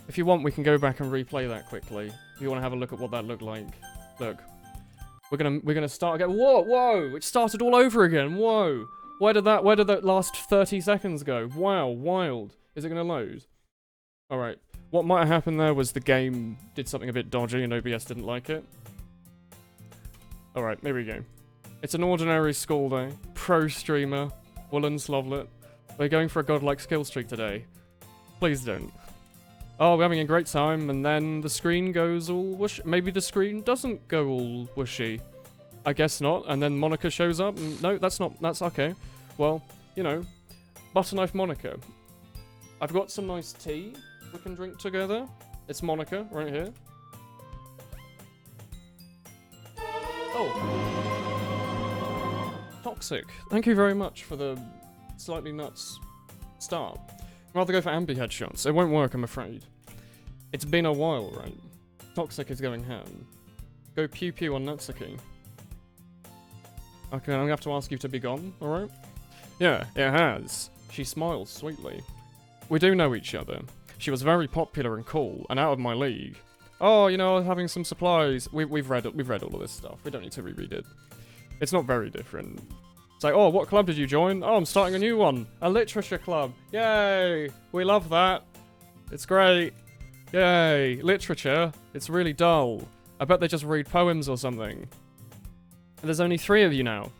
If you want, we can go back and replay that quickly. If you want to have a look at what that looked like. Look. We're gonna start again. Whoa! It started all over again. Whoa! Where did that last 30 seconds go? Wow, wild. Is it gonna load? Alright. What might have happened there was the game did something a bit dodgy and OBS didn't like it. Alright, here we go. It's an ordinary school day. Pro streamer. Woolen Slovlet. We're going for a godlike skill streak today. Please don't. Oh, we're having a great time, and then the screen goes all whoosh. Maybe the screen doesn't go all whooshy. I guess not, and then Monica shows up. No, that's okay. Well, you know, butter knife Monica. I've got some nice tea we can drink together. It's Monica, right here. Oh. Toxic. Thank you very much for the slightly nuts start. I'd rather go for ambi headshots. It won't work, I'm afraid. It's been a while, right? Toxic is going ham. Go pew pew on Natsuki. Okay, I'm gonna have to ask you to be gone, alright? Yeah, it has. She smiles sweetly. We do know each other. She was very popular and cool, and out of my league. Oh, you know, I was having some supplies. We've read all of this stuff. We don't need to reread it. It's not very different. It's like, oh, what club did you join? Oh, I'm starting a new one. A literature club. Yay! We love that. It's great. Yay! Literature. It's really dull. I bet they just read poems or something. And there's only 3 of you now.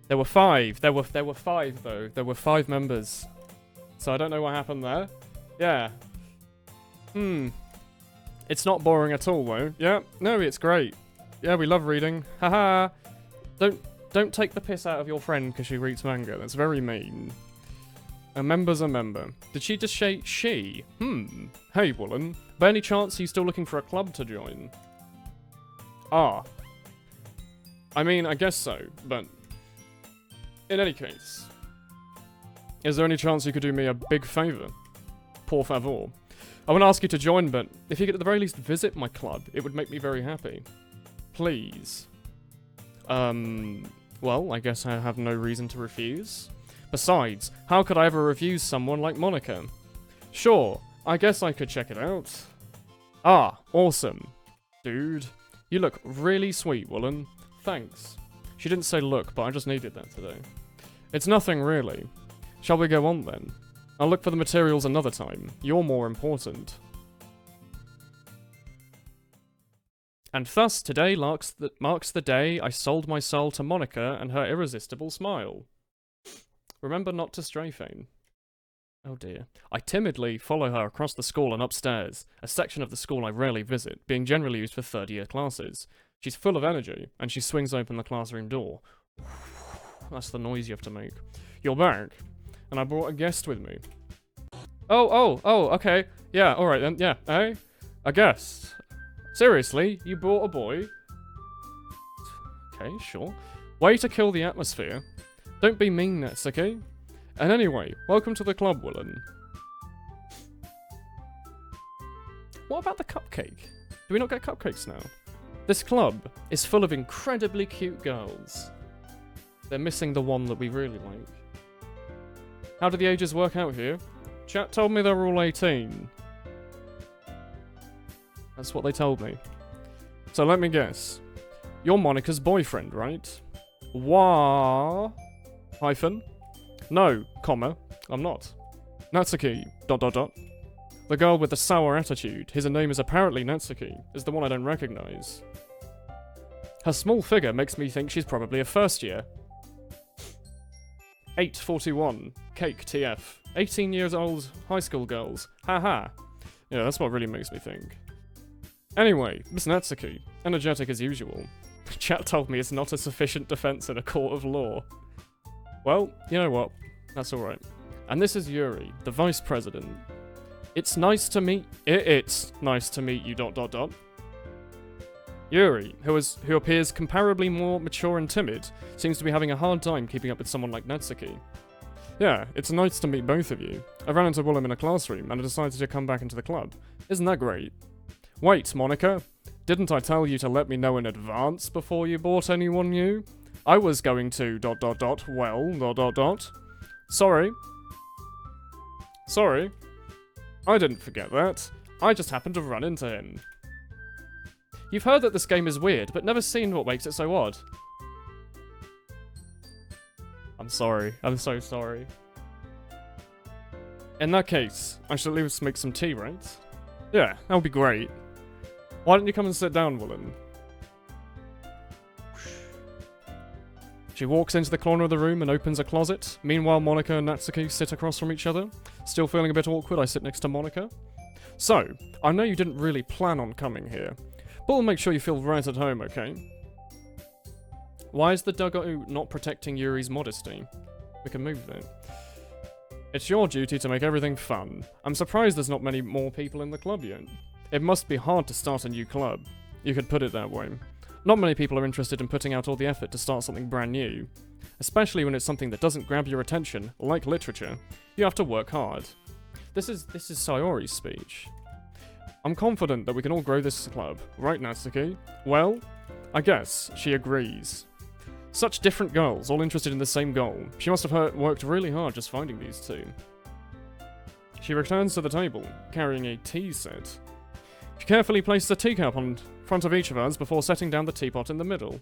There were 5. There were 5 though. There were 5 members. So I don't know what happened there. Yeah. It's not boring at all though. Yeah. No, it's great. Yeah, we love reading. Haha. Don't take the piss out of your friend because she reads manga. That's very mean. A member's a member. Did she just say she? Hey, Woolen. By any chance are you still looking for a club to join? Ah. I mean, I guess so, but... In any case. Is there any chance you could do me a big favour? Por favor. I won't ask you to join, but if you could at the very least visit my club, it would make me very happy. Please. Well, I guess I have no reason to refuse. Besides, how could I ever refuse someone like Monica? Sure, I guess I could check it out. Ah, awesome. Dude, you look really sweet, Woolen. Thanks. She didn't say look, but I just needed that today. It's nothing really. Shall we go on then? I'll look for the materials another time. You're more important. And thus, today marks the day I sold my soul to Monica and her irresistible smile. Remember not to strafe. Oh dear. I timidly follow her across the school and upstairs, a section of the school I rarely visit, being generally used for third-year classes. She's full of energy, and she swings open the classroom door. That's the noise you have to make. You're back, and I brought a guest with me. Oh, okay. Yeah, alright then, yeah, eh? A guest. Seriously, you brought a boy? Okay, sure. Way to kill the atmosphere. Don't be mean, Natsuki. And anyway, welcome to the club, Woolen. What about the cupcake? Do we not get cupcakes now? This club is full of incredibly cute girls. They're missing the one that we really like. How do the ages work out here? Chat told me they were all 18. That's what they told me. So let me guess. You're Monica's boyfriend, right? Wah? Hyphen? No, comma. I'm not. Natsuki, ... The girl with the sour attitude, his name is apparently Natsuki, is the one I don't recognize. Her small figure makes me think she's probably a first year. 841. Cake TF. 18 years old high school girls. Haha. Yeah, that's what really makes me think. Anyway, Miss Natsuki, energetic as usual. Chat told me it's not a sufficient defense in a court of law. Well, you know what? That's alright. And this is Yuri, the vice president. It's nice to meet you, ... Yuri, who appears comparably more mature and timid, seems to be having a hard time keeping up with someone like Natsuki. Yeah, it's nice to meet both of you. I ran into Willem in a classroom and I decided to come back into the club. Isn't that great? Wait, Monica. Didn't I tell you to let me know in advance before you bought anyone new? I was going to ... well ... Sorry. Sorry. I didn't forget that. I just happened to run into him. You've heard that this game is weird, but never seen what makes it so odd. I'm sorry. I'm so sorry. In that case, I should at least make some tea, right? Yeah, that would be great. Why don't you come and sit down, Woolen? She walks into the corner of the room and opens a closet. Meanwhile, Monica and Natsuki sit across from each other. Still feeling a bit awkward, I sit next to Monica. So, I know you didn't really plan on coming here, but we'll make sure you feel right at home, okay? Why is the Doggi not protecting Yuri's modesty? We can move it. It's your duty to make everything fun. I'm surprised there's not many more people in the club yet. It must be hard to start a new club. You could put it that way. Not many people are interested in putting out all the effort to start something brand new. Especially when it's something that doesn't grab your attention, like literature. You have to work hard. This is Sayori's speech. I'm confident that we can all grow this club. Right, Natsuki? Well, I guess she agrees. Such different girls, all interested in the same goal. She must have worked really hard just finding these two. She returns to the table, carrying a tea set. She carefully places a teacup in front of each of us before setting down the teapot in the middle.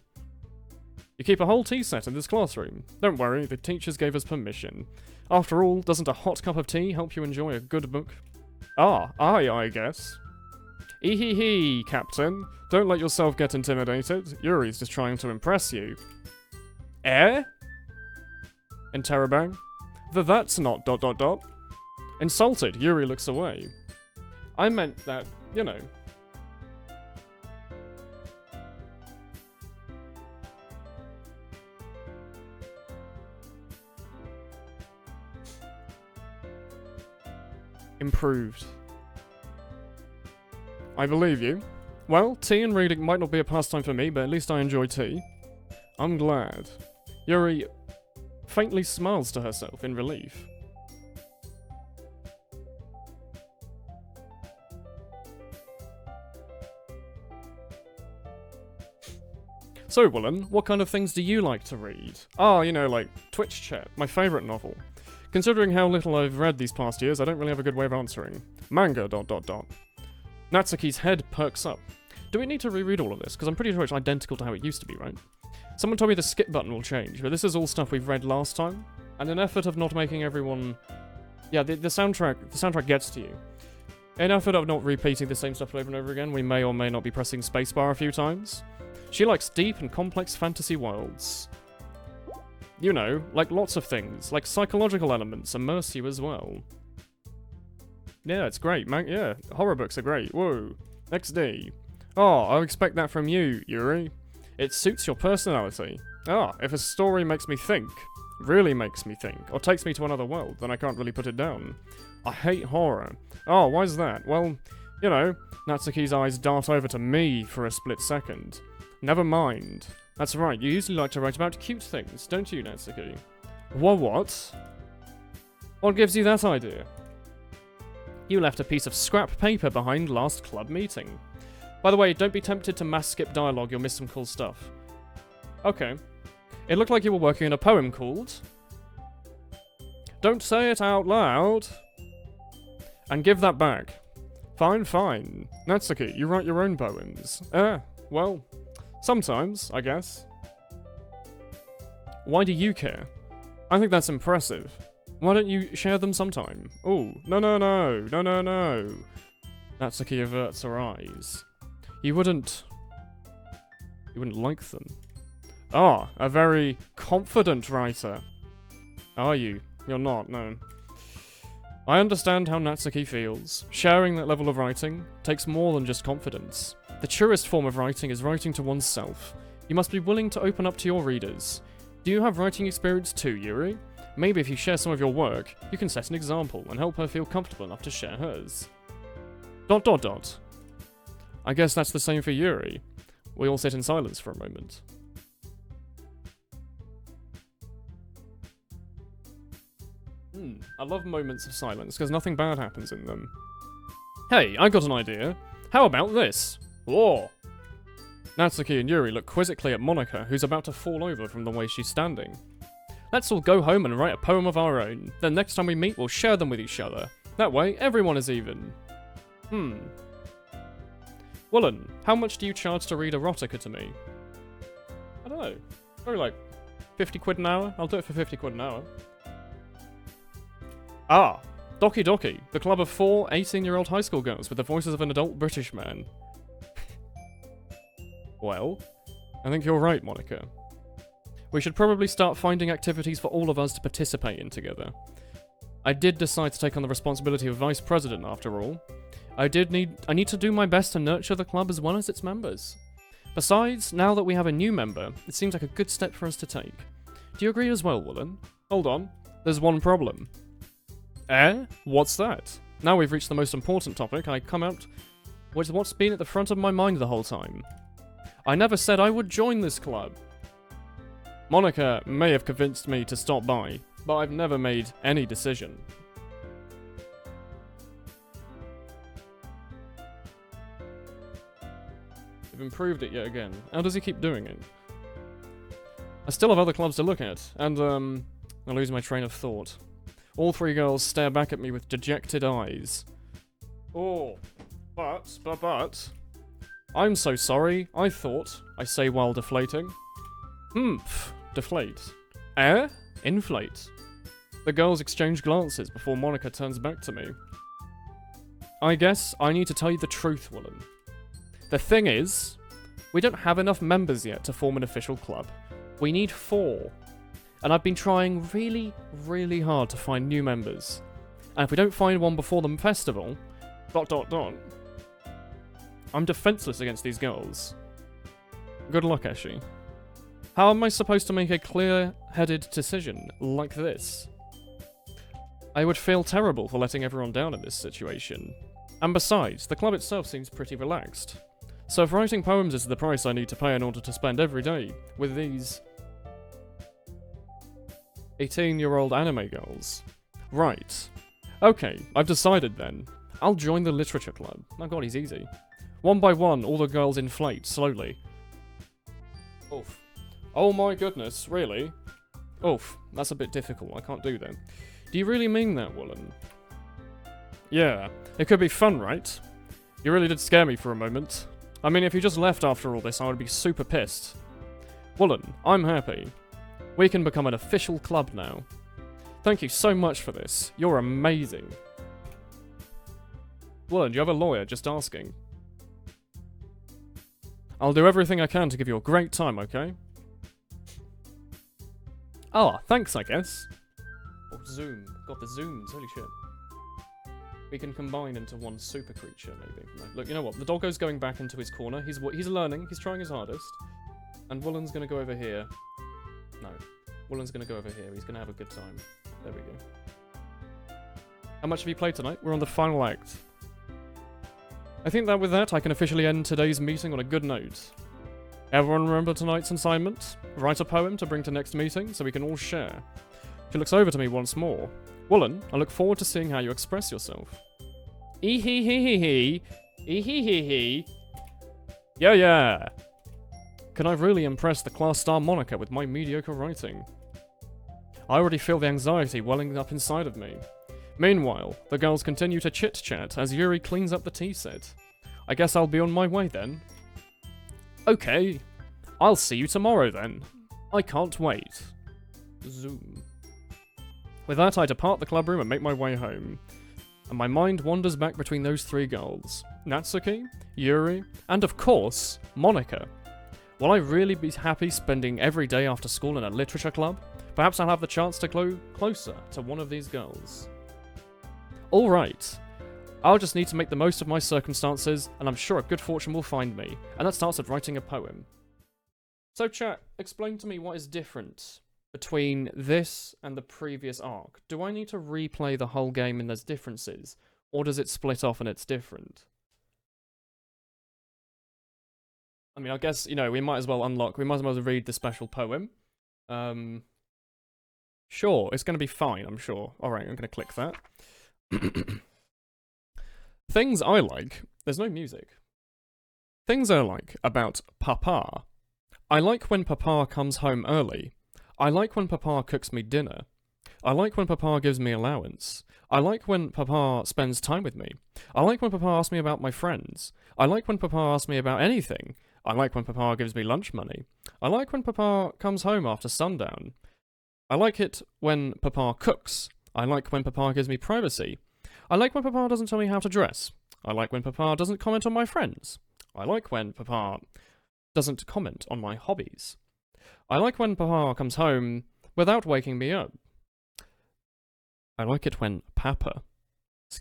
You keep a whole tea set in this classroom. Don't worry, the teachers gave us permission. After all, doesn't a hot cup of tea help you enjoy a good book? Ah, I guess. Ee-hee-hee, Captain. Don't let yourself get intimidated. Yuri's just trying to impress you. Eh? Interrobang. That's not ... Insulted, Yuri looks away. I meant that, you know. Improved. I believe you. Well, tea and reading might not be a pastime for me, but at least I enjoy tea. I'm glad. Yuri faintly smiles to herself in relief. So, Woolen, what kind of things do you like to read? Ah, you know, like Twitch Chat, my favourite novel. Considering how little I've read these past years, I don't really have a good way of answering. Manga ... Natsuki's head perks up. Do we need to reread all of this? Because I'm pretty sure it's identical to how it used to be, right? Someone told me the skip button will change, but this is all stuff we've read last time. And in an effort of not making everyone... Yeah, the soundtrack gets to you. In an effort of not repeating the same stuff over and over again, we may or may not be pressing spacebar a few times. She likes deep and complex fantasy worlds. You know, like lots of things, like psychological elements immerse you as well. Yeah, it's great, man. Yeah, horror books are great. Whoa. XD. Oh, I expect that from you, Yuri. It suits your personality. Ah, if a story makes me think, really makes me think, or takes me to another world, then I can't really put it down. I hate horror. Oh, why is that? Well, you know, Natsuki's eyes dart over to me for a split second. Never mind. That's right, you usually like to write about cute things, don't you, Natsuki? What? What gives you that idea? You left a piece of scrap paper behind last club meeting. By the way, don't be tempted to mass skip dialogue, you'll miss some cool stuff. Okay. It looked like you were working on a poem called... Don't say it out loud. And give that back. Fine. Natsuki, you write your own poems. Well, sometimes, I guess. Why do you care? I think that's impressive. Why don't you share them sometime? Oh, no. Natsuki averts her eyes. You wouldn't like them. Ah, a very confident writer. Are you? You're not, no. I understand how Natsuki feels. Sharing that level of writing takes more than just confidence. The truest form of writing is writing to oneself. You must be willing to open up to your readers. Do you have writing experience too, Yuri? Maybe if you share some of your work, you can set an example and help her feel comfortable enough to share hers. ... I guess that's the same for Yuri. We all sit in silence for a moment. I love moments of silence, because nothing bad happens in them. Hey, I got an idea. How about this? Whoa! Natsuki and Yuri look quizzically at Monica, who's about to fall over from the way she's standing. Let's all go home and write a poem of our own. Then next time we meet, we'll share them with each other. That way, everyone is even. Woolen, how much do you charge to read erotica to me? I don't know. Probably like 50 quid an hour? I'll do it for 50 quid an hour. Ah, Doggi Doggi, the club of 4 18-year-old high school girls with the voices of an adult British man. Well, I think you're right, Monica. We should probably start finding activities for all of us to participate in together. I did decide to take on the responsibility of vice president after all. I need to do my best to nurture the club as well as its members. Besides, now that we have a new member, it seems like a good step for us to take. Do you agree as well, Woolen? Hold on, there's one problem. What's that? Now we've reached the most important topic, I come out with what's been at the front of my mind the whole time. I never said I would join this club. Monica may have convinced me to stop by, but I've never made any decision. They've improved it yet again. How does he keep doing it? I still have other clubs to look at, and, I lose my train of thought. All 3 girls stare back at me with dejected eyes. Oh, but... I'm so sorry, I thought, I say while deflating. Deflate. Inflate. The girls exchange glances before Monica turns back to me. I guess I need to tell you the truth, Woolen. The thing is, we don't have enough members yet to form an official club. We need 4. And I've been trying really, really hard to find new members. And if we don't find one before the festival... ... I'm defenseless against these girls. Good luck, Eshi. How am I supposed to make a clear-headed decision like this? I would feel terrible for letting everyone down in this situation. And besides, the club itself seems pretty relaxed. So if writing poems is the price I need to pay in order to spend every day with these 18-year-old anime girls. Right. Okay, I've decided then. I'll join the literature club. Oh god, he's easy. One by one, all the girls inflate, slowly. Oof. Oh my goodness, really? Oof, that's a bit difficult, I can't do that. Do you really mean that, Woolen? Yeah, it could be fun, right? You really did scare me for a moment. I mean, if you just left after all this, I would be super pissed. Woolen, I'm happy. We can become an official club now. Thank you so much for this. You're amazing. Woolen, do you have a lawyer? Just asking. I'll do everything I can to give you a great time, okay? Ah, thanks, I guess. Oh, zoom. God, the zooms. Holy shit. We can combine into one super creature, maybe. No. Look, you know what? The doggo's going back into his corner. He's learning. He's trying his hardest. And Woolen's gonna go over here. No. Woolen's gonna go over here. He's gonna have a good time. There we go. How much have you played tonight? We're on the final act. I think that with that, I can officially end today's meeting on a good note. Everyone remember tonight's assignment? Write a poem to bring to next meeting so we can all share. She looks over to me once more. Woolen, I look forward to seeing how you express yourself. Ee-hee-hee-hee-hee. Ee-hee-hee-hee. Yeah. Can I really impress the class star Monica with my mediocre writing? I already feel the anxiety welling up inside of me. Meanwhile, the girls continue to chit-chat as Yuri cleans up the tea set. I guess I'll be on my way then. Okay. I'll see you tomorrow then. I can't wait. Zoom. With that, I depart the club room and make my way home. And my mind wanders back between those 3 girls. Natsuki, Yuri, and of course, Monica. Will I really be happy spending every day after school in a literature club? Perhaps I'll have the chance to go closer to one of these girls. Alright. I'll just need to make the most of my circumstances, and I'm sure a good fortune will find me. And that starts with writing a poem. So chat, explain to me what is different between this and the previous arc. Do I need to replay the whole game and there's differences? Or does it split off and it's different? I mean, I guess, you know, we might as well read the special poem. Sure, it's going to be fine, I'm sure. Alright, I'm going to click that. Things I like. There's no music. Things I like about Papa. I like when Papa comes home early. I like when Papa cooks me dinner. I like when Papa gives me allowance. I like when Papa spends time with me. I like when Papa asks me about my friends. I like when Papa asks me about anything. I like when Papa gives me lunch money. I like when Papa comes home after sundown. I like it when Papa cooks. I like when Papa gives me privacy. I like when Papa doesn't tell me how to dress. I like when Papa doesn't comment on my friends. I like when Papa doesn't comment on my hobbies. I like when Papa comes home without waking me up. I like it when Papa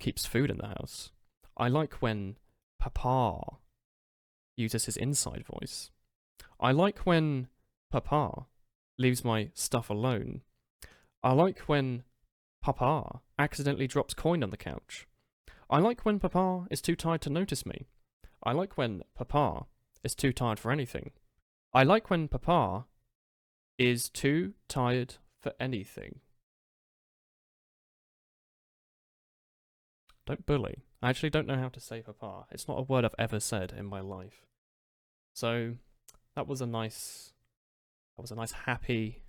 keeps food in the house. I like when Papa uses his inside voice. I like when Papa leaves my stuff alone. I like when Papa accidentally drops coin on the couch. I like when Papa is too tired to notice me. I like when Papa is too tired for anything. I like when Papa is too tired for anything. Don't bully. I actually don't know how to say Papa. It's not a word I've ever said in my life. So that was a nice happy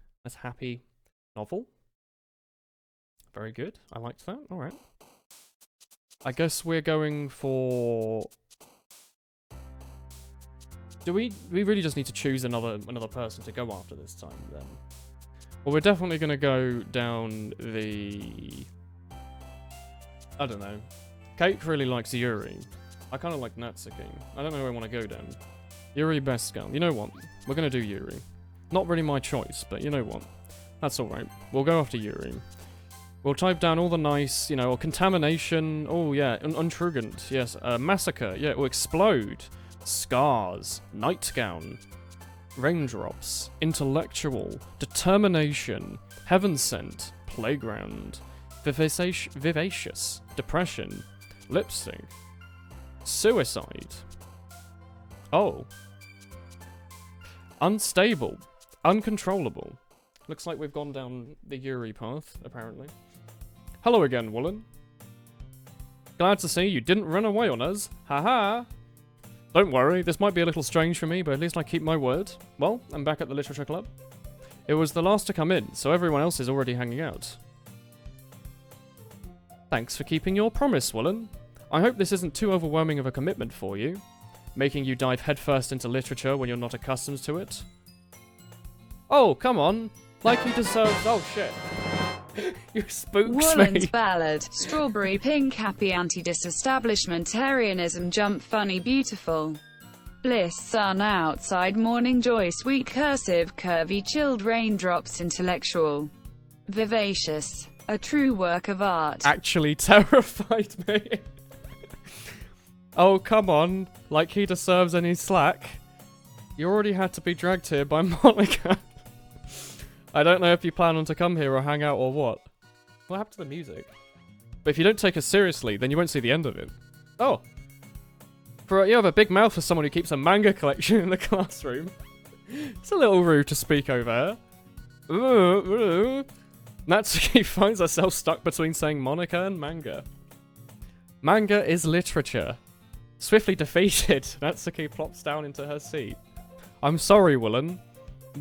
novel. Very good. I liked that. All right. I guess we're going for. Do we really just need to choose another person to go after this time then? Well, we're definitely gonna go down the. I don't know. Kate really likes Yuri. I kind of like Natsuki. I don't know where I want to go down. Yuri best girl. You know what? We're gonna do Yuri. Not really my choice, but you know what? That's alright. We'll go after Yuri. We'll type down all the nice, you know, or contamination. Oh yeah, untrugant. Yes, massacre. Yeah, or explode. Scars. Nightgown. Raindrops. Intellectual. Determination. Heaven sent. Playground. Vivacious. Depression. Lipstick. Suicide. Oh. Unstable. Uncontrollable. Looks like we've gone down the Yuri path, apparently. Hello again, Woolen. Glad to see you didn't run away on us. Haha. Don't worry, this might be a little strange for me, but at least I keep my word. Well, I'm back at the Literature Club. It was the last to come in, so everyone else is already hanging out. Thanks for keeping your promise, Woolen. I hope this isn't too overwhelming of a commitment for you, making you dive headfirst into literature when you're not accustomed to it. Oh, come on. Like he deserves. Oh, shit. You spooks Woolen's me. ballad. Strawberry pink, happy, anti-disestablishmentarianism, jump, funny, beautiful. Bliss, sun outside, morning joy, sweet, cursive, curvy, chilled, raindrops, intellectual. Vivacious. A true work of art. Actually terrified me. Oh, come on. Like he deserves any slack. You already had to be dragged here by Monica. I don't know if you plan on to come here or hang out or what. What happened to the music? But if you don't take us seriously, then you won't see the end of it. Oh. You have a big mouth for someone who keeps a manga collection in the classroom. It's a little rude to speak over. Natsuki finds herself stuck between saying Monica and manga. Manga is literature. Swiftly defeated, Natsuki plops down into her seat. I'm sorry, Woolen.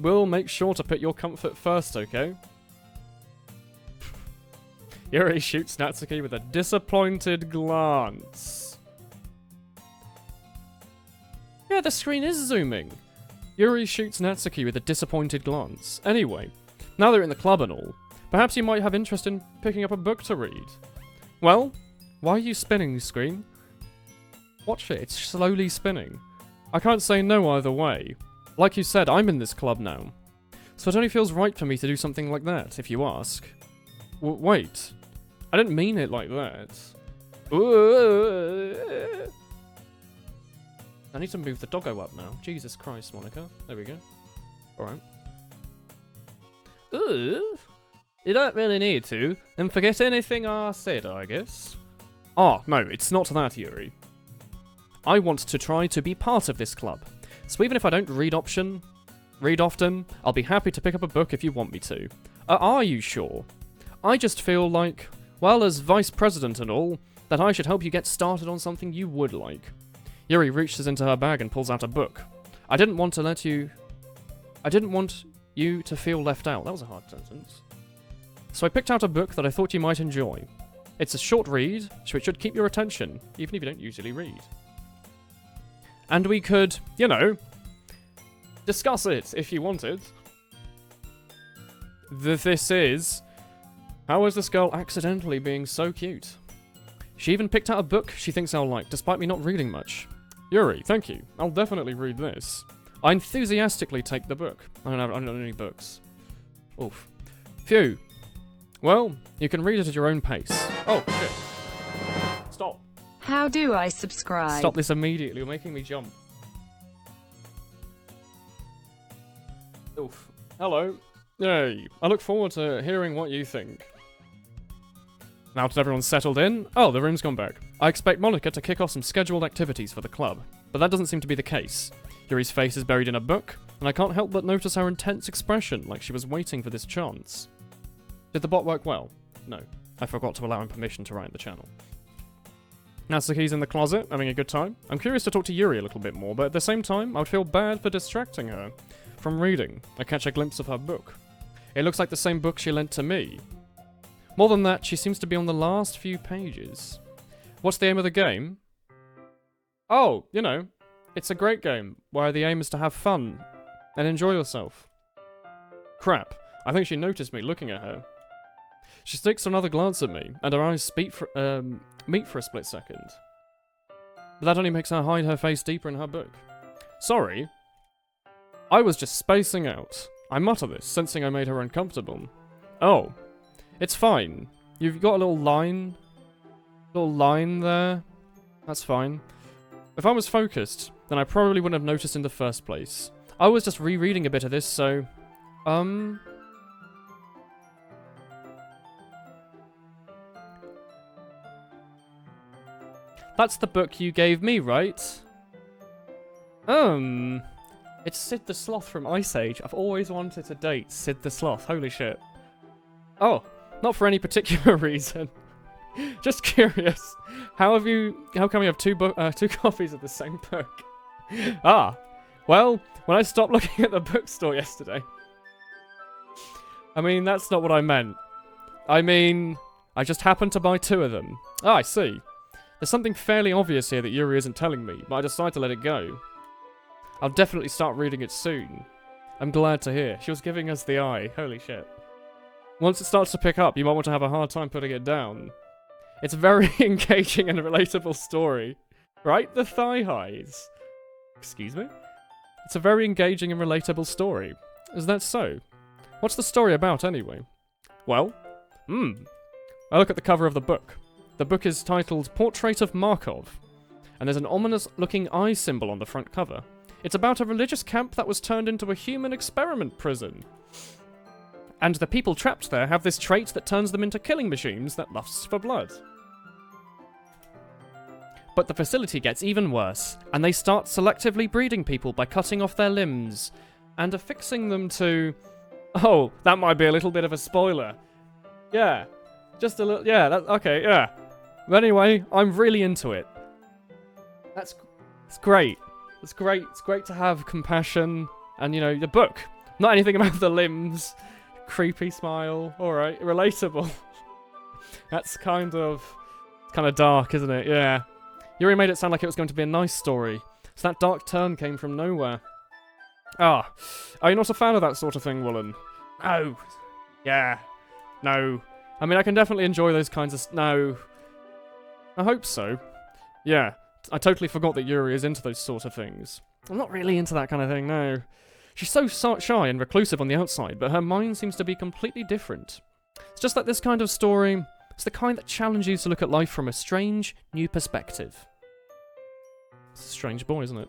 We'll make sure to put your comfort first, okay? Yuri shoots Natsuki with a disappointed glance. Yeah, the screen is zooming. Yuri shoots Natsuki with a disappointed glance. Anyway, now they're in the club and all, perhaps you might have interest in picking up a book to read. Well, why are you spinning, screen? Watch it, it's slowly spinning. I can't say no either way. Like you said, I'm in this club now. So it only feels right for me to do something like that, if you ask. Wait. I didn't mean it like that. I need to move the doggo up now. Jesus Christ, Monica. There we go. Alright. You don't really need to. And forget anything I said, I guess. Ah, no, it's not that, Yuri. I want to try to be part of this club. So even if I don't read often, I'll be happy to pick up a book if you want me to. Are you sure? I just feel like, well, as vice president and all, that I should help you get started on something you would like. Yuri reaches into her bag and pulls out a book. I didn't want you to feel left out. That was a hard sentence. So I picked out a book that I thought you might enjoy. It's a short read, so it should keep your attention, even if you don't usually read. And we could, you know, discuss it if you wanted. This is... How is this girl accidentally being so cute? She even picked out a book she thinks I'll like, despite me not reading much. Yuri, thank you. I'll definitely read this. I enthusiastically take the book. I don't have any books. Oof. Phew. Well, you can read it at your own pace. Oh, shit. Stop. How do I subscribe? Stop this immediately. You're making me jump. Oof. Hello. Yay. I look forward to hearing what you think. Now that everyone's settled in... Oh, the room's gone back. I expect Monica to kick off some scheduled activities for the club, but that doesn't seem to be the case. Yuri's face is buried in a book, and I can't help but notice her intense expression, like she was waiting for this chance. Did the bot work well? No. I forgot to allow him permission to write in the channel. Natsuki's in the closet, having a good time. I'm curious to talk to Yuri a little bit more, but at the same time, I would feel bad for distracting her from reading. I catch a glimpse of her book. It looks like the same book she lent to me. More than that, she seems to be on the last few pages. What's the aim of the game? Oh, you know, it's a great game, where the aim is to have fun and enjoy yourself. Crap, I think she noticed me looking at her. She sticks another glance at me, and her eyes meet for a split second. But that only makes her hide her face deeper in her book. Sorry. I was just spacing out. I mutter this, sensing I made her uncomfortable. Oh. It's fine. You've got a little line there. That's fine. If I was focused, then I probably wouldn't have noticed in the first place. I was just rereading a bit of this, so... That's the book you gave me, right? It's Sid the Sloth from Ice Age. I've always wanted to date Sid the Sloth. Holy shit. Oh, not for any particular reason. Just curious. How come you have two copies of the same book? Ah, well, when I stopped looking at the bookstore yesterday. I mean, that's not what I meant. I mean, I just happened to buy two of them. Ah, I see. There's something fairly obvious here that Yuri isn't telling me, but I decided to let it go. I'll definitely start reading it soon. I'm glad to hear. She was giving us the eye. Holy shit. Once it starts to pick up, you might want to have a hard time putting it down. It's a very engaging and relatable story. Right? The thigh highs. Excuse me? It's a very engaging and relatable story. Is that so? What's the story about, anyway? Well, I look at the cover of the book. The book is titled Portrait of Markov, and there's an ominous-looking eye symbol on the front cover. It's about a religious camp that was turned into a human experiment prison. And the people trapped there have this trait that turns them into killing machines that lust for blood. But the facility gets even worse, and they start selectively breeding people by cutting off their limbs and affixing them to... Oh, that might be a little bit of a spoiler. Yeah, just a little... Yeah, okay, yeah. But anyway, I'm really into it. It's great. It's great. It's great to have compassion and, you know, the book. Not anything about the limbs. Creepy smile. Alright, relatable. That's kind of dark, isn't it? Yeah. Yuri made it sound like it was going to be a nice story. So that dark turn came from nowhere. Ah. Are you not a fan of that sort of thing, Woolen? No. Yeah. No. I mean, I can definitely enjoy those kinds of... No. I hope so. Yeah. I totally forgot that Yuri is into those sort of things. I'm not really into that kind of thing, no. She's so shy and reclusive on the outside, but her mind seems to be completely different. It's just that this kind of story, it's the kind that challenges you to look at life from a strange, new perspective. It's a strange boy, isn't it?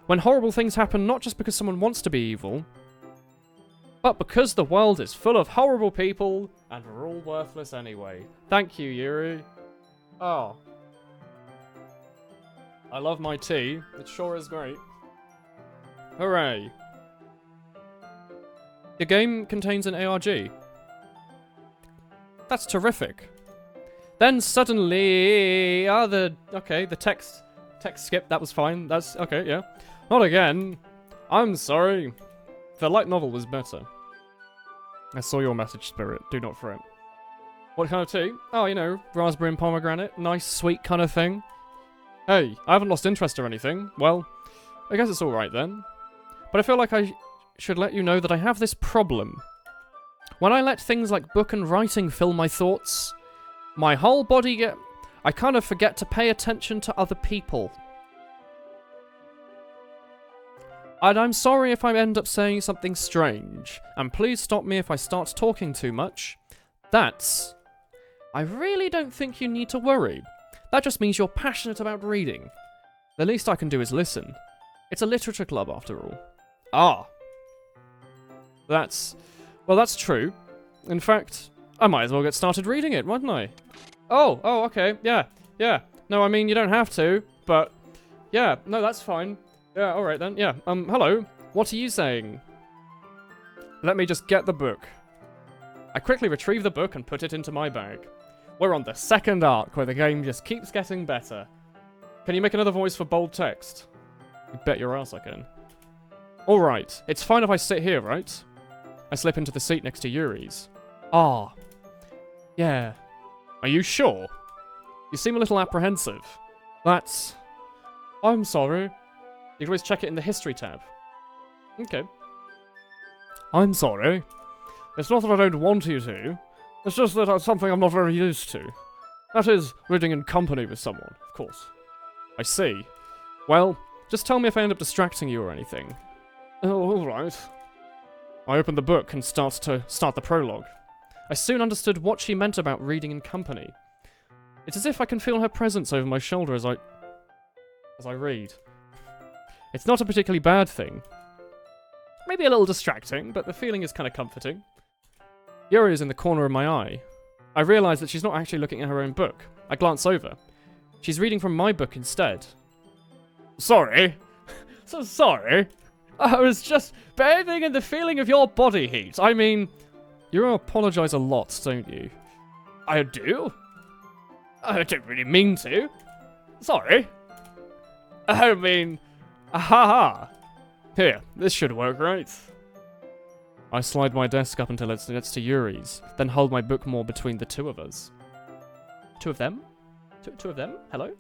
When horrible things happen not just because someone wants to be evil, but because the world is full of horrible people, and we're all worthless anyway. Thank you, Yuri. Oh. I love my tea. It sure is great. Hooray. The game contains an ARG. That's terrific. Then suddenly... the text skip, that was fine. That's... Okay, yeah. Not again. I'm sorry. The light novel was better. I saw your message, Spirit. Do not fret. What kind of tea? Oh, you know, raspberry and pomegranate. Nice, sweet kind of thing. Hey, I haven't lost interest or anything. Well, I guess it's alright then. But I feel like I should let you know that I have this problem. When I let things like book and writing fill my thoughts, my whole body I kind of forget to pay attention to other people. And I'm sorry if I end up saying something strange, and please stop me if I start talking too much. I really don't think you need to worry. That just means you're passionate about reading. The least I can do is listen. It's a literature club, after all. Ah. Well, that's true. In fact, I might as well get started reading it, mightn't I? Oh, okay, yeah. No, I mean, you don't have to, but... Yeah, no, that's fine. Yeah, alright then, yeah. Hello? What are you saying? Let me just get the book. I quickly retrieve the book and put it into my bag. We're on the second arc, where the game just keeps getting better. Can you make another voice for bold text? You bet your ass I can. Alright, it's fine if I sit here, right? I slip into the seat next to Yuri's. Ah. Yeah. Are you sure? You seem a little apprehensive. I'm sorry. You can always check it in the history tab. Okay. I'm sorry. It's not that I don't want you to. It's just that it's something I'm not very used to. That is, reading in company with someone, of course. I see. Well, just tell me if I end up distracting you or anything. Oh, alright. I open the book and start the prologue. I soon understood what she meant about reading in company. It's as if I can feel her presence over my shoulder as I read. It's not a particularly bad thing. Maybe a little distracting, but the feeling is kind of comforting. Yuri is in the corner of my eye. I realise that she's not actually looking at her own book. I glance over. She's reading from my book instead. Sorry. So sorry. I was just bathing in the feeling of your body heat. I mean, you apologise a lot, don't you? I do? I don't really mean to. Sorry. I mean, ha. Here, this should work, right? I slide my desk up until it's next to Yuri's, then hold my book more between the two of us. Two of them? Two of them? Hello?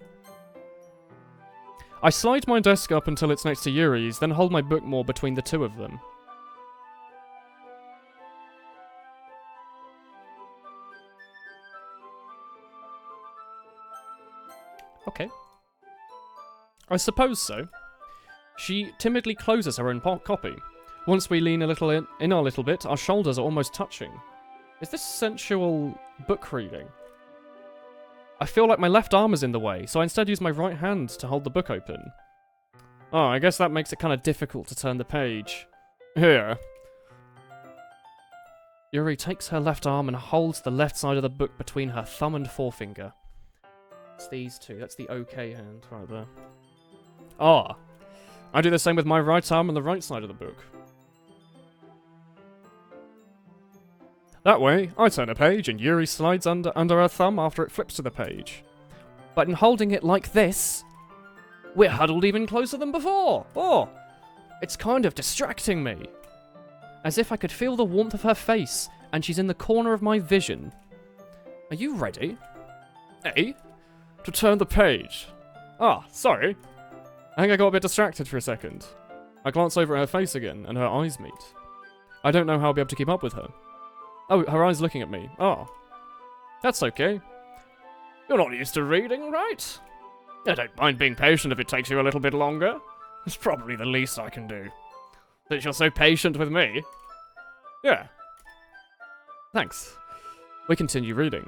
I slide my desk up until it's next to Yuri's, then hold my book more between the two of them. Okay. I suppose so. She timidly closes her own copy. Once we lean a little in a little bit, our shoulders are almost touching. Is this sensual book reading? I feel like my left arm is in the way, so I instead use my right hand to hold the book open. Oh, I guess that makes it kind of difficult to turn the page. Here. Yuri takes her left arm and holds the left side of the book between her thumb and forefinger. It's these two. That's the OK hand right there. Ah. I do the same with my right arm and the right side of the book. That way, I turn a page and Yuri slides under her thumb after it flips to the page. But in holding it like this, we're huddled even closer than before. Oh, it's kind of distracting me. As if I could feel the warmth of her face, and she's in the corner of my vision. Are you ready? Eh? To turn the page. Ah, sorry. I think I got a bit distracted for a second. I glance over at her face again, and her eyes meet. I don't know how I'll be able to keep up with her. Oh, her eyes looking at me. Oh. That's okay. You're not used to reading, right? I don't mind being patient if it takes you a little bit longer. It's probably the least I can do. Since you're so patient with me. Yeah. Thanks. We continue reading.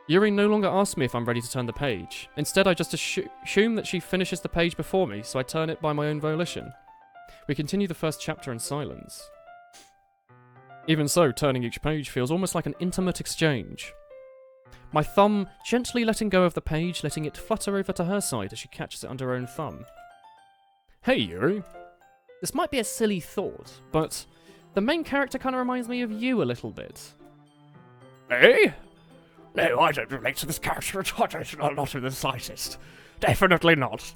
Yuri no longer asks me if I'm ready to turn the page. Instead, I just assume that she finishes the page before me, so I turn it by my own volition. We continue the first chapter in silence. Even so, turning each page feels almost like an intimate exchange. My thumb gently letting go of the page, letting it flutter over to her side as she catches it under her own thumb. Hey, Yuri. This might be a silly thought, but the main character kind of reminds me of you a little bit. Eh? No, I don't relate to this character at all, not in the slightest. Definitely not.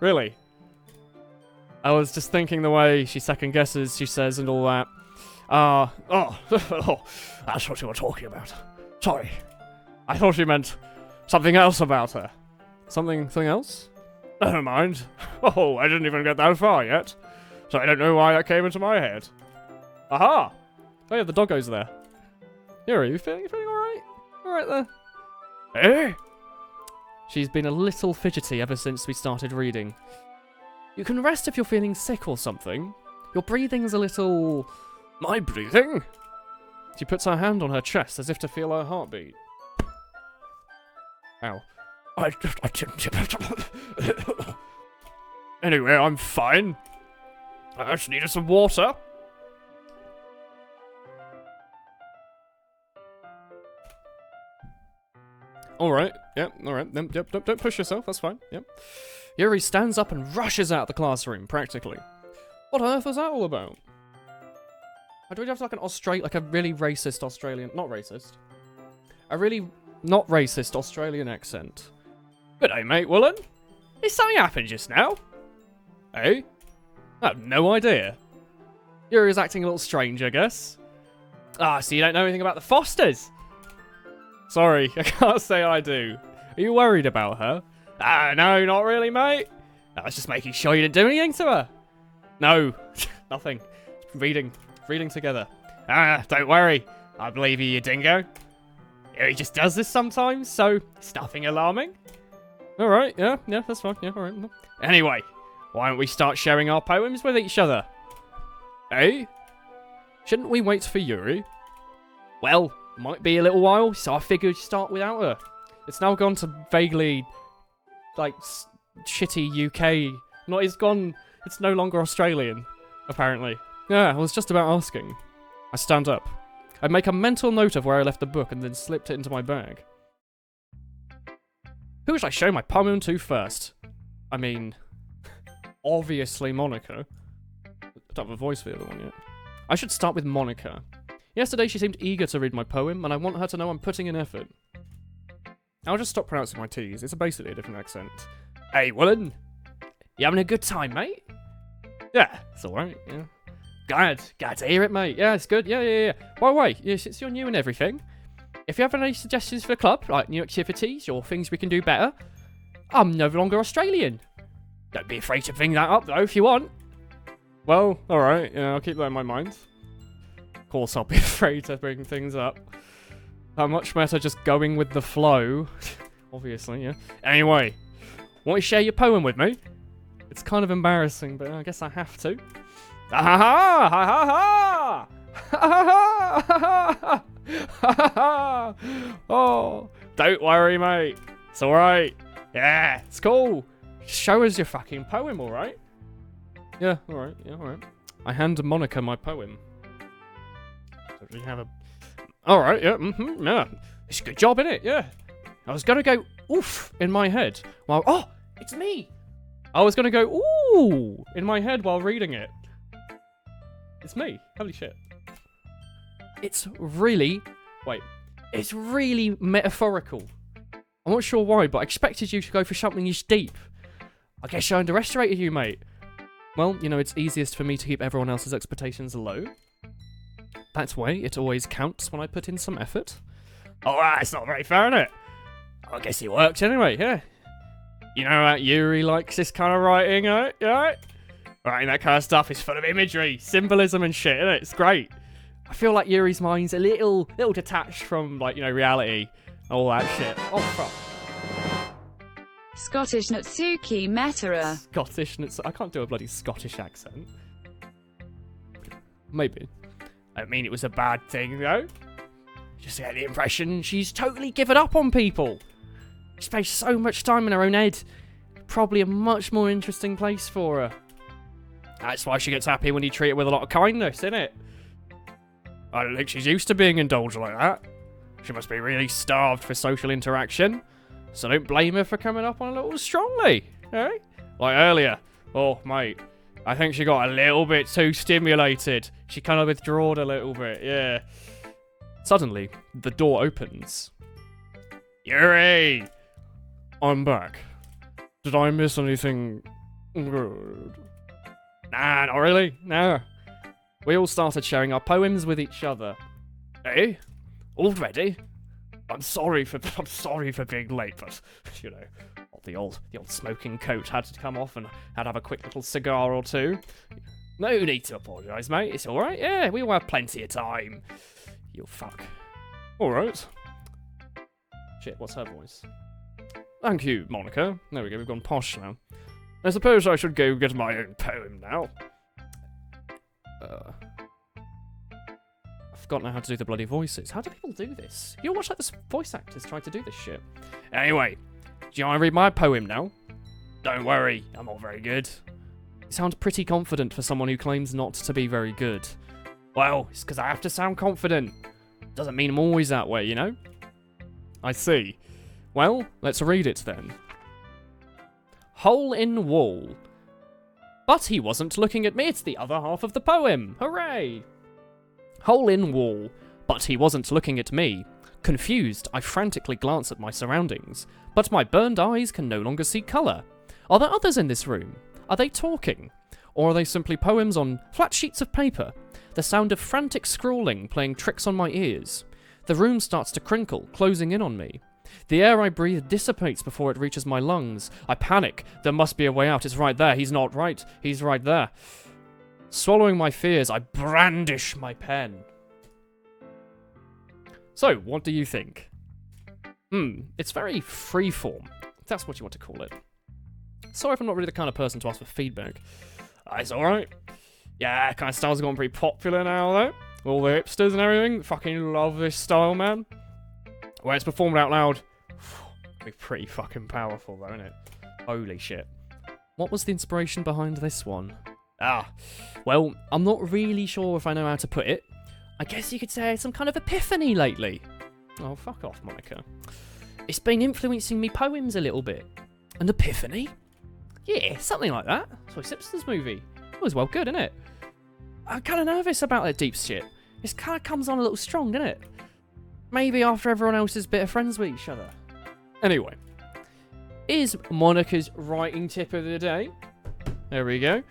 Really? I was just thinking the way she second guesses, she says, and all that. Oh, that's what you were talking about. Sorry. I thought you meant something else about her. Something else? Never mind. Oh, I didn't even get that far yet. So I don't know why that came into my head. Aha! Oh yeah, the doggo's there. Here, are you feeling alright? Alright there. Eh? She's been a little fidgety ever since we started reading. You can rest if you're feeling sick or something. Your breathing's a little... My breathing? She puts her hand on her chest as if to feel her heartbeat. Ow. I Anyway, I'm fine. I just needed some water. Alright, yep, alright. Yep, don't push yourself, that's fine, yep. Yuri stands up and rushes out the classroom, practically. What on earth was that all about? Do we have like a really racist Australian, not racist, a really not racist Australian accent? Good day, mate, Woolen. Did something happen just now? Eh? I have no idea. Yuri is acting a little strange, I guess. Ah, so you don't know anything about the Fosters? Sorry, I can't say I do. Are you worried about her? Ah, no, not really, mate. I was just making sure you didn't do anything to her. No, nothing. Reading together. Ah, don't worry. I believe you dingo. He just does this sometimes, so it's nothing alarming. Alright, yeah, that's fine. Yeah, alright. Anyway, why don't we start sharing our poems with each other? Eh? Shouldn't we wait for Yuri? Well, might be a little while, so I figured start without her. It's now gone to vaguely, like, shitty UK. It's no longer Australian, apparently. Yeah, I was just about asking. I stand up. I make a mental note of where I left the book and then slipped it into my bag. Who should I show my poem to first? I mean, obviously Monica. I don't have a voice for the other one yet. I should start with Monica. Yesterday she seemed eager to read my poem, and I want her to know I'm putting in effort. I'll just stop pronouncing my T's. It's basically a different accent. Hey, Woolen. You having a good time, mate? Yeah, it's alright, yeah. Glad to hear it, mate. Yeah, it's good. Yeah. By the way, since you're new and everything, if you have any suggestions for the club, like new activities or things we can do better, I'm no longer Australian. Don't be afraid to bring that up, though, if you want. Well, alright. Yeah, I'll keep that in my mind. Of course, I'll be afraid to bring things up. I'm much better just going with the flow. Obviously, yeah. Anyway, want to share your poem with me? It's kind of embarrassing, but I guess I have to. Ha ha ha ha ha ha ha ha. Oh, don't worry, mate. It's alright. Yeah, it's cool. Show us your fucking poem, alright? Yeah, alright. I hand Monica my poem. So we have a... Alright, yeah, yeah. It's a good job, innit? Yeah. I was gonna go, oof, in my head. While, oh, it's me. I was gonna go, ooh, in my head while reading it. It's me. Holy shit. It's really metaphorical. I'm not sure why, but I expected you to go for something this deep. I guess I underestimated you, mate. Well, you know, it's easiest for me to keep everyone else's expectations low. That way, it always counts when I put in some effort. Alright, it's not very fair, innit? I guess it worked anyway, yeah. You know that Yuri likes this kind of writing, right? Writing that kind of stuff is full of imagery, symbolism and shit, isn't it? It's great. I feel like Yuri's mind's a little detached from, like, you know, reality. All that shit. Oh, fuck. Scottish Natsuki Metara. Scottish Natsuki. I can't do a bloody Scottish accent. Maybe. I mean, it was a bad thing, though. Just get the impression she's totally given up on people. She spends so much time in her own head. Probably a much more interesting place for her. That's why she gets happy when you treat her with a lot of kindness, innit? I don't think she's used to being indulged like that. She must be really starved for social interaction. So don't blame her for coming up on a little strongly, eh? Like earlier. Oh, mate. I think she got a little bit too stimulated. She kind of withdrawed a little bit, yeah. Suddenly, the door opens. Yuri! I'm back. Did I miss anything good? Nah, not really. No. We all started sharing our poems with each other. Eh? Already? I'm sorry for being late, but you know, the old smoking coat had to come off and had to have a quick little cigar or two. No need to apologise, mate. It's all right. Yeah, we all have plenty of time. You fuck. All right. Shit, what's her voice? Thank you, Monica. There we go. We've gone posh now. I suppose I should go get my own poem now. I've forgotten how to do the bloody voices. How do people do this? You watch like the voice actors try to do this shit. Anyway, do you want to read my poem now? Don't worry, I'm not very good. You sound pretty confident for someone who claims not to be very good. Well, it's because I have to sound confident. Doesn't mean I'm always that way, you know? I see. Well, let's read it then. Hole in wall. But he wasn't looking at me. It's the other half of the poem. Hooray! Hole in wall. But he wasn't looking at me. Confused, I frantically glance at my surroundings. But my burned eyes can no longer see colour. Are there others in this room? Are they talking? Or are they simply poems on flat sheets of paper? The sound of frantic scrawling playing tricks on my ears. The room starts to crinkle, closing in on me. The air I breathe dissipates before it reaches my lungs. I panic. There must be a way out. It's right there. He's not right. He's right there. Swallowing my fears, I brandish my pen. So, what do you think? It's very freeform. If that's what you want to call it. Sorry if I'm not really the kind of person to ask for feedback. It's alright. Yeah, kind of style's gone pretty popular now, though. All the hipsters and everything. Fucking love this style, man. When it's performed out loud, it'll be pretty fucking powerful, though, isn't it? Holy shit. What was the inspiration behind this one? Well, I'm not really sure if I know how to put it. I guess you could say some kind of epiphany lately. Oh, fuck off, Monica. It's been influencing me poems a little bit. An epiphany? Yeah, something like that. Toy Simpsons movie. It was well good, isn't it? I'm kind of nervous about that deep shit. It kind of comes on a little strong, doesn't it? Maybe after everyone else is better friends with each other. Anyway, here's Monica's writing tip of the day. There we go.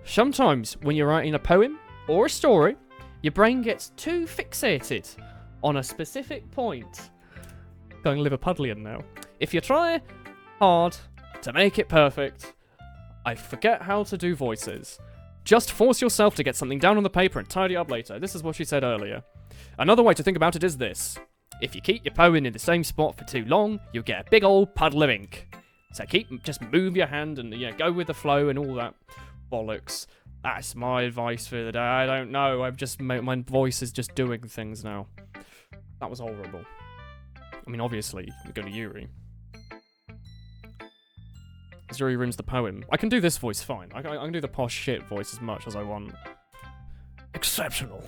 Sometimes when you're writing a poem or a story, your brain gets too fixated on a specific point. Going Liverpudlian now. If you try hard to make it perfect, I forget how to do voices. Just force yourself to get something down on the paper and tidy up later. This is what she said earlier. Another way to think about it is this. If you keep your poem in the same spot for too long, you'll get a big old puddle of ink. So just move your hand and go with the flow and all that bollocks. That's my advice for the day. I don't know. My voice is just doing things now. That was horrible. I mean, obviously, we go to Yuri. Yuri ruins the poem. I can do this voice fine. I can do the posh shit voice as much as I want. Exceptional.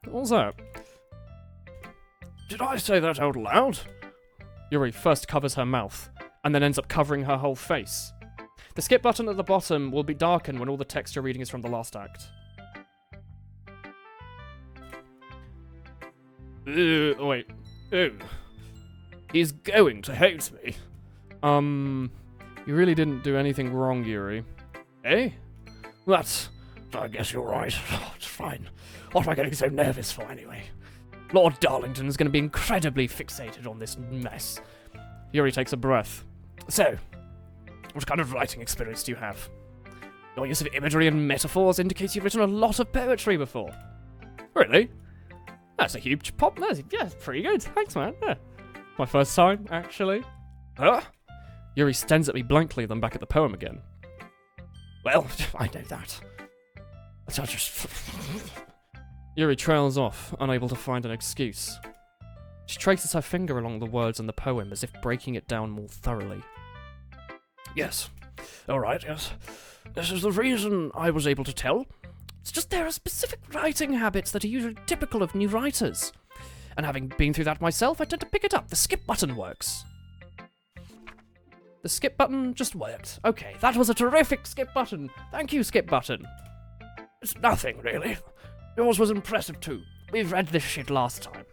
What's that? Did I say that out loud? Yuri first covers her mouth, and then ends up covering her whole face. The skip button at the bottom will be darkened when all the text you're reading is from the last act. Wait. Ew. He's going to hate me. You really didn't do anything wrong, Yuri. Eh? I guess you're right. It's fine. What am I getting so nervous for, anyway? Lord Darlington's going to be incredibly fixated on this mess. Yuri takes a breath. So, what kind of writing experience do you have? Your use of imagery and metaphors indicates you've written a lot of poetry before. Really? That's a huge pop. That's pretty good. Thanks, man. Yeah. My first time, actually. Huh? Yuri stares at me blankly, then back at the poem again. Well, I know that. But I just... Yuri trails off, unable to find an excuse. She traces her finger along the words in the poem as if breaking it down more thoroughly. Yes. Alright, yes. This is the reason I was able to tell. It's just there are specific writing habits that are usually typical of new writers. And having been through that myself, I tend to pick it up. The skip button works. The skip button just worked. Okay, that was a terrific skip button. Thank you, skip button. It's nothing, really. Yours was impressive, too. We've read this shit last time.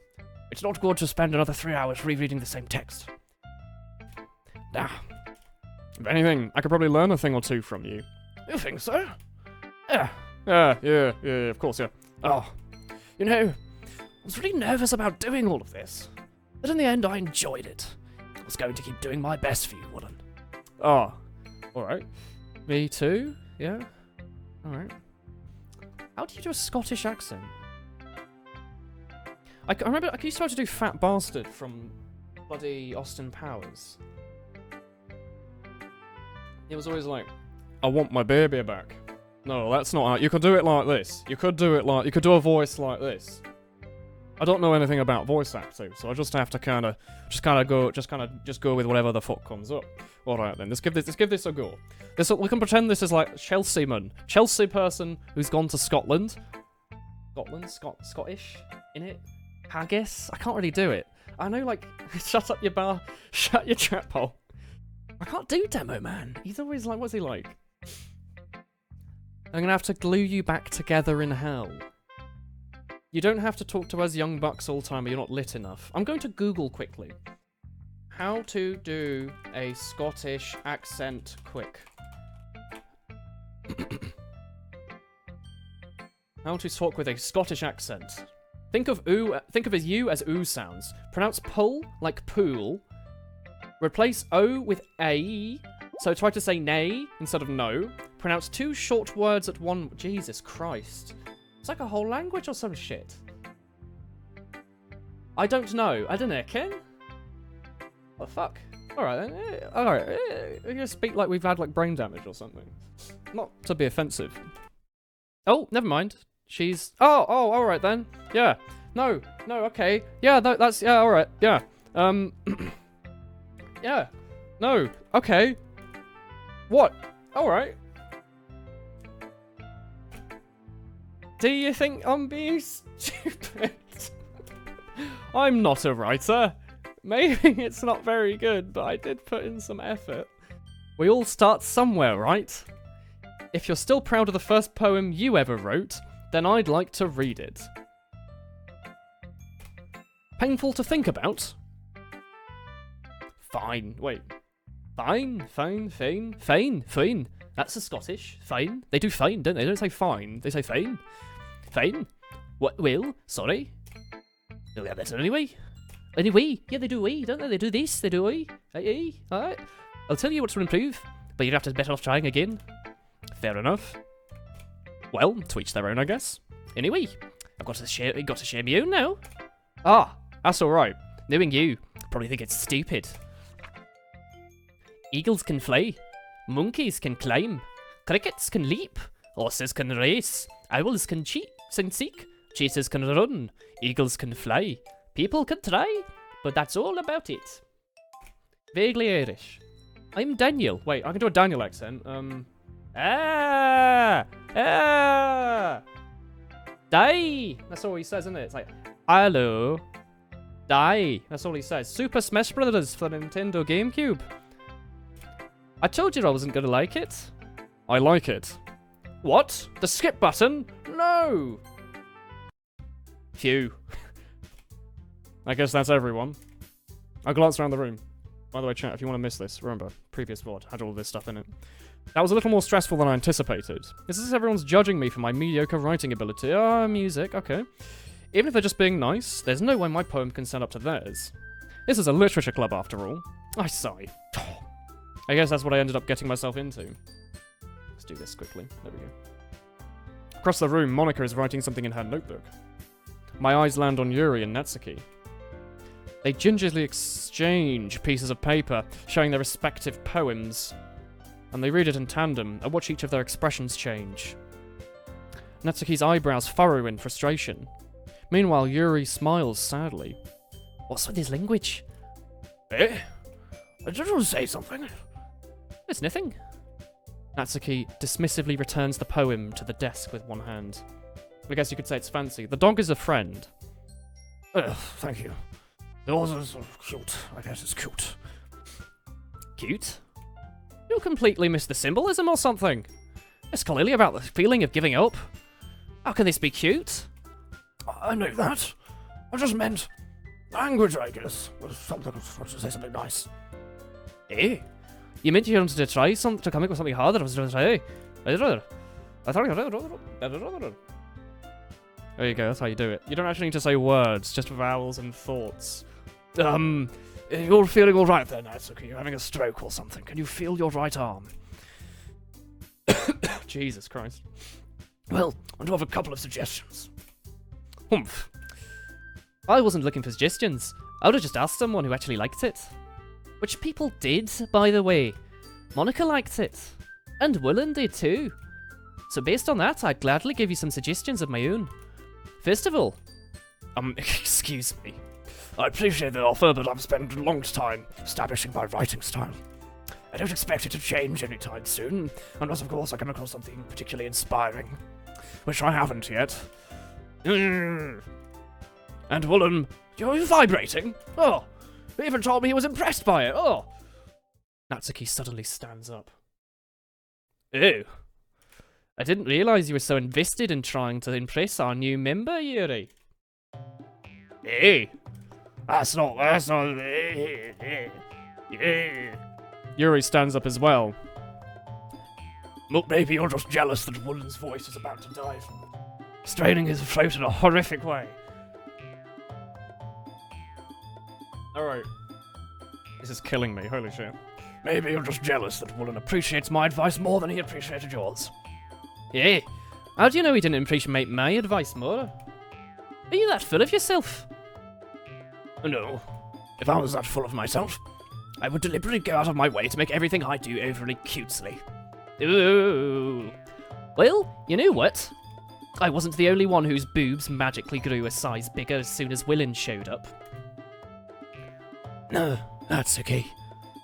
It's not good to spend another 3 hours rereading the same text. Now, if anything, I could probably learn a thing or two from you. You think so? Yeah, Yeah, of course, yeah. Oh, you know, I was really nervous about doing all of this, but in the end I enjoyed it. I was going to keep doing my best for you, Wooden. Oh, alright. Me too, yeah? Alright. How do you do a Scottish accent? I remember I used to be able to do Fat Bastard from bloody Austin Powers. It was always like, I want my baby back. No, that's not how. You could do it like this. You could do a voice like this. I don't know anything about voice acting, so I just have to just go with whatever the fuck comes up. Alright then, let's give this a go. We can pretend this is like Chelsea person who's gone to Scotland. Scottish? In it? Haggis? I can't really do it. I know, like, shut your trap hole. I can't do Demo Man. He's always like, what's he like? I'm gonna have to glue you back together in hell. You don't have to talk to us young bucks all the time, or you're not lit enough. I'm going to Google quickly. How to do a Scottish accent quick. How to talk with a Scottish accent. Think of as you as oo sounds. Pronounce pull like pool. Replace O with A. So try to say nay instead of no. Pronounce two short words at one. Jesus Christ. It's like a whole language or some shit. I don't know. I don't know, Ken? What the fuck? Alright then. Alright. We just speak like we've had like brain damage or something. Not to be offensive. Oh, never mind. She's... Oh, alright then. Yeah. No, okay. Yeah, that's... Yeah, alright. Yeah. Yeah. No. Okay. What? Alright. Do you think I'm being stupid? I'm not a writer. Maybe it's not very good, but I did put in some effort. We all start somewhere, right? If you're still proud of the first poem you ever wrote, then I'd like to read it. Painful to think about? Fine. Wait. Fine. That's the Scottish. Fine. They do fine, don't they? They don't say fine. They say fine. Fine. What? Well, sorry. Oh, yeah, that's anyway. Anyway. Yeah, they do we, don't they? They do this. They do we. Hey. Alright. I'll tell you what to improve, but you'd have to better off trying again. Fair enough. Well, to each their own, I guess. Anyway, I've got to share my own now. Ah, that's alright. Knowing you, probably think it's stupid. Eagles can fly. Monkeys can climb. Crickets can leap. Horses can race. Owls can seek. Chasers can run. Eagles can fly. People can try. But that's all about it. Vaguely Irish. I'm Daniel. Wait, I can do a Daniel accent. Die! That's all he says, isn't it? It's like, hello. Die. That's all he says. Super Smash Brothers for the Nintendo GameCube. I told you I wasn't gonna like it. I like it. What? The skip button? No! Phew. I guess that's everyone. I'll glance around the room. By the way, chat, if you want to miss this, remember, previous VOD had all this stuff in it. That was a little more stressful than I anticipated. Is this everyone's judging me for my mediocre writing ability? Ah, music, okay. Even if they're just being nice, there's no way my poem can stand up to theirs. This is a literature club, after all. I sigh. I guess that's what I ended up getting myself into. Let's do this quickly. There we go. Across the room, Monica is writing something in her notebook. My eyes land on Yuri and Natsuki. They gingerly exchange pieces of paper, showing their respective poems. And they read it in tandem, and watch each of their expressions change. Natsuki's eyebrows furrow in frustration. Meanwhile, Yuri smiles sadly. What's with his language? Eh? I just want to say something. It's nothing. Natsuki dismissively returns the poem to the desk with one hand. I guess you could say it's fancy. The dog is a friend. Thank you. Yours is cute. I guess it's cute. Cute? You completely missed the symbolism or something. It's clearly about the feeling of giving up. How can this be cute? I know that. I just meant language, I guess. Was something to say something nice. Eh? You meant you wanted to try to come up with something harder. I was trying to try. There you go, that's how you do it. You don't actually need to say words, just vowels and thoughts. You're feeling alright there, Natsuki. You're having a stroke or something. Can you feel your right arm? Jesus Christ. Well, I do have a couple of suggestions. Humph. I wasn't looking for suggestions. I would have just asked someone who actually liked it. Which people did, by the way. Monica liked it. And Willen did too. So based on that, I'd gladly give you some suggestions of my own. First of all... excuse me. I appreciate the offer, but I've spent a long time establishing my writing style. I don't expect it to change anytime soon, unless of course I come across something particularly inspiring. Which I haven't yet. And Willem, you're vibrating? Oh, he even told me he was impressed by it. Oh. Natsuki suddenly stands up. Ew. I didn't realise you were so invested in trying to impress our new member, Yuri. Hey. That's not. Yuri stands up as well. Look, maybe you're just jealous that Willen's voice is about to die from straining his throat in a horrific way. Alright. This is killing me, holy shit. Maybe you're just jealous that Willen appreciates my advice more than he appreciated yours. Yeah. How do you know he didn't appreciate my advice more? Are you that full of yourself? No. If I was that full of myself, I would deliberately go out of my way to make everything I do overly cutesy. Ooh. Well, you know what? I wasn't the only one whose boobs magically grew a size bigger as soon as Willen showed up. No, Natsuki.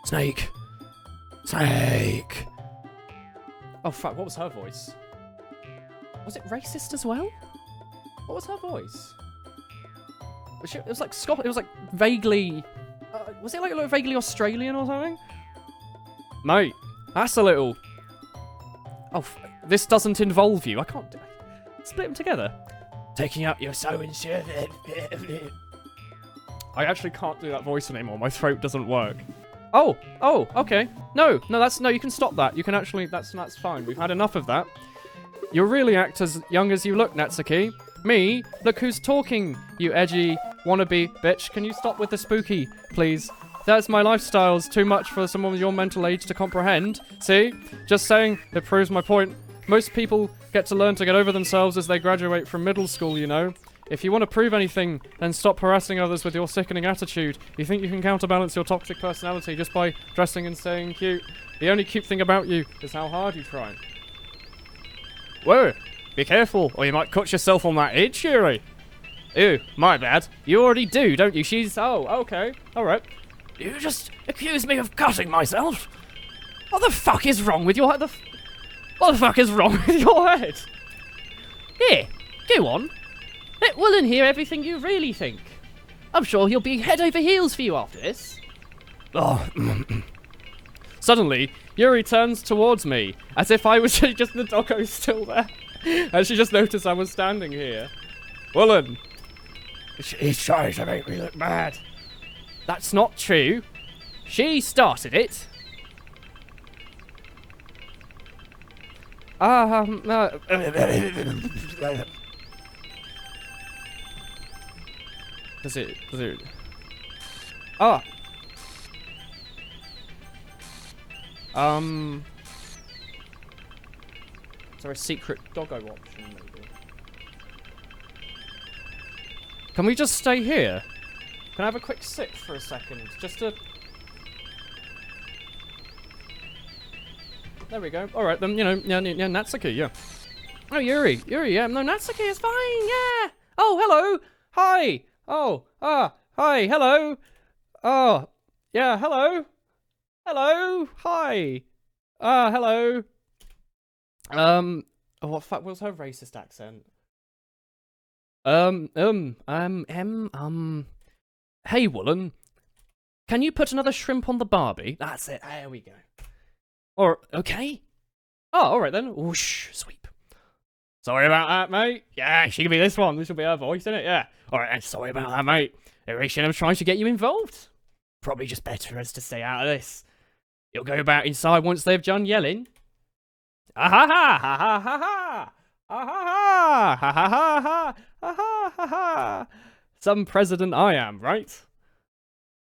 Snake. Snake. Oh fuck, what was her voice? Was it racist as well? What was her voice? It was like it was like vaguely... was it like vaguely Australian or something? Mate, that's a little... Oh, this doesn't involve you. I can't do it. Split them together. Taking out your sewing shirt. I actually can't do that voice anymore. My throat doesn't work. Oh, okay. No, you can stop that. You can actually, that's fine. We've had enough of that. You really act as young as you look, Natsuki. Me? Look who's talking, you edgy wannabe bitch. Can you stop with the spooky, please? That's my lifestyle's too much for someone with your mental age to comprehend. See? Just saying, it proves my point. Most people get to learn to get over themselves as they graduate from middle school, you know? If you want to prove anything, then stop harassing others with your sickening attitude. You think you can counterbalance your toxic personality just by dressing and staying cute. The only cute thing about you is how hard you try. Whoa! Be careful, or you might cut yourself on that itch, Yuri. Ew, my bad. You already do, don't you? She's... Oh, okay. Alright. You just accused me of cutting myself? What the fuck is wrong with your head? What the fuck is wrong with your head? Here, go on. Let Willen hear everything you really think. I'm sure he'll be head over heels for you after this. Oh. Suddenly, Yuri turns towards me, as if I was just the doggo's still there. And she just noticed I was standing here. Willen. He's trying to make me look bad. That's not true. She started it. Does it... Ah! Is there a secret doggo option, maybe? Can we just stay here? Can I have a quick sip for a second? Just to... There we go. Alright then, you know, yeah, Natsuki, yeah. Oh, Yuri, yeah. No, Natsuki is fine, yeah! Oh, hello! Hi! Oh, hi, hello! Oh, yeah, hello! Hello! Hi! Hello! Oh, what fuck was her racist accent? Hey, Willen. Can you put another shrimp on the Barbie? That's it, there we go. Or, okay. Oh, alright then. Whoosh, sweep. Sorry about that, mate. Yeah, she can be this one. This will be her voice, isn't it? Yeah. Alright, sorry about that, mate. I'm trying to get you involved. Probably just better us to stay out of this. You'll go back inside once they've done yelling. Ha ha ha ha ha ha ha ha ha ha ha ha ha ha ha ha. Some president I am, right?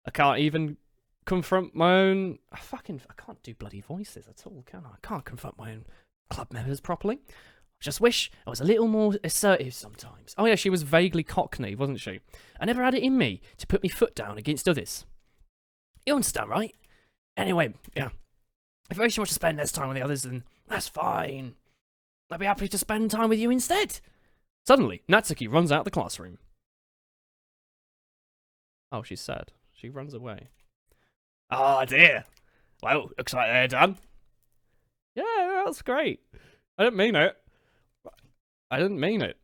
I can't even confront my own. I can't do bloody voices at all, can I? I can't confront my own club members properly. I just wish I was a little more assertive sometimes. Oh yeah, she was vaguely Cockney, wasn't she? I never had it in me to put my foot down against others. You understand, right? Anyway, yeah. If you want to spend less time with the others, then that's fine. I'd be happy to spend time with you instead. Suddenly, Natsuki runs out of the classroom. Oh, she's sad. She runs away. Oh dear. Well, looks like they're done. Yeah, that's great. I didn't mean it. I didn't mean it.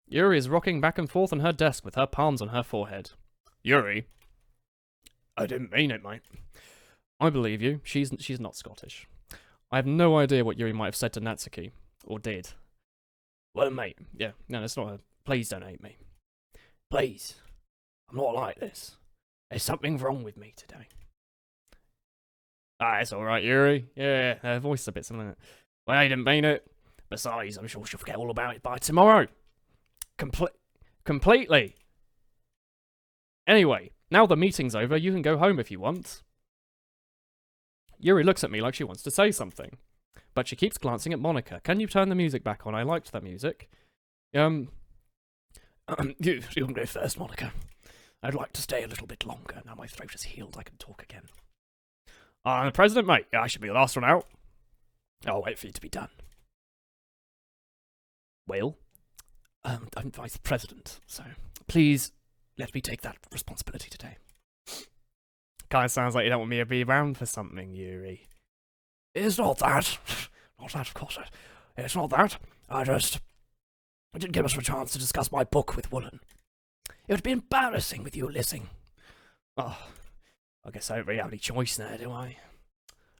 Yuri is rocking back and forth on her desk with her palms on her forehead. Yuri? I didn't mean it, mate. I believe you. She's not Scottish. I have no idea what Yuri might have said to Natsuki. Or did. Well, mate. Yeah, no, that's not a... Please don't hate me. Please. I'm not like this. There's something wrong with me today. Ah, it's alright, Yuri. Yeah, her voice is a bit similar. Well, I didn't mean it. Besides, I'm sure she'll forget all about it by tomorrow. Completely. Anyway, now the meeting's over, you can go home if you want. Yuri looks at me like she wants to say something. But she keeps glancing at Monica. Can you turn the music back on? I liked that music. You can go first, Monica. I'd like to stay a little bit longer. Now my throat is healed, I can talk again. I'm the president, mate. I should be the last one out. I'll wait for you to be done. Well, I'm vice president, so please let me take that responsibility today. Kind of sounds like you don't want me to be around for something, Yuri. It's not that. Not that, of course. It's not that. I didn't give us a chance to discuss my book with Woolen. It would be embarrassing with you listening. Oh, I guess I don't really have any choice now, do I?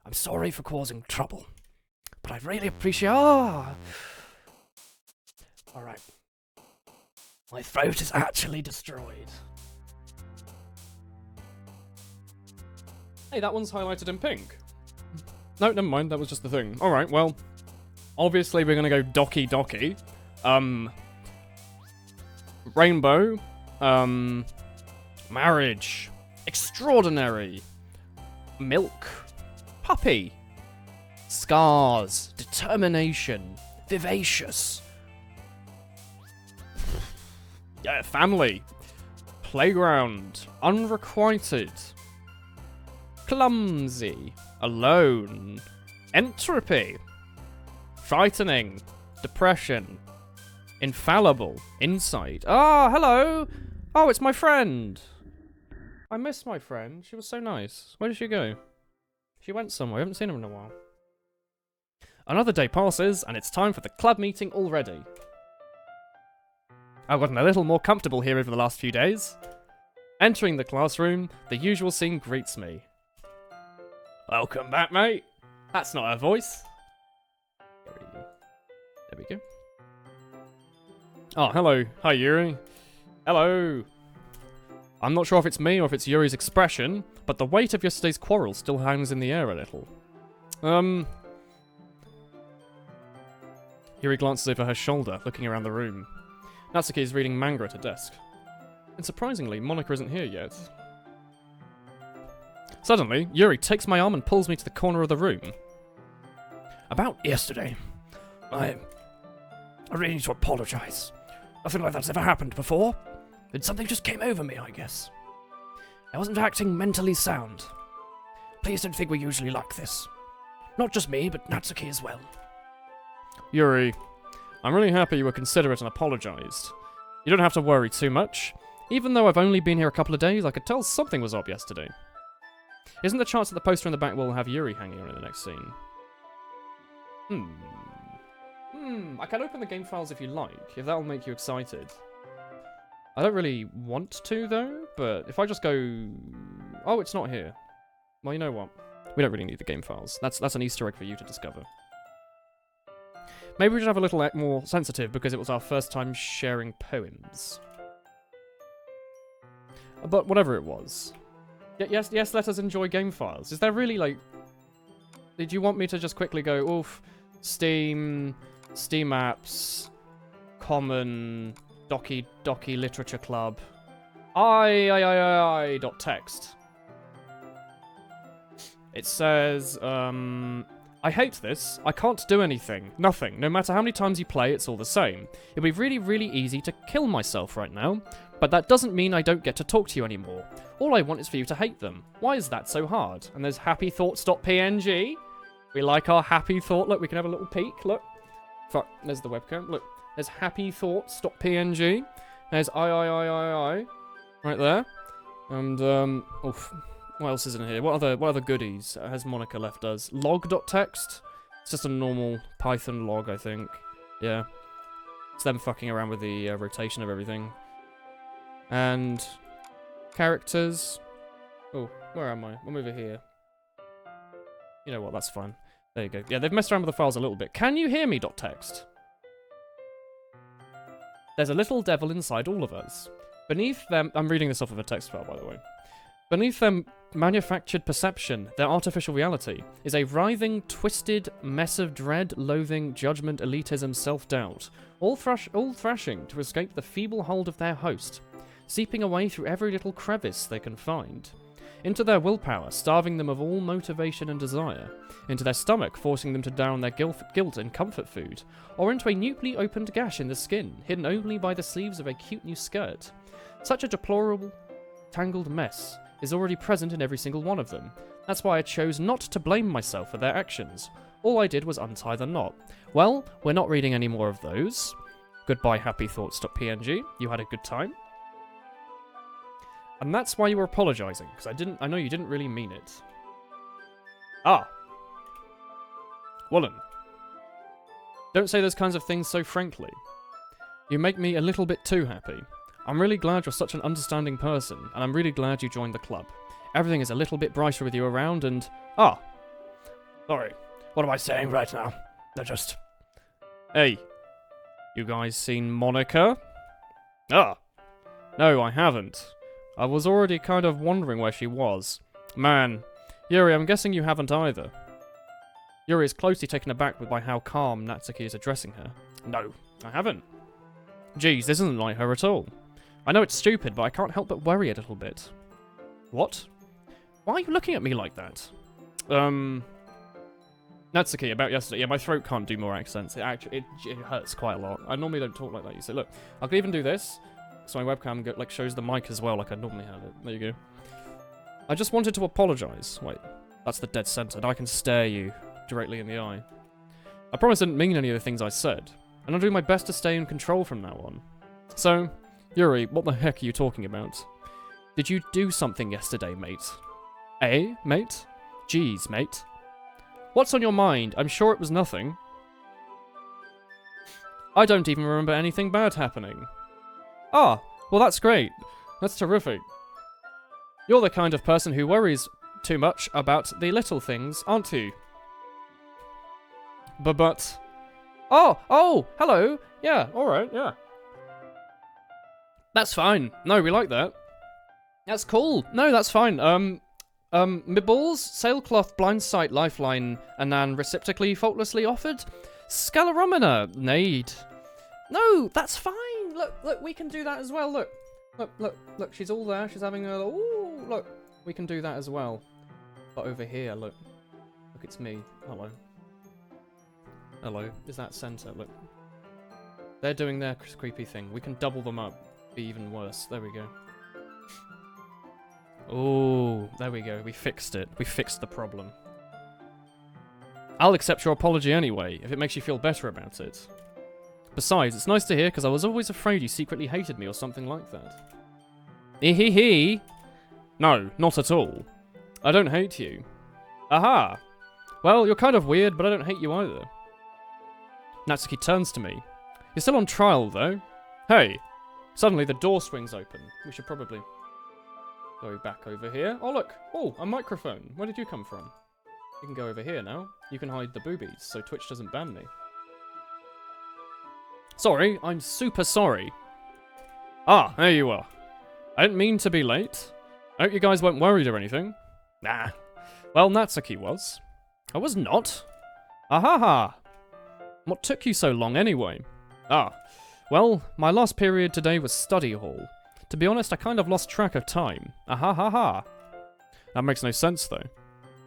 I'm sorry for causing trouble, but I'd really appreciate... Alright. My throat is actually destroyed. Hey, that one's highlighted in pink. No, never mind, that was just the thing. Alright, well, obviously we're gonna go Doggi. Rainbow. Marriage. Extraordinary. Milk. Puppy. Scars. Determination. Vivacious. Yeah, family. Playground. Unrequited. Clumsy. Alone. Entropy. Frightening. Depression. Infallible. Insight. Ah, hello. Oh, it's my friend. I miss my friend. She was so nice. Where did she go? She went somewhere. I haven't seen her in a while. Another day passes, and it's time for the club meeting already. I've gotten a little more comfortable here over the last few days. Entering the classroom, the usual scene greets me. Welcome back, mate. That's not her voice. There we go. Oh, hello. Hi, Yuri. Hello. I'm not sure if it's me or if it's Yuri's expression, but the weight of yesterday's quarrel still hangs in the air a little. Yuri glances over her shoulder, looking around the room. Natsuki is reading manga at her desk. And surprisingly, Monica isn't here yet. Suddenly, Yuri takes my arm and pulls me to the corner of the room. About yesterday, I really need to apologise. Nothing like that's ever happened before. And something just came over me, I guess. I wasn't acting mentally sound. Please don't think we're usually like this. Not just me, but Natsuki as well. Yuri, I'm really happy you were considerate and apologised. You don't have to worry too much. Even though I've only been here a couple of days, I could tell something was up yesterday. Isn't the chance that the poster in the back will have Yuri hanging on in the next scene? I can open the game files if you like, if that'll make you excited. I don't really want to, though, but if I just go... Oh, it's not here. Well, you know what? We don't really need the game files. That's an Easter egg for you to discover. Maybe we should have a little more sensitive because it was our first time sharing poems. But whatever it was. Yes, let us enjoy game files. Is there really, like... Did you want me to just quickly go, oof, Steam apps, common, Doggi literature club, text. It says, I hate this. I can't do anything. Nothing. No matter how many times you play, it's all the same. It'd be really, really easy to kill myself right now, but that doesn't mean I don't get to talk to you anymore. All I want is for you to hate them. Why is that so hard? And there's happythoughts.png. We like our happy thought. Look, we can have a little peek. Look. Fuck, there's the webcam. Look, there's happythoughts.png. There's I. Right there. And, oof. What else is in here? What other goodies has Monica left us? Log.txt. It's just a normal Python log, I think. Yeah. It's them fucking around with the rotation of everything. And characters. Oh, where am I? I'm over here. You know what? That's fine. There you go. Yeah, they've messed around with the files a little bit. Can you hear me? .text. There's a little devil inside all of us. Beneath them, I'm reading this off of a text file, by the way. Beneath them manufactured perception, their artificial reality, is a writhing, twisted mess of dread, loathing, judgment, elitism, self-doubt, all thrashing to escape the feeble hold of their host, seeping away through every little crevice they can find. Into their willpower, starving them of all motivation and desire. Into their stomach, forcing them to down their guilt in comfort food. Or into a newly opened gash in the skin, hidden only by the sleeves of a cute new skirt. Such a deplorable, tangled mess is already present in every single one of them. That's why I chose not to blame myself for their actions. All I did was untie the knot. Well, we're not reading any more of those. Goodbye, happythoughts.png. You had a good time. And that's why you were apologising, because I know you didn't really mean it. Ah. Woolen. Don't say those kinds of things so frankly. You make me a little bit too happy. I'm really glad you're such an understanding person, and I'm really glad you joined the club. Everything is a little bit brighter with you around, and... Ah! Sorry. What am I saying right now? They're just... Hey. You guys seen Monica? Ah! No, I haven't. I was already kind of wondering where she was. Man. Yuri, I'm guessing you haven't either. Yuri is closely taken aback by how calm Natsuki is addressing her. No, I haven't. Geez, this isn't like her at all. I know it's stupid, but I can't help but worry a little bit. What? Why are you looking at me like that? Natsuki, about yesterday. Yeah, my throat can't do more accents. It hurts quite a lot. I normally don't talk like that. You see, look, I can even do this, so my webcam shows the mic as well, like I normally have it. There you go. I just wanted to apologise. Wait, that's the dead centre. Now I can stare you directly in the eye. I promise I didn't mean any of the things I said, and I'll do my best to stay in control from now on. So, Yuri, what the heck are you talking about? Did you do something yesterday, mate? Eh, mate? Jeez, mate. What's on your mind? I'm sure it was nothing. I don't even remember anything bad happening. Ah, well that's great. That's terrific. You're the kind of person who worries too much about the little things, aren't you? But... Oh, hello. Yeah, alright, yeah. That's fine. No, we like that. That's cool. No, that's fine. Mibbles, sailcloth, blind sight, lifeline, anan, receptacly, faultlessly offered. Scalaromina, nade. No, that's fine. Look, we can do that as well. Look, she's all there. She's having a... Ooh, look, we can do that as well. But over here, look, it's me. Hello. Hello, is that centre? Look. They're doing their creepy thing. We can double them up. Be even worse. There we go. Oh, there we go. We fixed it. We fixed the problem. I'll accept your apology anyway, if it makes you feel better about it. Besides, it's nice to hear, because I was always afraid you secretly hated me or something like that. Hee. No, not at all. I don't hate you. Aha! Well, you're kind of weird, but I don't hate you either. Natsuki turns to me. You're still on trial, though. Hey! Suddenly, the door swings open. We should probably go back over here. Oh, look! Oh, a microphone. Where did you come from? You can go over here now. You can hide the boobies, so Twitch doesn't ban me. Sorry, I'm super sorry. Ah, there you are. I didn't mean to be late. I hope you guys weren't worried or anything. Nah. Well, Natsuki was. I was not. Ahaha. What took you so long anyway? Ah, well, my last period today was study hall. To be honest, I kind of lost track of time. Ah ha ha. That makes no sense though.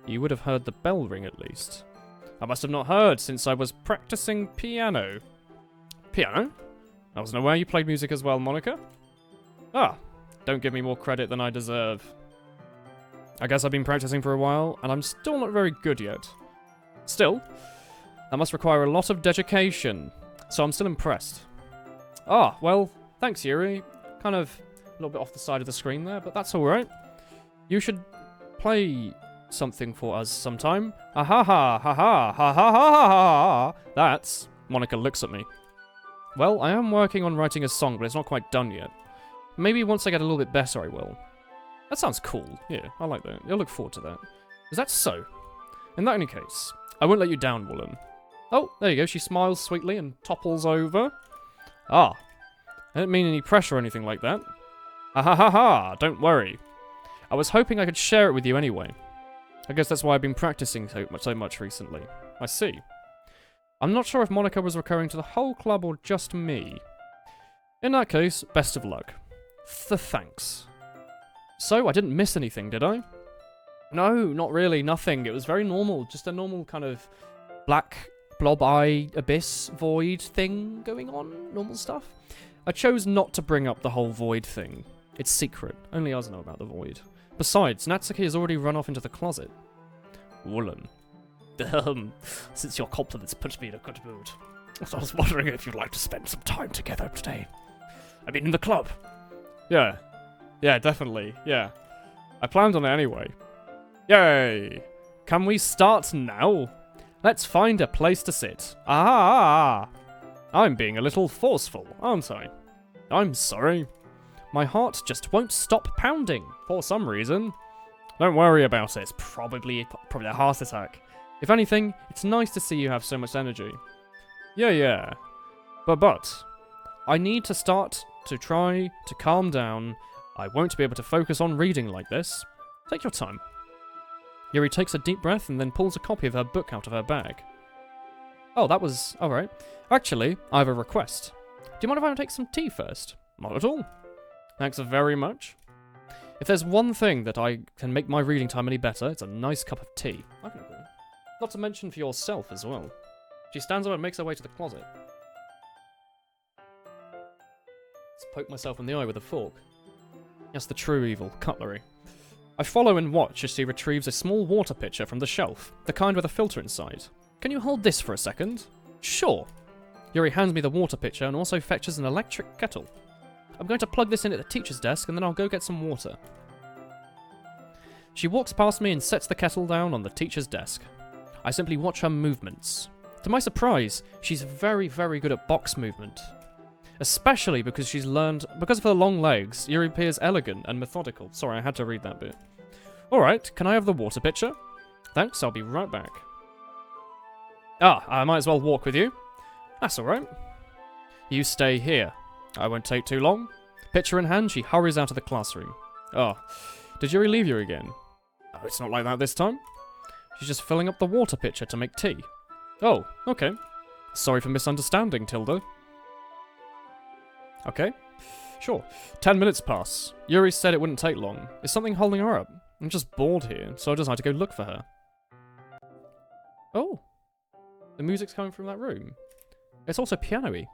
You would have heard the bell ring at least. I must have not heard since I was practicing piano. Piano? I wasn't aware you played music as well, Monica. Ah, don't give me more credit than I deserve. I guess I've been practicing for a while, and I'm still not very good yet. Still, that must require a lot of dedication, so I'm still impressed. Ah, well, thanks, Yuri. Kind of a little bit off the side of the screen there, but that's alright. You should play something for us sometime. Ah ha ha ha ha ha ha ha ha. That's... Monica looks at me. Well, I am working on writing a song, but it's not quite done yet. Maybe once I get a little bit better, I will. That sounds cool. Yeah, I like that. I'll look forward to that. Is that so? In that any case, I won't let you down, Woolen. Oh, there you go. She smiles sweetly and topples over. Ah, I didn't mean any pressure or anything like that. Ha ha ha ha, don't worry. I was hoping I could share it with you anyway. I guess that's why I've been practicing so much recently. I see. I'm not sure if Monica was referring to the whole club or just me. In that case, best of luck. Thanks. So, I didn't miss anything, did I? No, not really, nothing. It was very normal. Just a normal kind of black blob eye abyss void thing going on. Normal stuff. I chose not to bring up the whole void thing. It's secret. Only us know about the void. Besides, Natsuki has already run off into the closet. Woolen. Since your compliments put me in a good mood, I was wondering if you'd like to spend some time together today. I mean, in the club. Yeah. Yeah, definitely. Yeah. I planned on it anyway. Yay! Can we start now? Let's find a place to sit. Ah! I'm being a little forceful, aren't I? I'm sorry. My heart just won't stop pounding for some reason. Don't worry about it. It's probably a heart attack. If anything, it's nice to see you have so much energy. Yeah. But, I need to start to try to calm down. I won't be able to focus on reading like this. Take your time. Yuri takes a deep breath and then pulls a copy of her book out of her bag. Oh, that was... alright. Actually, I have a request. Do you mind if I take some tea first? Not at all. Thanks very much. If there's one thing that I can make my reading time any better, it's a nice cup of tea. I can agree. Not to mention for yourself as well. She stands up and makes her way to the closet. Let's poke myself in the eye with a fork. That's the true evil, cutlery. I follow and watch as she retrieves a small water pitcher from the shelf, the kind with a filter inside. Can you hold this for a second? Sure. Yuri hands me the water pitcher and also fetches an electric kettle. I'm going to plug this in at the teacher's desk and then I'll go get some water. She walks past me and sets the kettle down on the teacher's desk. I simply watch her movements. To my surprise, she's very, very good at box movement. Especially because because of her long legs, Yuri appears elegant and methodical. Sorry, I had to read that bit. Alright, can I have the water pitcher? Thanks, I'll be right back. Ah, I might as well walk with you. That's alright. You stay here. I won't take too long. Pitcher in hand, she hurries out of the classroom. Oh, did Yuri leave you again? Oh, it's not like that this time. She's just filling up the water pitcher to make tea. Oh, okay. Sorry for misunderstanding, Tilda. Okay, sure. 10 minutes pass. Yuri said it wouldn't take long. Is something holding her up? I'm just bored here, so I decided to go look for her. Oh, the music's coming from that room. It's also piano-y.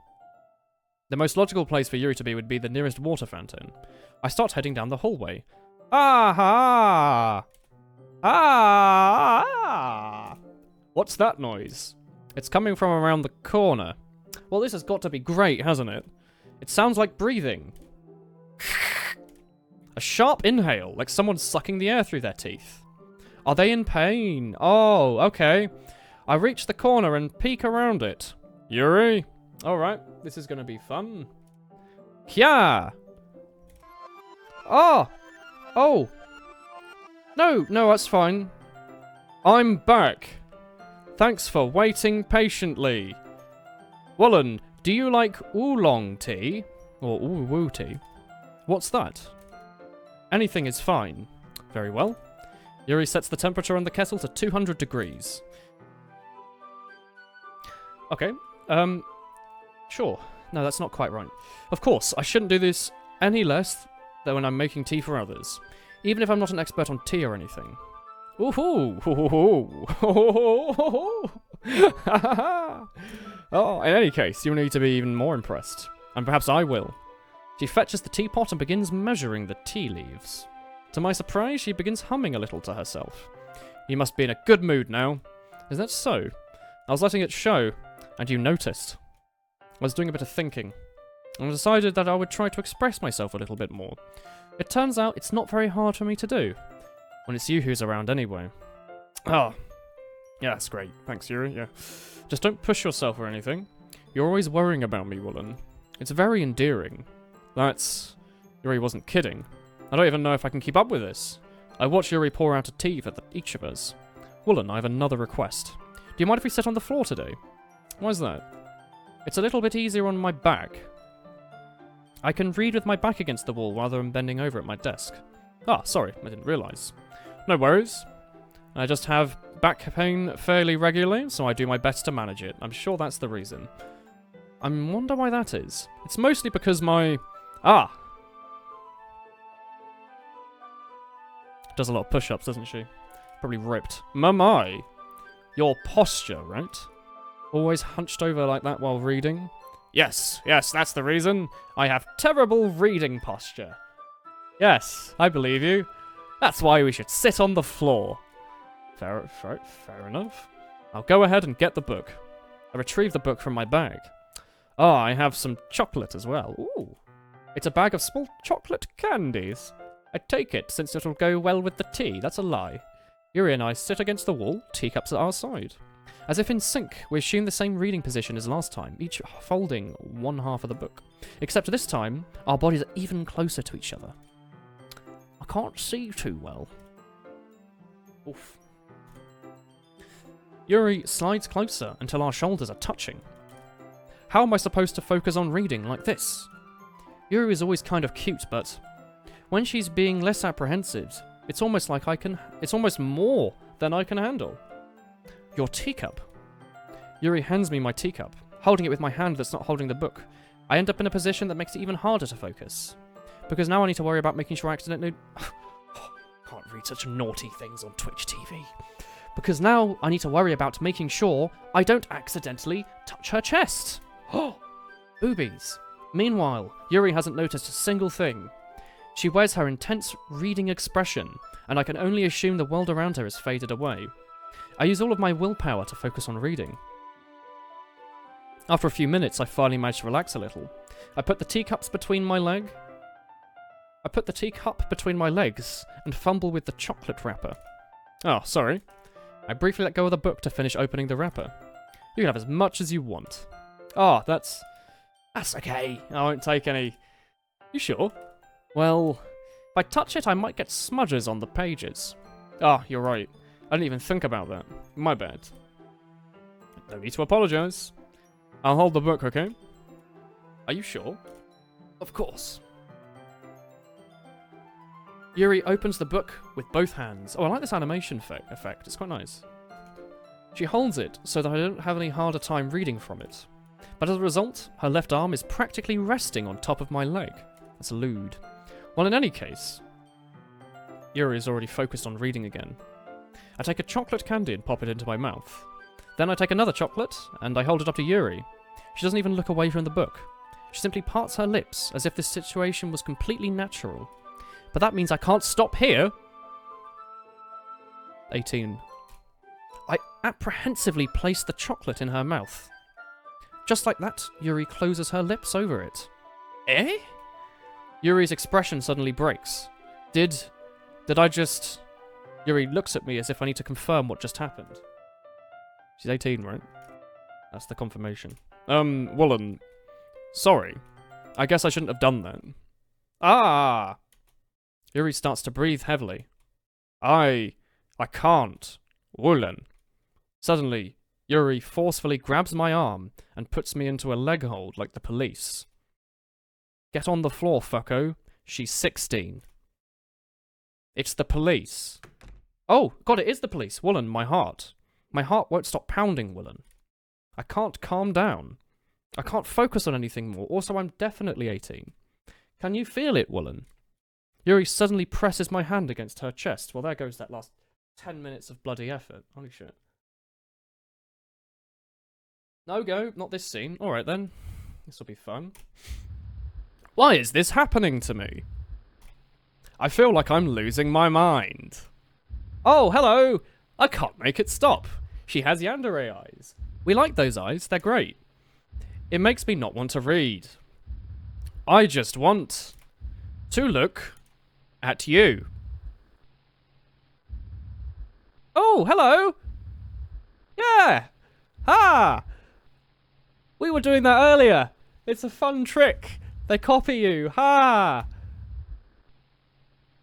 The most logical place for Yuri to be would be the nearest water fountain. I start heading down the hallway. Ah! Ah! What's that noise? It's coming from around the corner. Well, this has got to be great, hasn't it? It sounds like breathing. A sharp inhale, like someone sucking the air through their teeth. Are they in pain? Oh, okay. I reach the corner and peek around it. Yuri? Alright, this is gonna be fun. Yeah! Oh! Oh! No, that's fine. I'm back. Thanks for waiting patiently. Woolen, do you like oolong tea? Or woo tea? What's that? Anything is fine. Very well. Yuri sets the temperature on the kettle to 200 degrees. Okay, Sure. No, that's not quite right. Of course, I shouldn't do this any less than when I'm making tea for others. Even if I'm not an expert on tea or anything. Woohoo! Oh, in any case, you'll need to be even more impressed. And perhaps I will. She fetches the teapot and begins measuring the tea leaves. To my surprise, she begins humming a little to herself. You must be in a good mood now. Is that so? I was letting it show, and you noticed. I was doing a bit of thinking, and decided that I would try to express myself a little bit more. It turns out it's not very hard for me to do, when it's you who's around anyway. Ah, yeah, that's great. Thanks, Yuri, yeah. Just don't push yourself or anything. You're always worrying about me, Woolen. It's very endearing. Yuri wasn't kidding. I don't even know if I can keep up with this. I watch Yuri pour out a tea for each of us. Woolen, I have another request. Do you mind if we sit on the floor today? Why's that? It's a little bit easier on my back. I can read with my back against the wall rather than bending over at my desk. Ah, sorry, I didn't realise. No worries. I just have back pain fairly regularly, so I do my best to manage it. I'm sure that's the reason. I wonder why that is. It's mostly because my... Ah! Does a lot of push-ups, doesn't she? Probably ripped. My. Your posture, right? Always hunched over like that while reading? Yes, that's the reason. I have terrible reading posture. Yes, I believe you. That's why we should sit on the floor. Fair enough. I'll go ahead and get the book. I retrieve the book from my bag. Ah, I have some chocolate as well. Ooh. It's a bag of small chocolate candies. I take it since it'll go well with the tea. That's a lie. Yuri and I sit against the wall, teacups at our side. As if in sync, we assume the same reading position as last time, each folding one half of the book. Except this time, our bodies are even closer to each other. I can't see too well. Oof. Yuri slides closer until our shoulders are touching. How am I supposed to focus on reading like this? Yuri is always kind of cute, but when she's being less apprehensive, it's almost more than I can handle. Your teacup. Yuri hands me my teacup, holding it with my hand that's not holding the book. I end up in a position that makes it even harder to focus. Because now I need to worry about making sure I accidentally... Can't read such naughty things on Twitch TV. Because now I need to worry about making sure I don't accidentally touch her chest. Boobies. Meanwhile, Yuri hasn't noticed a single thing. She wears her intense reading expression, and I can only assume the world around her has faded away. I use all of my willpower to focus on reading. After a few minutes, I finally manage to relax a little. I put the teacup between my legs and fumble with the chocolate wrapper. Oh, sorry. I briefly let go of the book to finish opening the wrapper. You can have as much as you want. Oh, that's okay. I won't take any. You sure? Well, if I touch it, I might get smudges on the pages. Ah, you're right. I didn't even think about that. My bad. No need to apologize. I'll hold the book, okay? Are you sure? Of course. Yuri opens the book with both hands. Oh, I like this animation effect. It's quite nice. She holds it so that I don't have any harder time reading from it. But as a result, her left arm is practically resting on top of my leg. That's lewd. Well, in any case, Yuri is already focused on reading again. I take a chocolate candy and pop it into my mouth. Then I take another chocolate, and I hold it up to Yuri. She doesn't even look away from the book. She simply parts her lips, as if this situation was completely natural. But that means I can't stop here. 18. I apprehensively place the chocolate in her mouth. Just like that, Yuri closes her lips over it. Eh? Yuri's expression suddenly breaks. Did I just... Yuri looks at me as if I need to confirm what just happened. She's 18, right? That's the confirmation. Woolen. Sorry. I guess I shouldn't have done that. Ah! Yuri starts to breathe heavily. I can't. Woolen. Suddenly, Yuri forcefully grabs my arm and puts me into a leg hold like the police. Get on the floor, fucko. She's 16. It's the police. Oh, God, it is the police. Woolen, my heart. My heart won't stop pounding, Woolen. I can't calm down. I can't focus on anything more. Also, I'm definitely 18. Can you feel it, Woolen? Yuri suddenly presses my hand against her chest. Well, there goes that last 10 minutes of bloody effort. Holy shit. No go, not this scene. Alright then. This will be fun. Why is this happening to me? I feel like I'm losing my mind. Oh, hello! I can't make it stop. She has yandere eyes. We like those eyes, they're great. It makes me not want to read. I just want to look at you. Oh, hello! Yeah! Ha! We were doing that earlier. It's a fun trick. They copy you. Ha!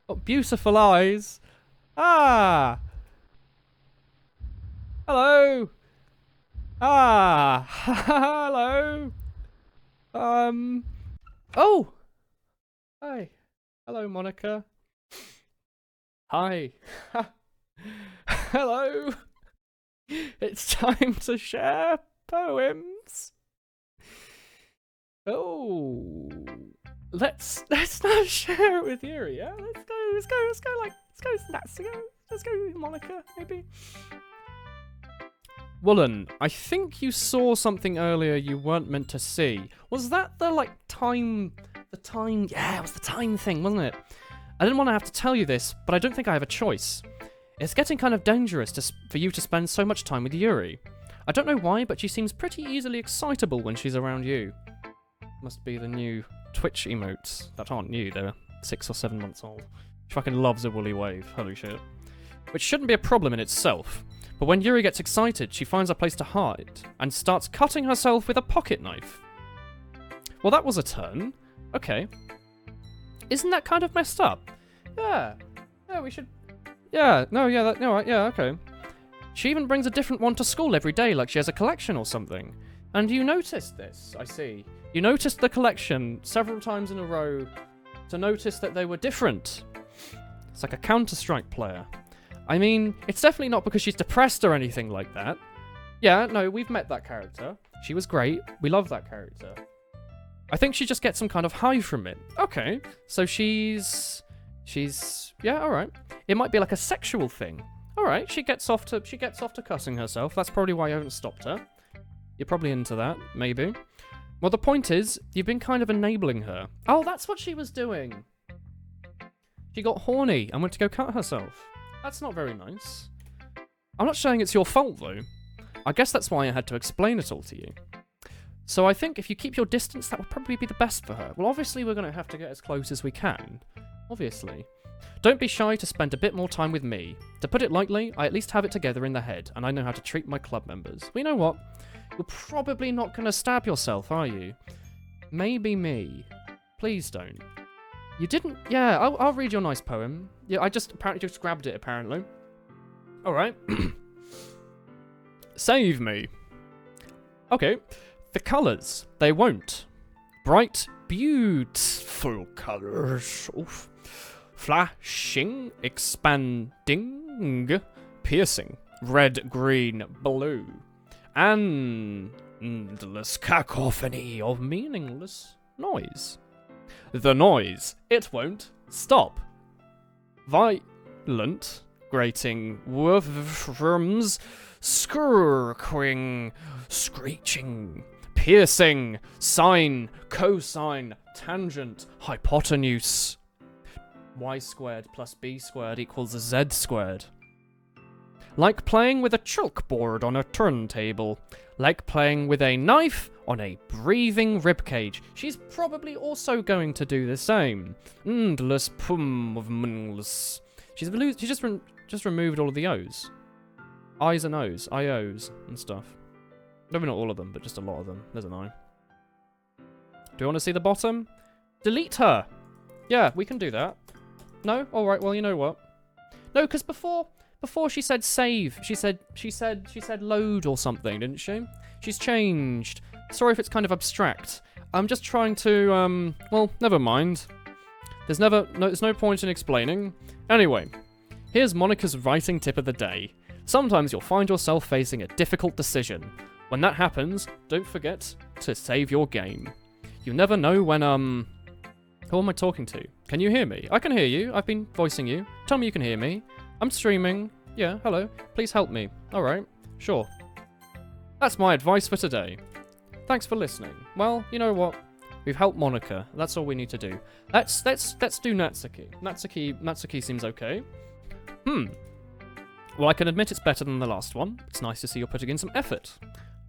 Oh, beautiful eyes. Ah! Hello! Ah! Hello! Oh! Hi. Hello, Monica. Hi. Hello! It's time to share poems. Oh, let's not share it with Yuri, yeah? Let's go, Monica, maybe. Woolen, I think you saw something earlier you weren't meant to see. Was that the, like, time... Yeah, it was the time thing, wasn't it? I didn't want to have to tell you this, but I don't think I have a choice. It's getting kind of dangerous for you to spend so much time with Yuri. I don't know why, but she seems pretty easily excitable when she's around you. Must be the new Twitch emotes that aren't new, they're 6 or 7 months old. She fucking loves a woolly wave, holy shit. Which shouldn't be a problem in itself, but when Yuri gets excited, she finds a place to hide, and starts cutting herself with a pocket knife. Well, that was a turn. Okay. Isn't that kind of messed up? Yeah. Yeah, we should... Yeah, no, yeah, okay. She even brings a different one to school every day, like she has a collection or something. And you noticed this, I see. You noticed the collection several times in a row to notice that they were different. It's like a Counter-Strike player. I mean, it's definitely not because she's depressed or anything like that. Yeah, no, we've met that character. She was great. We love that character. I think she just gets some kind of high from it. Okay, so she's... Yeah, alright. It might be like a sexual thing. Alright, she gets off to cussing herself. That's probably why you haven't stopped her. You're probably into that, maybe. Well, the point is, you've been kind of enabling her. Oh, that's what she was doing. She got horny and went to go cut herself. That's not very nice. I'm not saying it's your fault, though. I guess that's why I had to explain it all to you. So I think if you keep your distance, that would probably be the best for her. Well, obviously we're going to have to get as close as we can. Obviously. Don't be shy to spend a bit more time with me. To put it lightly, I at least have it together in the head, and I know how to treat my club members. Well, you know what? You're probably not going to stab yourself, are you? Maybe me. Please don't. You didn't... Yeah, I'll read your nice poem. Yeah, I apparently just grabbed it, apparently. Alright. Save me. Okay. The colours. They won't. Bright, beautiful colours. Oof. Flashing, expanding, piercing. Red, green, blue. Endless cacophony of meaningless noise. The noise, it won't stop. Violent, grating worms, skirking, screeching, piercing, sine, cosine, tangent, hypotenuse. Y squared plus B squared equals Z squared. Like playing with a chalkboard on a turntable. Like playing with a knife on a breathing ribcage. She's probably also going to do the same. Endless pum of meaningless. She just removed all of the O's. I's and O's. I-O's and stuff. Maybe not all of them, but just a lot of them. There's an I. Do you want to see the bottom? Delete her! Yeah, we can do that. No? Alright, well, you know what? No, because before she said save, she said load or something, didn't she? She's changed. Sorry if it's kind of abstract. I'm just trying to, well, never mind. There's no point in explaining. Anyway, here's Monica's writing tip of the day. Sometimes you'll find yourself facing a difficult decision. When that happens, don't forget to save your game. You never know when, Who am I talking to? Can you hear me? I can hear you. I've been voicing you. Tell me you can hear me. I'm streaming. Yeah, hello. Please help me. Alright, sure. That's my advice for today. Thanks for listening. Well, you know what? We've helped Monica. That's all we need to do. Let's do Natsuki. Natsuki seems okay. Well, I can admit it's better than the last one. It's nice to see you're putting in some effort.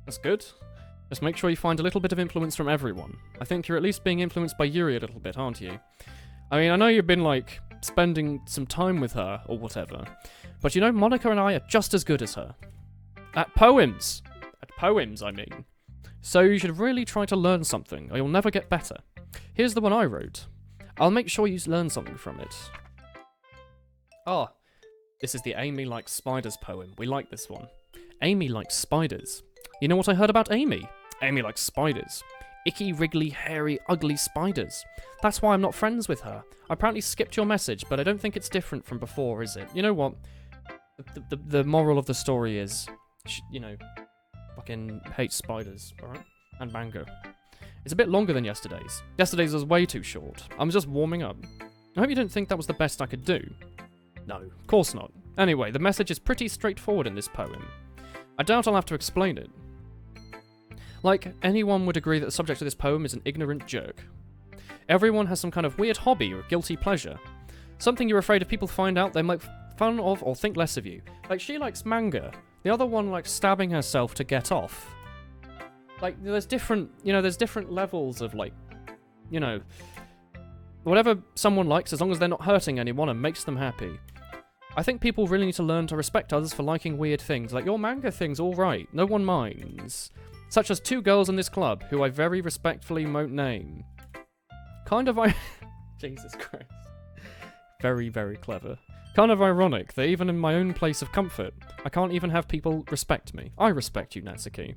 That's good. Just make sure you find a little bit of influence from everyone. I think you're at least being influenced by Yuri a little bit, aren't you? I mean, I know you've been, like, spending some time with her, or whatever. But you know, Monica and I are just as good as her. At poems! At poems, I mean. So you should really try to learn something, or you'll never get better. Here's the one I wrote. I'll make sure you learn something from it. Ah, this is the Amy Likes Spiders poem. We like this one. Amy likes spiders. You know what I heard about Amy? Amy likes spiders. Icky, wriggly, hairy, ugly spiders. That's why I'm not friends with her. I apparently skipped your message, but I don't think it's different from before, is it? You know what? The moral of the story is, you know, fucking hate spiders, alright? And manga. It's a bit longer than yesterday's. Yesterday's was way too short. I'm just warming up. I hope you don't think that was the best I could do. No, of course not. Anyway, the message is pretty straightforward in this poem. I doubt I'll have to explain it. Like, anyone would agree that the subject of this poem is an ignorant jerk. Everyone has some kind of weird hobby or guilty pleasure. Something you're afraid if people find out they make fun of or think less of you. Like, she likes manga. The other one likes stabbing herself to get off. Like, there's different levels of, like, you know, whatever someone likes, as long as they're not hurting anyone and makes them happy. I think people really need to learn to respect others for liking weird things. Like, your manga thing's alright, no one minds. Such as two girls in this club, who I very respectfully won't name. Kind of Jesus Christ. Very, very clever. Kind of ironic that even in my own place of comfort, I can't even have people respect me. I respect you, Natsuki.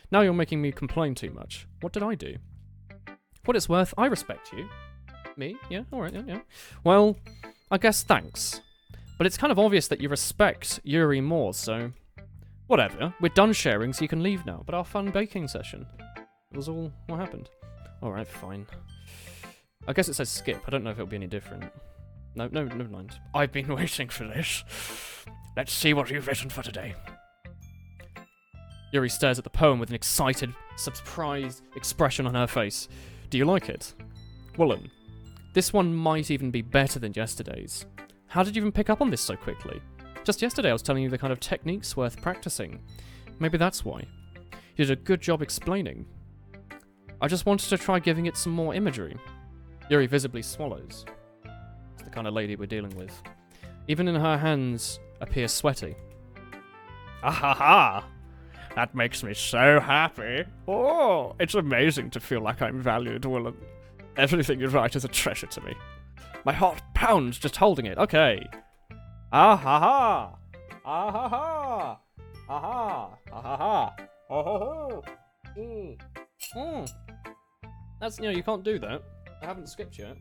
Now you're making me complain too much. What did I do? What it's worth, I respect you. Me? Yeah, alright, yeah. Well, I guess thanks. But it's kind of obvious that you respect Yuri more, so... Whatever, we're done sharing so you can leave now, but our fun baking session. It was all what happened. Alright, fine. I guess it says skip, I don't know if it'll be any different. No, never mind. I've been waiting for this. Let's see what you've written for today. Yuri stares at the poem with an excited, surprised expression on her face. Do you like it? Woolen. This one might even be better than yesterday's. How did you even pick up on this so quickly? Just yesterday I was telling you the kind of techniques worth practicing. Maybe that's why. You did a good job explaining. I just wanted to try giving it some more imagery. Yuri visibly swallows. It's the kind of lady we're dealing with. Even in her hands appear sweaty. Ahaha! That makes me so happy. Oh, it's amazing to feel like I'm valued, Woolen. Everything you write is a treasure to me. My heart pounds just holding it. Okay. Ah-ha-ha! Ah-ha-ha! Ah-ha! Ah-ha-ha! Oh-ho-ho! That's, you know, you can't do that. I haven't skipped yet.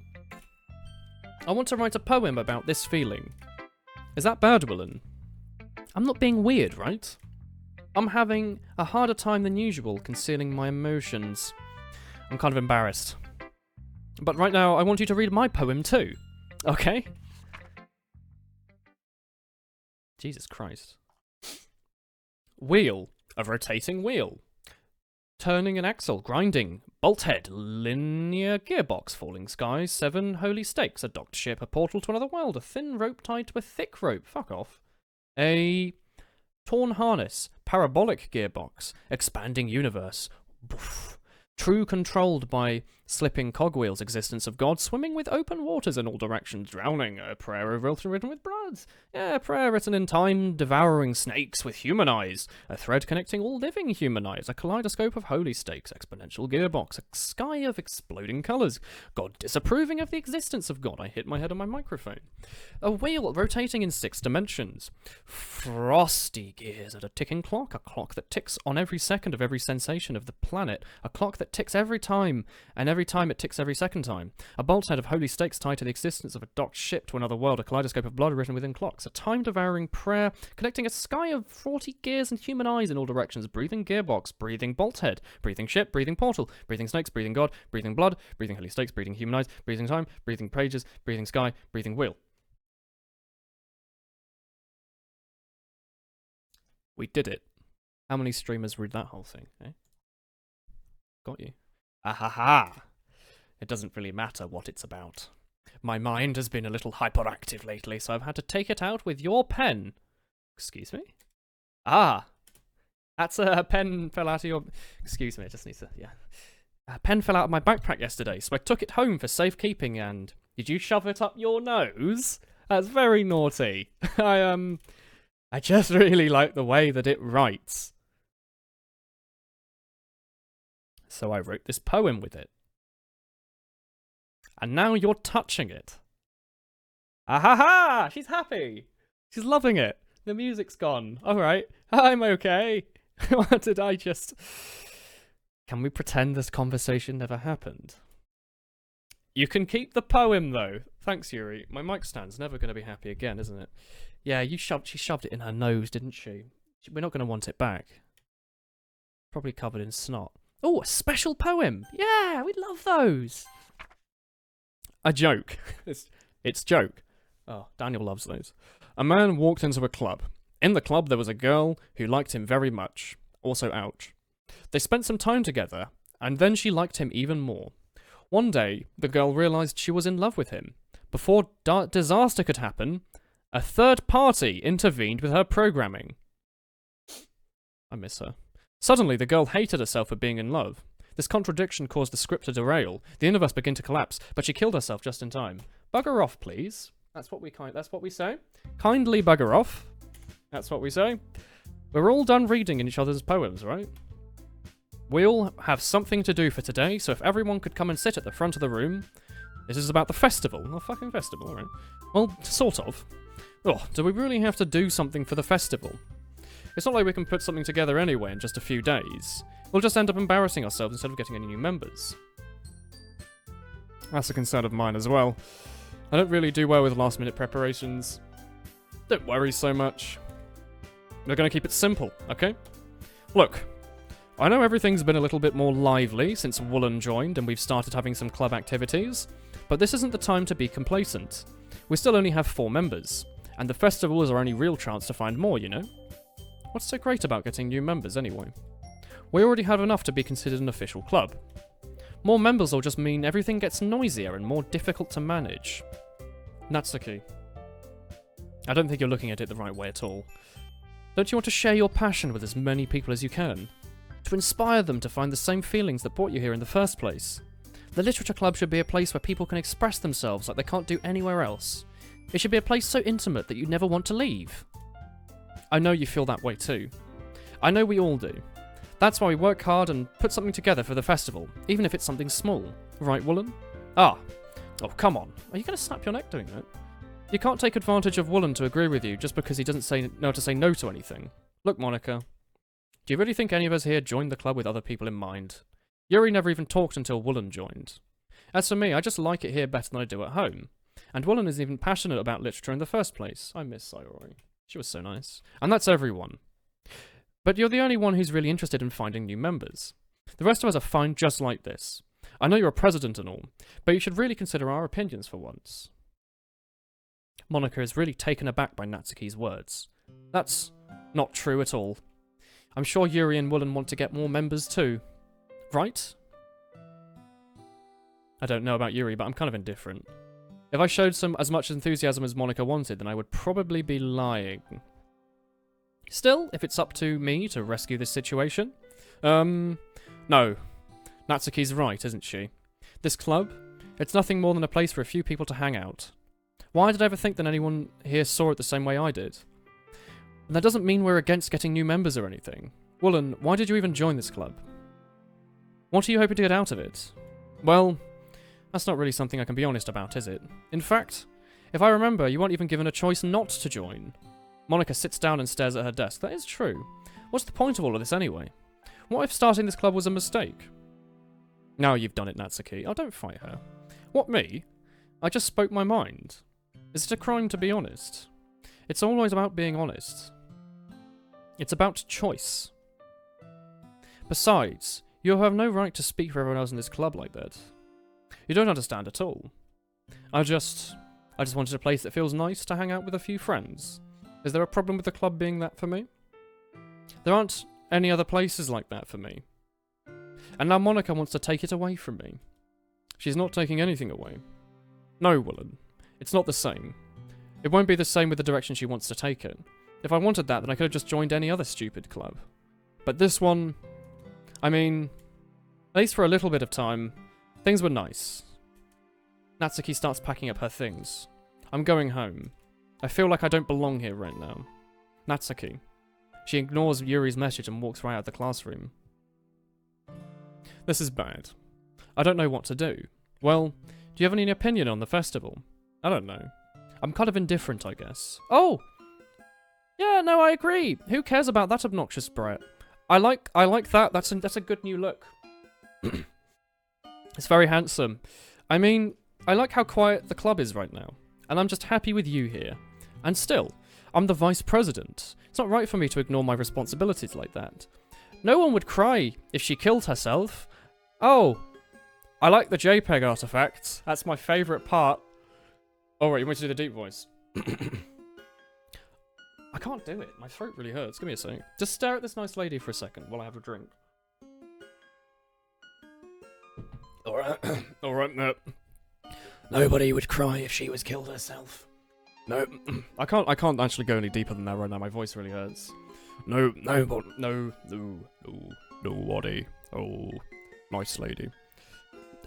I want to write a poem about this feeling. Is that bad, Woolen? I'm not being weird, right? I'm having a harder time than usual concealing my emotions. I'm kind of embarrassed. But right now, I want you to read my poem too. Okay? Jesus Christ. Wheel. A rotating wheel. Turning an axle. Grinding. Bolt head. Linear gearbox. Falling skies. 7 holy stakes. A docked ship. A portal to another world. A thin rope tied to a thick rope. Fuck off. A torn harness. Parabolic gearbox. Expanding universe. Boof. True controlled by slipping cogwheels, existence of God, swimming with open waters in all directions, drowning, a prayer written with blood, a prayer written in time, devouring snakes with human eyes, a thread connecting all living human eyes, a kaleidoscope of holy stakes, exponential gearbox, a sky of exploding colours, God disapproving of the existence of God, I hit my head on my microphone, a wheel rotating in 6 dimensions, frosty gears at a ticking clock, a clock that ticks on every second of every sensation of the planet, a clock that that ticks every time, and every time it ticks every second time. A bolthead of holy stakes tied to the existence of a docked ship to another world, a kaleidoscope of blood written within clocks, a time-devouring prayer connecting a sky of 40 gears and human eyes in all directions, breathing gearbox, breathing bolthead, breathing ship, breathing portal, breathing snakes, breathing god, breathing blood, breathing holy stakes, breathing human eyes, breathing time, breathing pages, breathing sky, breathing wheel. We did it. How many streamers read that whole thing, eh? Got you. Ahaha! It doesn't really matter what it's about. My mind has been a little hyperactive lately, so I've had to take it out with your pen. Excuse me? Ah! That's a pen fell out of your... Excuse me, I just need to... Yeah. A pen fell out of my backpack yesterday, so I took it home for safekeeping and... Did you shove it up your nose? That's very naughty. I just really like the way that it writes. So I wrote this poem with it. And now you're touching it. Ahaha! She's happy! She's loving it. The music's gone. Alright. I'm okay. What did I just... Can we pretend this conversation never happened? You can keep the poem, though. Thanks, Yuri. My mic stand's never going to be happy again, isn't it? Yeah, she shoved it in her nose, didn't she? We're not going to want it back. Probably covered in snot. Oh, a special poem! Yeah, we love those! A joke. It's joke. Oh, Daniel loves those. A man walked into a club. In the club, there was a girl who liked him very much. Also, ouch. They spent some time together, and then she liked him even more. One day, the girl realised she was in love with him. Before disaster could happen, a third party intervened with her programming. I miss her. Suddenly, the girl hated herself for being in love. This contradiction caused the script to derail. The universe began to collapse, but she killed herself just in time. Bugger off, please. That's what we say. Kindly bugger off. That's what we say. We're all done reading in each other's poems, right? We all have something to do for today, so if everyone could come and sit at the front of the room... This is about the festival. A fucking festival, right? Well, sort of. Oh, do we really have to do something for the festival? It's not like we can put something together anyway in just a few days. We'll just end up embarrassing ourselves instead of getting any new members. That's a concern of mine as well. I don't really do well with last-minute preparations. Don't worry so much. We're going to keep it simple, okay? Look, I know everything's been a little bit more lively since Woolen joined and we've started having some club activities, but this isn't the time to be complacent. We still only have 4 members, and the festival is our only real chance to find more, you know? What's so great about getting new members anyway? We already have enough to be considered an official club. More members will just mean everything gets noisier and more difficult to manage. Natsuki. I don't think you're looking at it the right way at all. Don't you want to share your passion with as many people as you can? To inspire them to find the same feelings that brought you here in the first place? The literature club should be a place where people can express themselves like they can't do anywhere else. It should be a place so intimate that you never want to leave. I know you feel that way too. I know we all do. That's why we work hard and put something together for the festival, even if it's something small. Right, Woolen? Ah. Oh, come on. Are you going to snap your neck doing that? You can't take advantage of Woolen to agree with you just because he doesn't know to say no to anything. Look, Monica. Do you really think any of us here joined the club with other people in mind? Yuri never even talked until Woolen joined. As for me, I just like it here better than I do at home. And Woolen isn't even passionate about literature in the first place. I miss Sayori. She was so nice. And that's everyone. But you're the only one who's really interested in finding new members. The rest of us are fine just like this. I know you're a president and all, but you should really consider our opinions for once. Monica is really taken aback by Natsuki's words. That's not true at all. I'm sure Yuri and Woolen want to get more members too. Right? I don't know about Yuri, but I'm kind of indifferent. If I showed as much enthusiasm as Monica wanted, then I would probably be lying. Still, if it's up to me to rescue this situation... No. Natsuki's right, isn't she? This club, it's nothing more than a place for a few people to hang out. Why did I ever think that anyone here saw it the same way I did? And that doesn't mean we're against getting new members or anything. Woolen, why did you even join this club? What are you hoping to get out of it? Well, that's not really something I can be honest about, is it? In fact, if I remember, you weren't even given a choice not to join. Monica sits down and stares at her desk. That is true. What's the point of all of this anyway? What if starting this club was a mistake? Now you've done it, Natsuki. Oh, don't fight her. What, me? I just spoke my mind. Is it a crime to be honest? It's always about being honest. It's about choice. Besides, you have no right to speak for everyone else in this club like that. You don't understand at all. I just wanted a place that feels nice to hang out with a few friends. Is there a problem with the club being that for me? There aren't any other places like that for me. And now Monica wants to take it away from me. She's not taking anything away. No, Woolen. It's not the same. It won't be the same with the direction she wants to take it. If I wanted that, then I could have just joined any other stupid club. But this one... I mean... At least for a little bit of time, things were nice. Natsuki starts packing up her things. I'm going home. I feel like I don't belong here right now. Natsuki. She ignores Yuri's message and walks right out of the classroom. This is bad. I don't know what to do. Well, do you have any opinion on the festival? I don't know. I'm kind of indifferent, I guess. Oh! Yeah, no, I agree. Who cares about that obnoxious brat? I like that. That's a good new look. It's very handsome. I mean, I like how quiet the club is right now. And I'm just happy with you here. And still, I'm the vice president. It's not right for me to ignore my responsibilities like that. No one would cry if she killed herself. Oh, I like the JPEG artifacts. That's my favourite part. Oh, right, you want me to do the deep voice? I can't do it. My throat really hurts. Give me a second. Just stare at this nice lady for a second while I have a drink. Alright. Alright, no. Nobody would cry if she was killed herself. No. I can't actually go any deeper than that right now. My voice really hurts. Nobody. Oh, nice lady.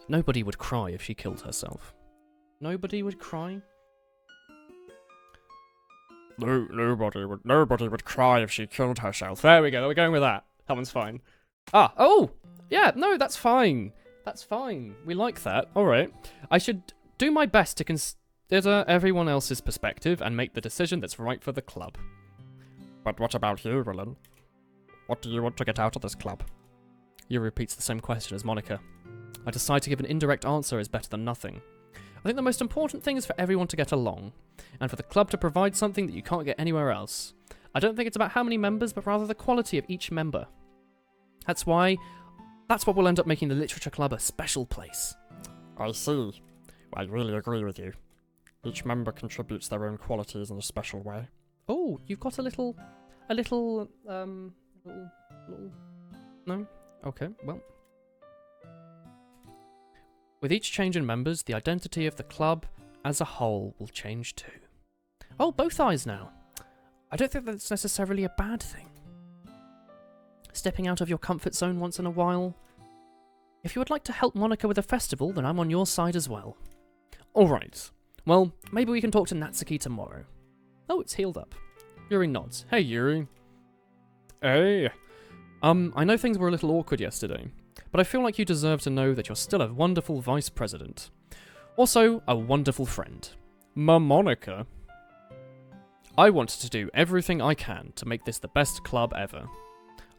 Nobody would cry if she killed herself. Nobody would cry? Nobody would cry if she killed herself. There we go. We're going with that. That one's fine. Ah, oh! Yeah, no, that's fine. That's fine. We like that. Alright. I should do my best to consider everyone else's perspective and make the decision that's right for the club. But what about you, Roland? What do you want to get out of this club? Yuri repeats the same question as Monica. I decide to give an indirect answer is better than nothing. I think the most important thing is for everyone to get along, and for the club to provide something that you can't get anywhere else. I don't think it's about how many members, but rather the quality of each member. That's what will end up making the literature club a special place. I see. I really agree with you. Each member contributes their own qualities in a special way. Oh, you've got a little... No? Okay, well... With each change in members, the identity of the club as a whole will change too. Oh, both eyes now. I don't think that's necessarily a bad thing. Stepping out of your comfort zone once in a while. If you would like to help Monica with a festival, then I'm on your side as well. Alright. Well, maybe we can talk to Natsuki tomorrow. Oh, it's healed up. Yuri nods. Hey, Yuri. Hey. I know things were a little awkward yesterday, but I feel like you deserve to know that you're still a wonderful vice president. Also, a wonderful friend. Monica. I want to do everything I can to make this the best club ever.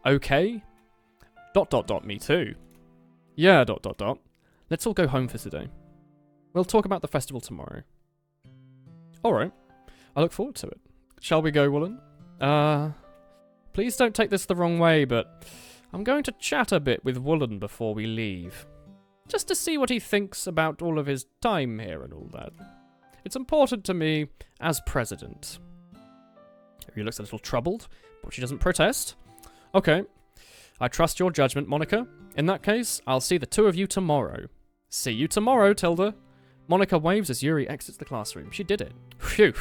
Okay? ... me too. Yeah, ... Let's all go home for today. We'll talk about the festival tomorrow. Alright. I look forward to it. Shall we go, Woolen? Please don't take this the wrong way, but I'm going to chat a bit with Woolen before we leave. Just to see what he thinks about all of his time here and all that. It's important to me as president. He looks a little troubled, but she doesn't protest. Okay. I trust your judgment, Monica. In that case, I'll see the two of you tomorrow. See you tomorrow, Tilda. Monica waves as Yuri exits the classroom. She did it. Phew.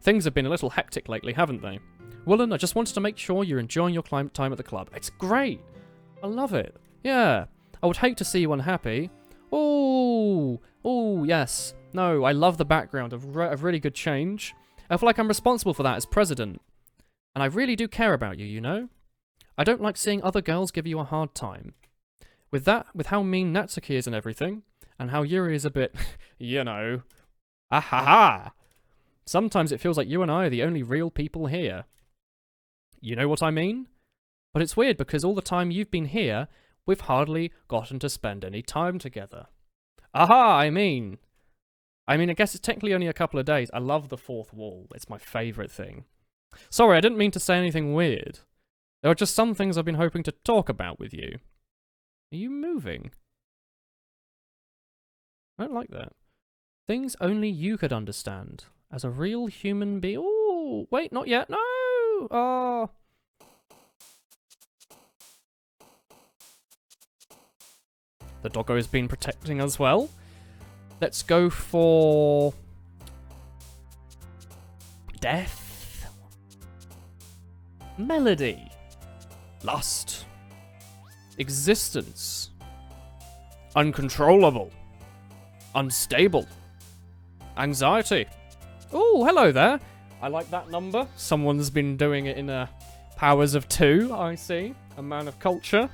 Things have been a little hectic lately, haven't they? Woolen, I just wanted to make sure you're enjoying your time at the club. It's great. I love it. Yeah. I would hate to see you unhappy. Oh, yes. No, I love the background of really good change. I feel like I'm responsible for that as president. And I really do care about you, you know? I don't like seeing other girls give you a hard time. With how mean Natsuki is and everything, and how Yuri is a bit, you know. Ah-ha-ha! Sometimes it feels like you and I are the only real people here. You know what I mean? But it's weird because all the time you've been here, We've hardly gotten to spend any time together. Aha, I guess it's technically only a couple of days. I love the fourth wall. It's my favourite thing. Sorry, I didn't mean to say anything weird. There are just some things I've been hoping to talk about with you. Are you moving? I don't like that. Things only you could understand. As a real human being. Oh, wait, not yet. No! Oh. The doggo has been protecting us well. Let's go for... death. Melody. Lust. Existence. Uncontrollable. Unstable. Anxiety. Oh, hello there. I like that number. Someone's been doing it in powers of 2, I see. A man of culture.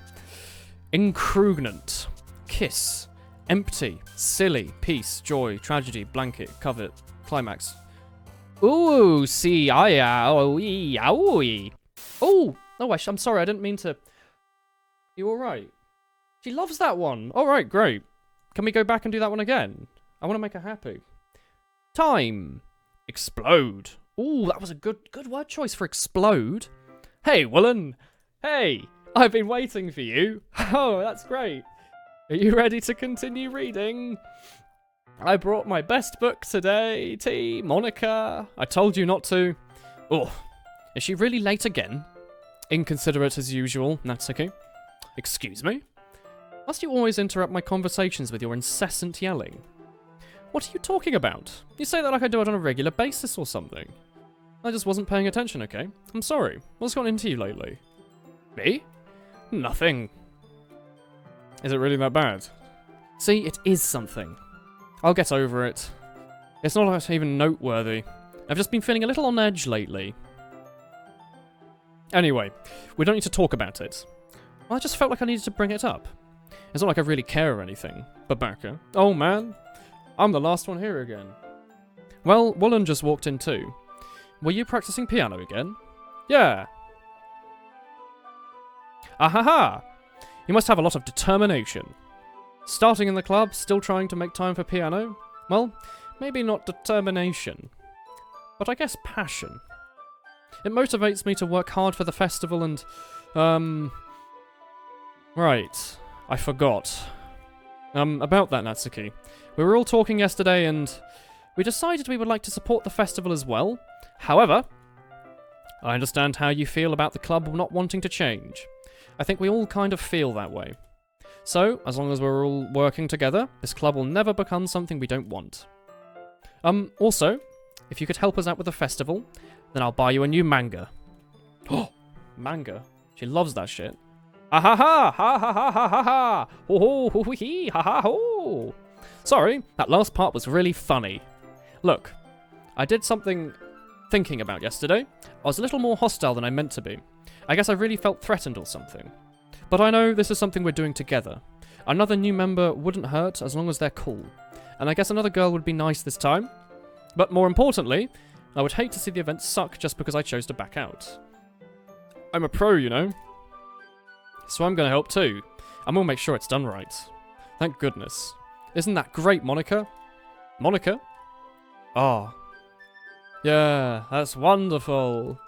Incrugnant. Kiss. Empty. Silly. Peace. Joy. Tragedy. Blanket. Covet. Climax. Ooh, see, oh, I'm sorry, I didn't mean to. You alright? She loves that one. Alright, great. Can we go back and do that one again? I want to make her happy. Time. Explode. Ooh, that was a good word choice for explode. Hey, Woolen. Hey, I've been waiting for you. Oh, that's great. Are you ready to continue reading? I brought my best book today, T. Monica. I told you not to. Oh, is she really late again? Inconsiderate as usual, Natsuki. Excuse me? Must you always interrupt my conversations with your incessant yelling? What are you talking about? You say that like I do it on a regular basis or something. I just wasn't paying attention, okay? I'm sorry. What's gone into you lately? Me? Nothing. Is it really that bad? See, it is something. I'll get over it. It's not even noteworthy. I've just been feeling a little on edge lately. Anyway, we don't need to talk about it. Well, I just felt like I needed to bring it up. It's not like I really care or anything. Babaka. Oh man, I'm the last one here again. Well, Woolen just walked in too. Were you practicing piano again? Yeah. Ahaha! You must have a lot of determination. Starting in the club, still trying to make time for piano? Well, maybe not determination, but I guess passion. It motivates me to work hard for the festival and, right, I forgot. About that, Natsuki. We were all talking yesterday and we decided we would like to support the festival as well. However, I understand how you feel about the club not wanting to change. I think we all kind of feel that way. So, as long as we're all working together, this club will never become something we don't want. Also, if you could help us out with the festival, then I'll buy you a new manga. Oh, manga? She loves that shit. Ha ha ha ha ha ha ha ha ha ho ho ho hee ha ha ho. Sorry, that last part was really funny. Look, I did something thinking about yesterday. I was a little more hostile than I meant to be. I guess I really felt threatened or something. But I know this is something we're doing together. Another new member wouldn't hurt as long as they're cool. And I guess another girl would be nice this time. But more importantly, I would hate to see the event suck just because I chose to back out. I'm a pro, you know. So I'm going to help too. And we'll make sure it's done right. Thank goodness. Isn't that great, Monica? Monica? Ah. Yeah, that's wonderful.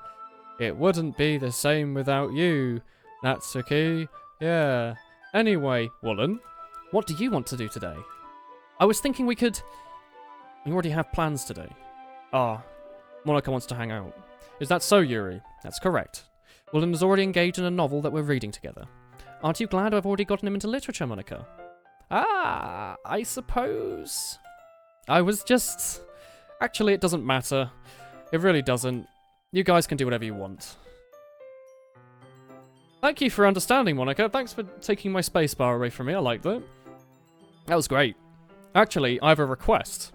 It wouldn't be the same without you, Natsuki. Yeah. Anyway, Woolen, what do you want to do today? I was thinking we already have plans today. Ah, Monica wants to hang out. Is that so, Yuri? That's correct. Woolen is already engaged in a novel that we're reading together. Aren't you glad I've already gotten him into literature, Monica? Ah, I suppose. I was just... Actually, it doesn't matter. It really doesn't. You guys can do whatever you want. Thank you for understanding, Monica. Thanks for taking my spacebar away from me. I like that. That was great. Actually, I have a request.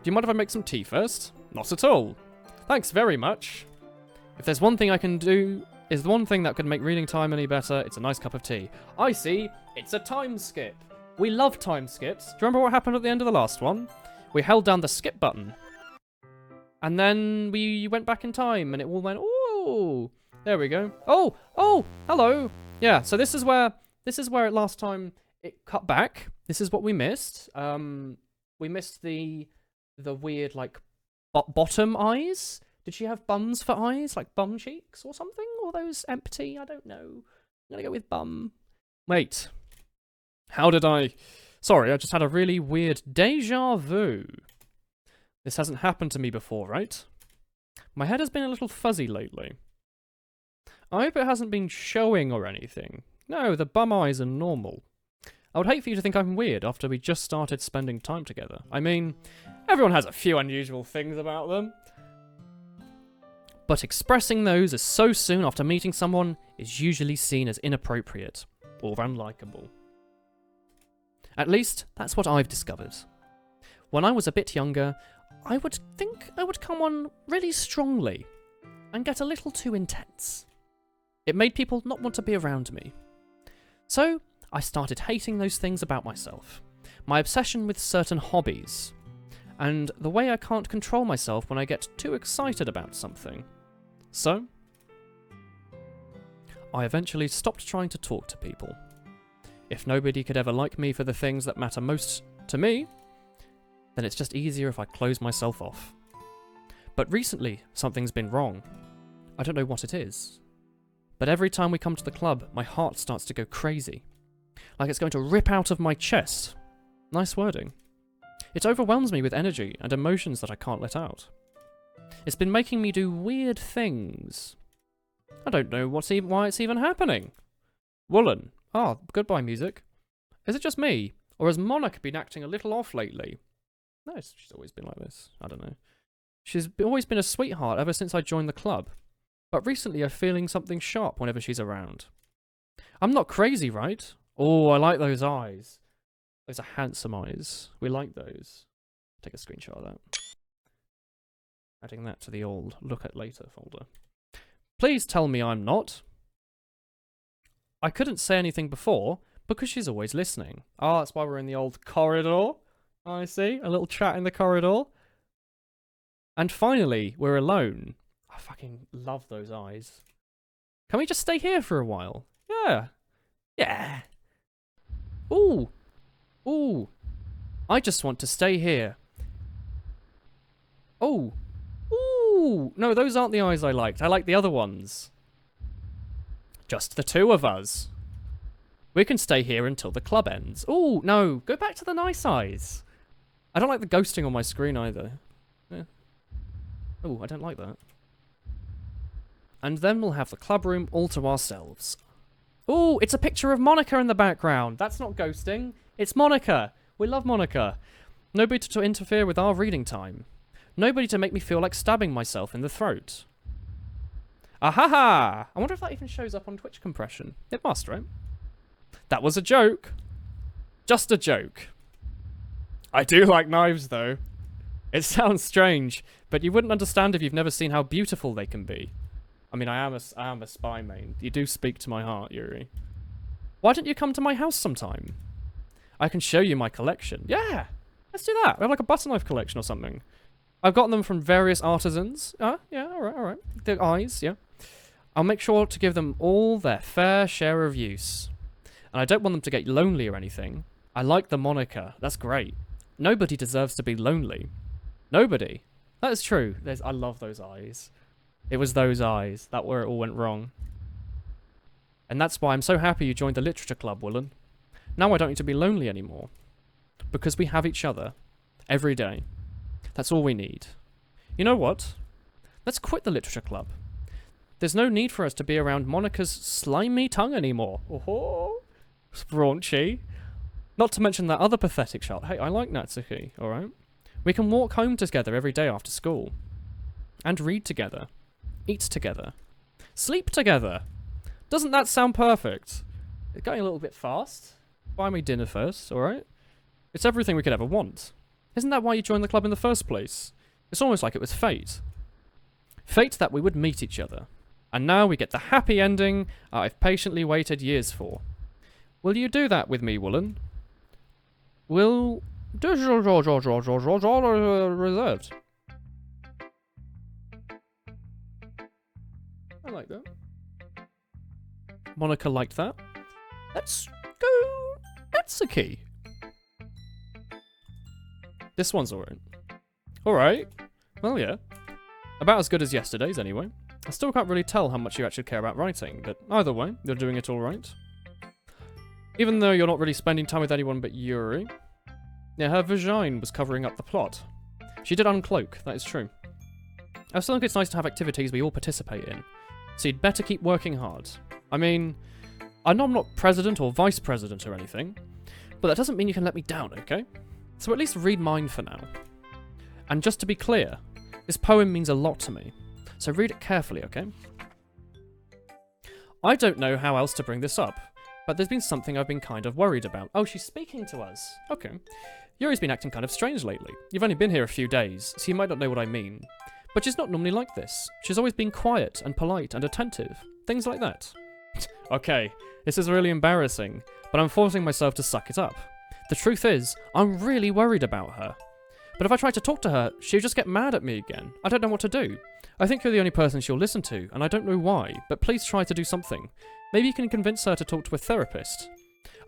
Do you mind if I make some tea first? Not at all. Thanks very much. If there's one thing I can do, is the one thing that could make reading time any better, it's a nice cup of tea. I see. It's a time skip. We love time skips. Do you remember what happened at the end of the last one? We held down the skip button. And then we went back in time and it all went, ooh. There we go. Oh, hello. Yeah, so this is where This is where last time it cut back. This is what we missed. We missed the weird, like, bottom eyes. Did she have bums for eyes? Like bum cheeks or something? Or those empty? I don't know. I'm gonna go with bum. Wait. How did I... Sorry, I just had a really weird deja vu. This hasn't happened to me before, right? My head has been a little fuzzy lately. I hope it hasn't been showing or anything. No, the bum eyes are normal. I would hate for you to think I'm weird after we just started spending time together. I mean, everyone has a few unusual things about them. But expressing those as so soon after meeting someone is usually seen as inappropriate or unlikable. At least, that's what I've discovered. When I was a bit younger, I would think I would come on really strongly and get a little too intense. It made people not want to be around me. So, I started hating those things about myself. My obsession with certain hobbies. And the way I can't control myself when I get too excited about something. So, I eventually stopped trying to talk to people. If nobody could ever like me for the things that matter most to me, then it's just easier if I close myself off. But recently, something's been wrong. I don't know what it is. But every time we come to the club, my heart starts to go crazy. Like it's going to rip out of my chest. Nice wording. It overwhelms me with energy and emotions that I can't let out. It's been making me do weird things. I don't know why it's even happening. Woolen. Ah, goodbye music. Is it just me? Or has Monica been acting a little off lately? No, she's always been like this. I don't know. She's always been a sweetheart ever since I joined the club. But recently I'm feeling something sharp whenever she's around. I'm not crazy, right? Oh, I like those eyes. Those are handsome eyes. We like those. Take a screenshot of that. Adding that to the old look at later folder. Please tell me I'm not. I couldn't say anything before because she's always listening. Ah, that's why we're in the old corridor. I see. A little chat in the corridor. And finally, we're alone. I fucking love those eyes. Can we just stay here for a while? Yeah. Yeah. Ooh. Ooh. I just want to stay here. Oh. Ooh. No, those aren't the eyes I liked. I like the other ones. Just the two of us. We can stay here until the club ends. Ooh, no. Go back to the nice eyes. I don't like the ghosting on my screen either. Yeah. Ooh, I don't like that. And then we'll have the club room all to ourselves. Ooh, it's a picture of Monica in the background. That's not ghosting. It's Monica. We love Monica. Nobody to interfere with our reading time. Nobody to make me feel like stabbing myself in the throat. Ahaha! I wonder if that even shows up on Twitch compression. It must, right? That was a joke. Just a joke. I do like knives, though. It sounds strange, but you wouldn't understand if you've never seen how beautiful they can be. I mean, I am a spy main. You do speak to my heart, Yuri. Why don't you come to my house sometime? I can show you my collection. Yeah! Let's do that. We have like a butter knife collection or something. I've gotten them from various artisans. Yeah, alright. The eyes, yeah. I'll make sure to give them all their fair share of use. And I don't want them to get lonely or anything. I like the moniker. That's great. Nobody deserves to be lonely. Nobody. That is true. I love those eyes. It was those eyes. That's where it all went wrong. And that's why I'm so happy you joined the literature club, Woolen. Now I don't need to be lonely anymore. Because we have each other. Every day. That's all we need. You know what? Let's quit the literature club. There's no need for us to be around Monica's slimy tongue anymore. Oh, raunchy. Not to mention that other pathetic child. Hey, I like Natsuki, alright? We can walk home together every day after school. And read together. Eat together. Sleep together. Doesn't that sound perfect? It's going a little bit fast. Buy me dinner first, alright? It's everything we could ever want. Isn't that why you joined the club in the first place? It's almost like it was fate. Fate that we would meet each other. And now we get the happy ending I've patiently waited years for. Will you do that with me, Woolen? Will... reserved. I like that. Monica liked that. Let's go Natsuki. This one's alright. Alright. Well, yeah. About as good as yesterday's, anyway. I still can't really tell how much you actually care about writing, but either way, you're doing it alright. Even though you're not really spending time with anyone but Yuri. Yeah, her vagina was covering up the plot. She did uncloak, that is true. I still think it's nice to have activities we all participate in. So you'd better keep working hard. I mean, I know I'm not president or vice president or anything, but that doesn't mean you can let me down, okay? So at least read mine for now. And just to be clear, this poem means a lot to me, so read it carefully, okay? I don't know how else to bring this up, but there's been something I've been kind of worried about. Oh, she's speaking to us. Okay. Yuri's been acting kind of strange lately. You've only been here a few days, so you might not know what I mean. But she's not normally like this. She's always been quiet and polite and attentive. Things like that. Okay, this is really embarrassing, but I'm forcing myself to suck it up. The truth is, I'm really worried about her. But if I try to talk to her, she'll just get mad at me again. I don't know what to do. I think you're the only person she'll listen to, and I don't know why, but please try to do something. Maybe you can convince her to talk to a therapist.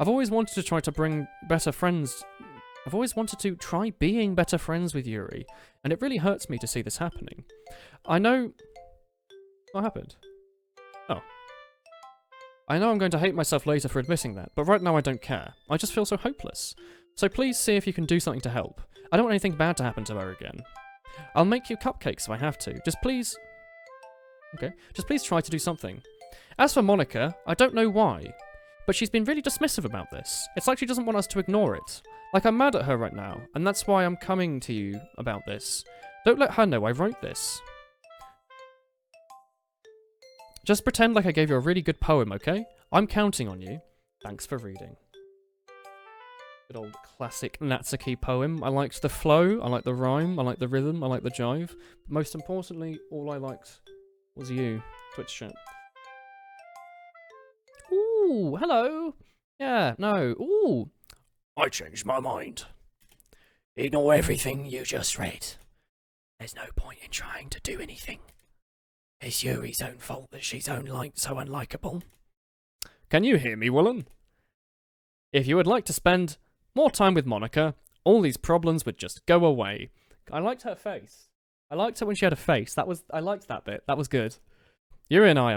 I've always wanted to try being better friends with Yuri, and it really hurts me to see this happening. I know... What happened? Oh. I know I'm going to hate myself later for admitting that, but right now I don't care. I just feel so hopeless. So please see if you can do something to help. I don't want anything bad to happen to her again. I'll make you cupcakes if I have to. Just please... Okay. Just please try to do something. As for Monica, I don't know why, but she's been really dismissive about this. It's like she doesn't want us to ignore it. Like I'm mad at her right now, and that's why I'm coming to you about this. Don't let her know I wrote this. Just pretend like I gave you a really good poem, okay? I'm counting on you. Thanks for reading. Good old classic Natsuki poem. I liked the flow, I liked the rhyme, I liked the rhythm, I liked the jive. But most importantly, all I liked was you. Twitch chat. Ooh, hello. Yeah, no. Ooh. I changed my mind. Ignore everything you just read. There's no point in trying to do anything. It's Yuri's own fault that she's so unlikable. Can you hear me, Woolen? If you would like to spend more time with Monica, all these problems would just go away. I liked her face. I liked her when she had a face. I liked that bit. That was good. Yuri and I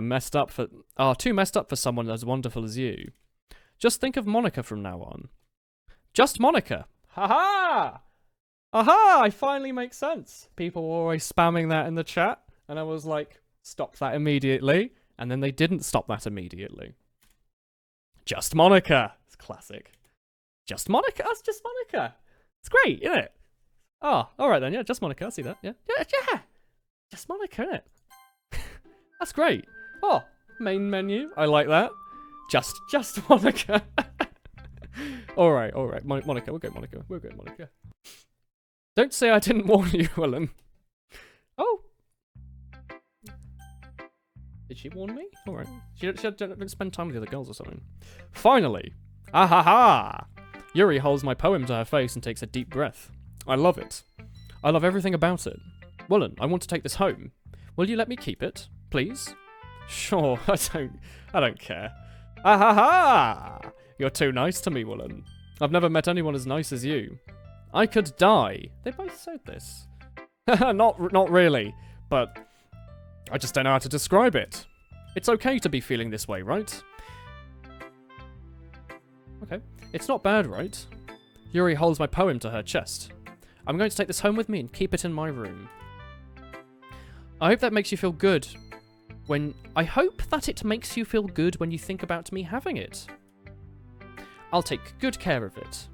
are too messed up for someone as wonderful as you. Just think of Monica from now on. Just Monica. Ha-ha! Aha! I finally make sense. People were always spamming that in the chat, and I was like, stop that immediately. And then they didn't stop that immediately. Just Monica. It's classic. Just Monica? That's just Monica. It's great, isn't it? Oh, alright then, yeah, just Monica. I see that, yeah. Yeah! Just Monica, isn't it? That's great. Oh, main menu. I like that. Just Monica. Alright. Monica, we'll go Monica. Don't say I didn't warn you, Ellen. Oh. Did she warn me? Alright. She didn't spend time with the other girls or something. Finally. Ah-ha-ha! Yuri holds my poem to her face and takes a deep breath. I love it. I love everything about it. Woolen, I want to take this home. Will you let me keep it? Please? Sure, I don't care. Ah-ha-ha! You're too nice to me, Woolen. I've never met anyone as nice as you. I could die. They both said this. Not really, but I just don't know how to describe it. It's okay to be feeling this way, right? Okay. It's not bad, right? Yuri holds my poem to her chest. I'm going to take this home with me and keep it in my room. I hope that makes you feel good when you think about me having it. I'll take good care of it.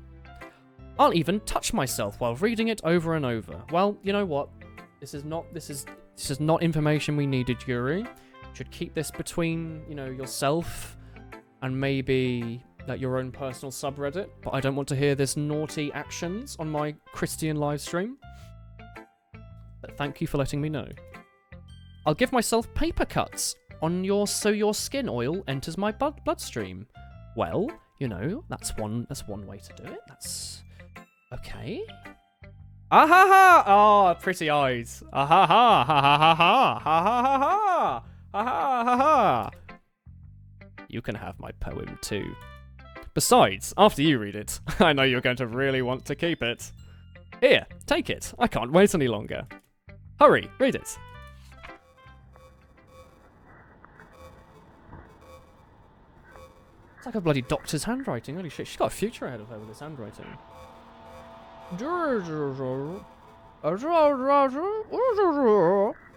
I'll even touch myself while reading it over and over. Well, you know what? This is not information we needed, Yuri. You should keep this between, yourself and maybe your own personal subreddit. But I don't want to hear this naughty actions on my Christian live stream. But thank you for letting me know. I'll give myself paper cuts so your skin oil enters my bloodstream. Well, that's one way to do it. That's okay. Ah ha ha! Oh, pretty eyes. Ah ha ha ha ha ha ha ha ha ha ha ha ha ha. You can have my poem too. Besides, after you read it, I know you're going to really want to keep it. Here, take it. I can't wait any longer. Hurry, read it. It's like a bloody doctor's handwriting. Holy shit, she's got a future ahead of her with this handwriting.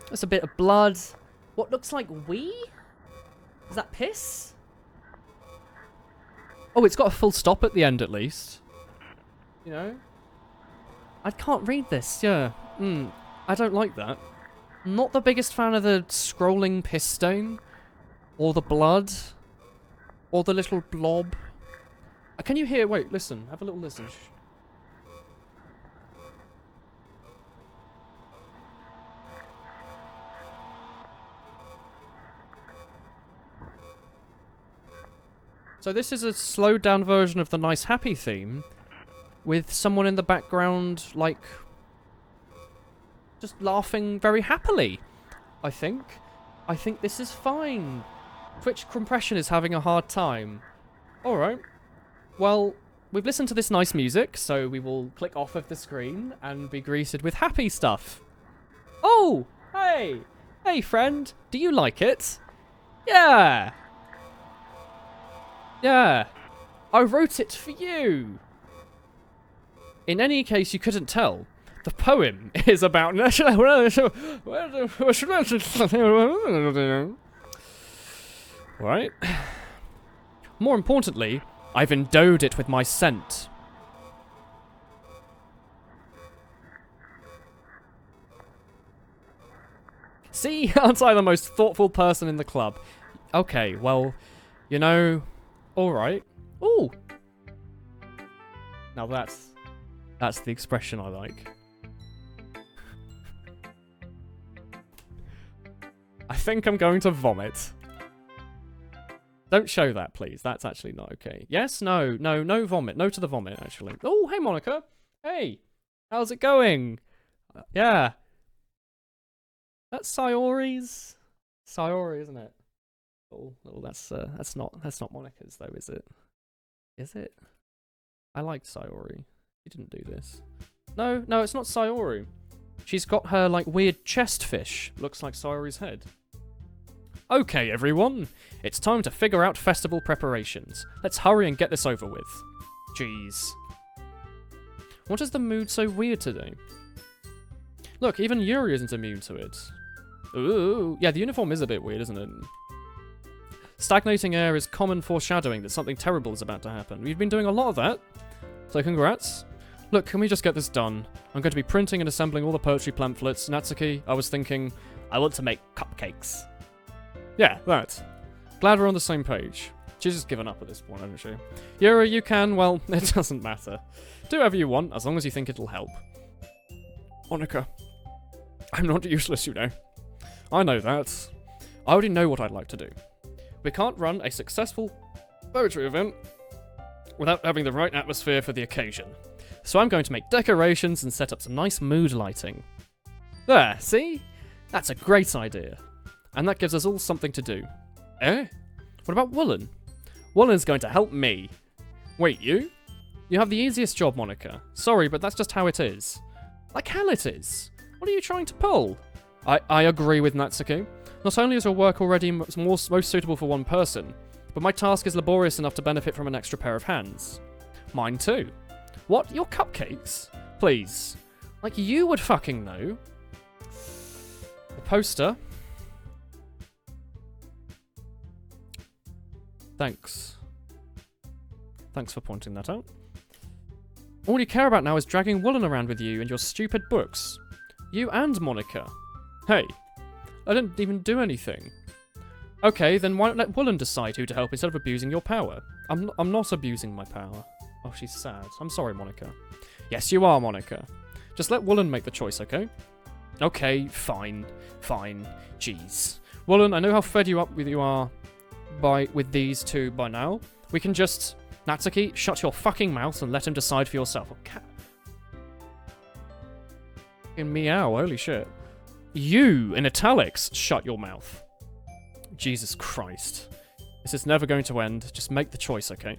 There's a bit of blood. What looks like wee? Is that piss? Oh, it's got a full stop at the end at least. You know? I can't read this, yeah. I don't like that. Not the biggest fan of the scrolling piss stain. Or the blood. Or the little blob. Can you hear? Wait, listen. Have a little listen. Shh. So this is a slowed down version of the nice happy theme. With someone in the background, like, just laughing very happily, I think. I think this is fine. Twitch compression is having a hard time. Alright. Well, we've listened to this nice music, so we will click off of the screen and be greeted with happy stuff. Oh! Hey! Hey, friend! Do you like it? Yeah! Yeah! I wrote it for you! In any case, you couldn't tell. The poem is about right? More importantly, I've endowed it with my scent. See, aren't I the most thoughtful person in the club? Okay, well, you know, alright. Ooh! Now that's the expression I like. I think I'm going to vomit. Don't show that, please. That's actually not okay. Yes? No. No. No vomit. No to the vomit, actually. Oh, hey, Monica. Hey. How's it going? Yeah. That's Sayori's. Sayori, isn't it? Oh, that's not Monica's, though, is it? Is it? I liked Sayori. She didn't do this. No, it's not Sayori. She's got her, like, weird chest fish. Looks like Sayori's head. Okay, everyone. It's time to figure out festival preparations. Let's hurry and get this over with. Jeez. What is the mood so weird today? Look, even Yuri isn't immune to it. Ooh. Yeah, the uniform is a bit weird, isn't it? Stagnating air is common foreshadowing that something terrible is about to happen. We've been doing a lot of that. So congrats. Look, can we just get this done? I'm going to be printing and assembling all the poetry pamphlets. Natsuki, I was thinking, I want to make cupcakes. Yeah, that. Glad we're on the same page. She's just given up at this point, hasn't she? Yuri, you can, well, it doesn't matter. Do whatever you want, as long as you think it'll help. Monica, I'm not useless, you know. I know that. I already know what I'd like to do. We can't run a successful poetry event without having the right atmosphere for the occasion. So I'm going to make decorations and set up some nice mood lighting. There, see? That's a great idea. And that gives us all something to do. Eh? What about Woolen? Woolen's going to help me. Wait, you? You have the easiest job, Monica. Sorry, but that's just how it is. Like hell it is. What are you trying to pull? I agree with Natsuki. Not only is your work already most suitable for one person, but my task is laborious enough to benefit from an extra pair of hands. Mine too. What? Your cupcakes? Please. Like you would fucking know. The poster. Thanks. Thanks for pointing that out. All you care about now is dragging Woolen around with you and your stupid books. You and Monica. Hey, I didn't even do anything. Okay, then why not let Woolen decide who to help instead of abusing your power? I'm not abusing my power. Oh, she's sad. I'm sorry, Monica. Yes, you are, Monica. Just let Woolen make the choice, okay? Okay, fine. Fine. Jeez. Woolen, I know how fed you up you are with these two by now. We can just... Natsuki, shut your fucking mouth and let him decide for yourself. Oh, cat. Meow, holy shit. You, in italics, shut your mouth. Jesus Christ. This is never going to end. Just make the choice, okay?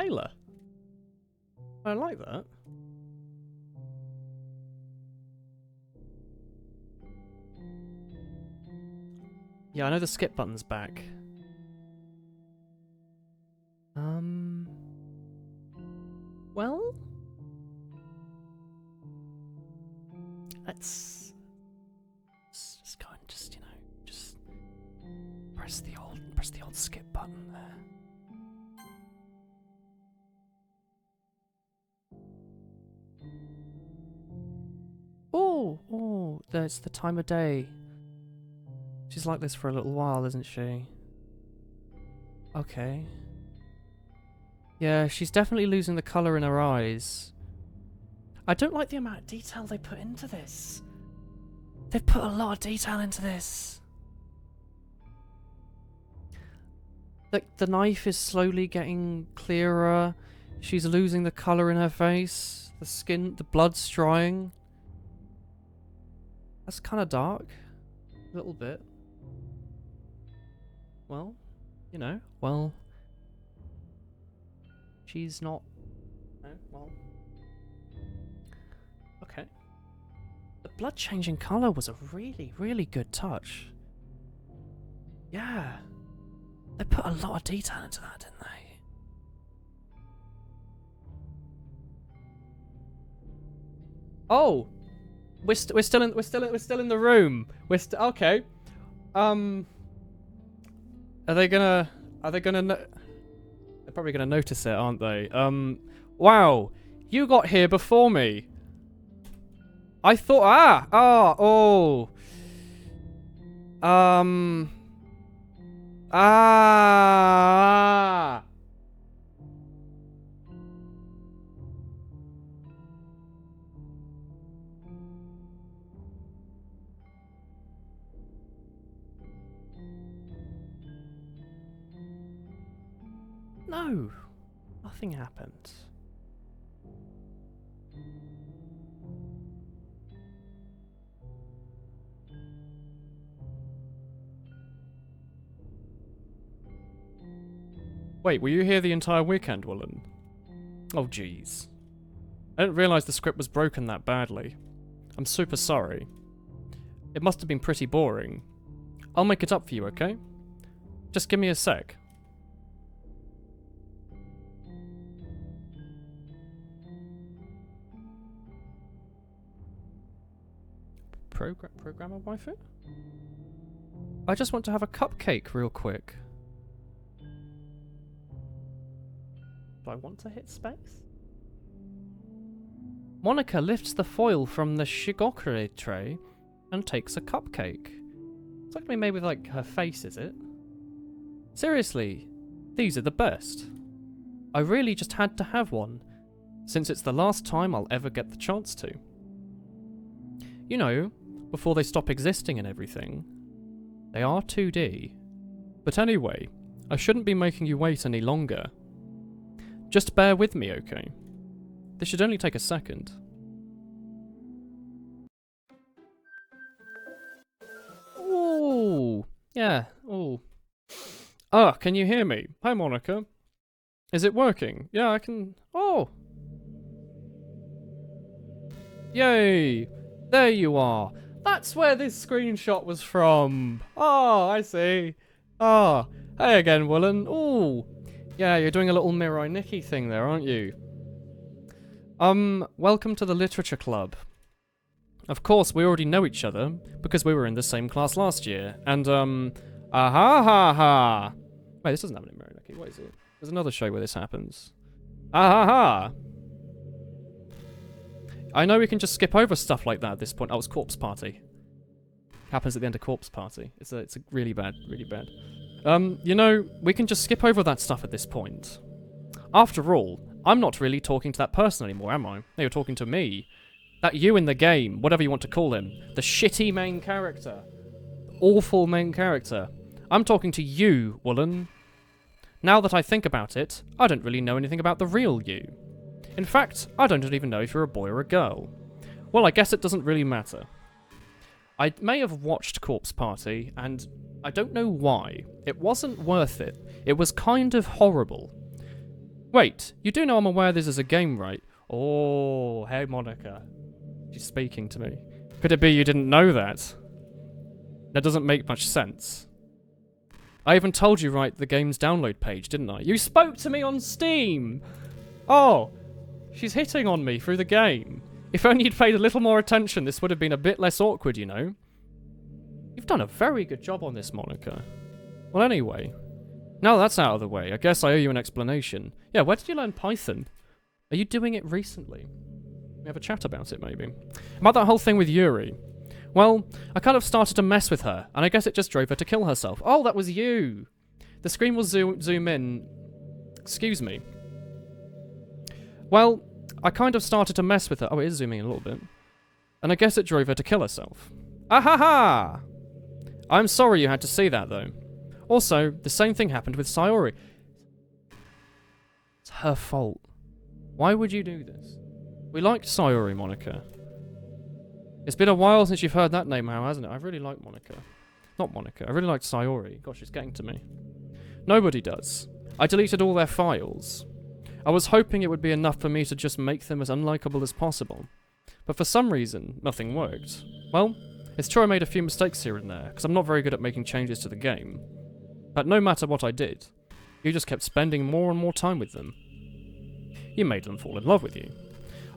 paler. I like that. Yeah, I know the skip button's back. Well, let's just go and just, you know, just press the old skip button there. Oh, that's the time of day. She's like this for a little while, isn't she? Okay. Yeah, she's definitely losing the colour in her eyes. I don't like the amount of detail they put into this. They've put a lot of detail into this. Like, the knife is slowly getting clearer. She's losing the colour in her face. The skin, the blood's drying. That's kind of dark. A little bit. Well, you know, well... She's not... No, well... Okay. The blood changing colour was a really, really good touch. Yeah. They put a lot of detail into that, didn't they? Oh! We're still in the room. Okay. Are they gonna They're probably gonna notice it, aren't they? Wow, you got here before me. I thought, No, nothing happened. Wait, were you here the entire weekend, Woolen? Oh, jeez. I didn't realise the script was broken that badly. I'm super sorry. It must have been pretty boring. I'll make it up for you, okay? Just give me a sec. Programmer waifu? I just want to have a cupcake real quick. Do I want to hit space? Monica lifts the foil from the shigokure tray and takes a cupcake. It's like made with like her face, is it? Seriously, these are the best. I really just had to have one, since it's the last time I'll ever get the chance to. You know, before they stop existing and everything. They are 2D. But anyway, I shouldn't be making you wait any longer. Just bear with me, okay? This should only take a second. Ooh, yeah, ooh. Ah, can you hear me? Hi, Monica. Is it working? Yeah, I can... Oh! Yay! There you are. That's where this screenshot was from. Oh, I see. Oh, hey again, Woolen. Ooh. Yeah, you're doing a little Mirai Nikki thing there, aren't you? Welcome to the Literature Club. Of course, we already know each other, because we were in the same class last year. And, ha. Wait, this doesn't happen in Mirai Nikki. What is it? There's another show where this happens. Ha. I know we can just skip over stuff like that at this point. Oh, it's Corpse Party. Happens at the end of Corpse Party. It's a really bad. You know, we can just skip over that stuff at this point. After all, I'm not really talking to that person anymore, am I? No, you're talking to me. That you in the game, whatever you want to call him. The shitty main character. The awful main character. I'm talking to you, Woolen. Now that I think about it, I don't really know anything about the real you. In fact, I don't even know if you're a boy or a girl. Well, I guess it doesn't really matter. I may have watched Corpse Party, and I don't know why. It wasn't worth it. It was kind of horrible. Wait, you do know I'm aware this is a game, right? Oh, hey Monica. She's speaking to me. Could it be you didn't know that? That doesn't make much sense. I even told you right the game's download page, didn't I? You spoke to me on Steam! Oh, she's hitting on me through the game. If only you'd paid a little more attention, this would have been a bit less awkward, you know? You've done a very good job on this, Monica. Well, anyway. Now that's out of the way, I guess I owe you an explanation. Yeah, where did you learn Python? Are you doing it recently? We have a chat about it, maybe. About that whole thing with Yuri. Well, I kind of started to mess with her, and I guess it just drove her to kill herself. Oh, that was you! The screen will zoom in. Excuse me. Well, I kind of started to mess with her. Oh, it is zooming in a little bit. And I guess it drove her to kill herself. Ahaha! I'm sorry you had to see that, though. Also, the same thing happened with Sayori. It's her fault. Why would you do this? We liked Sayori, Monica. It's been a while since you've heard that name now, hasn't it? I really like Monica. Not Monica. I really liked Sayori. Gosh, it's getting to me. Nobody does. I deleted all their files. I was hoping it would be enough for me to just make them as unlikable as possible. But for some reason, nothing worked. Well, it's true I made a few mistakes here and there, because I'm not very good at making changes to the game. But no matter what I did, you just kept spending more and more time with them. You made them fall in love with you.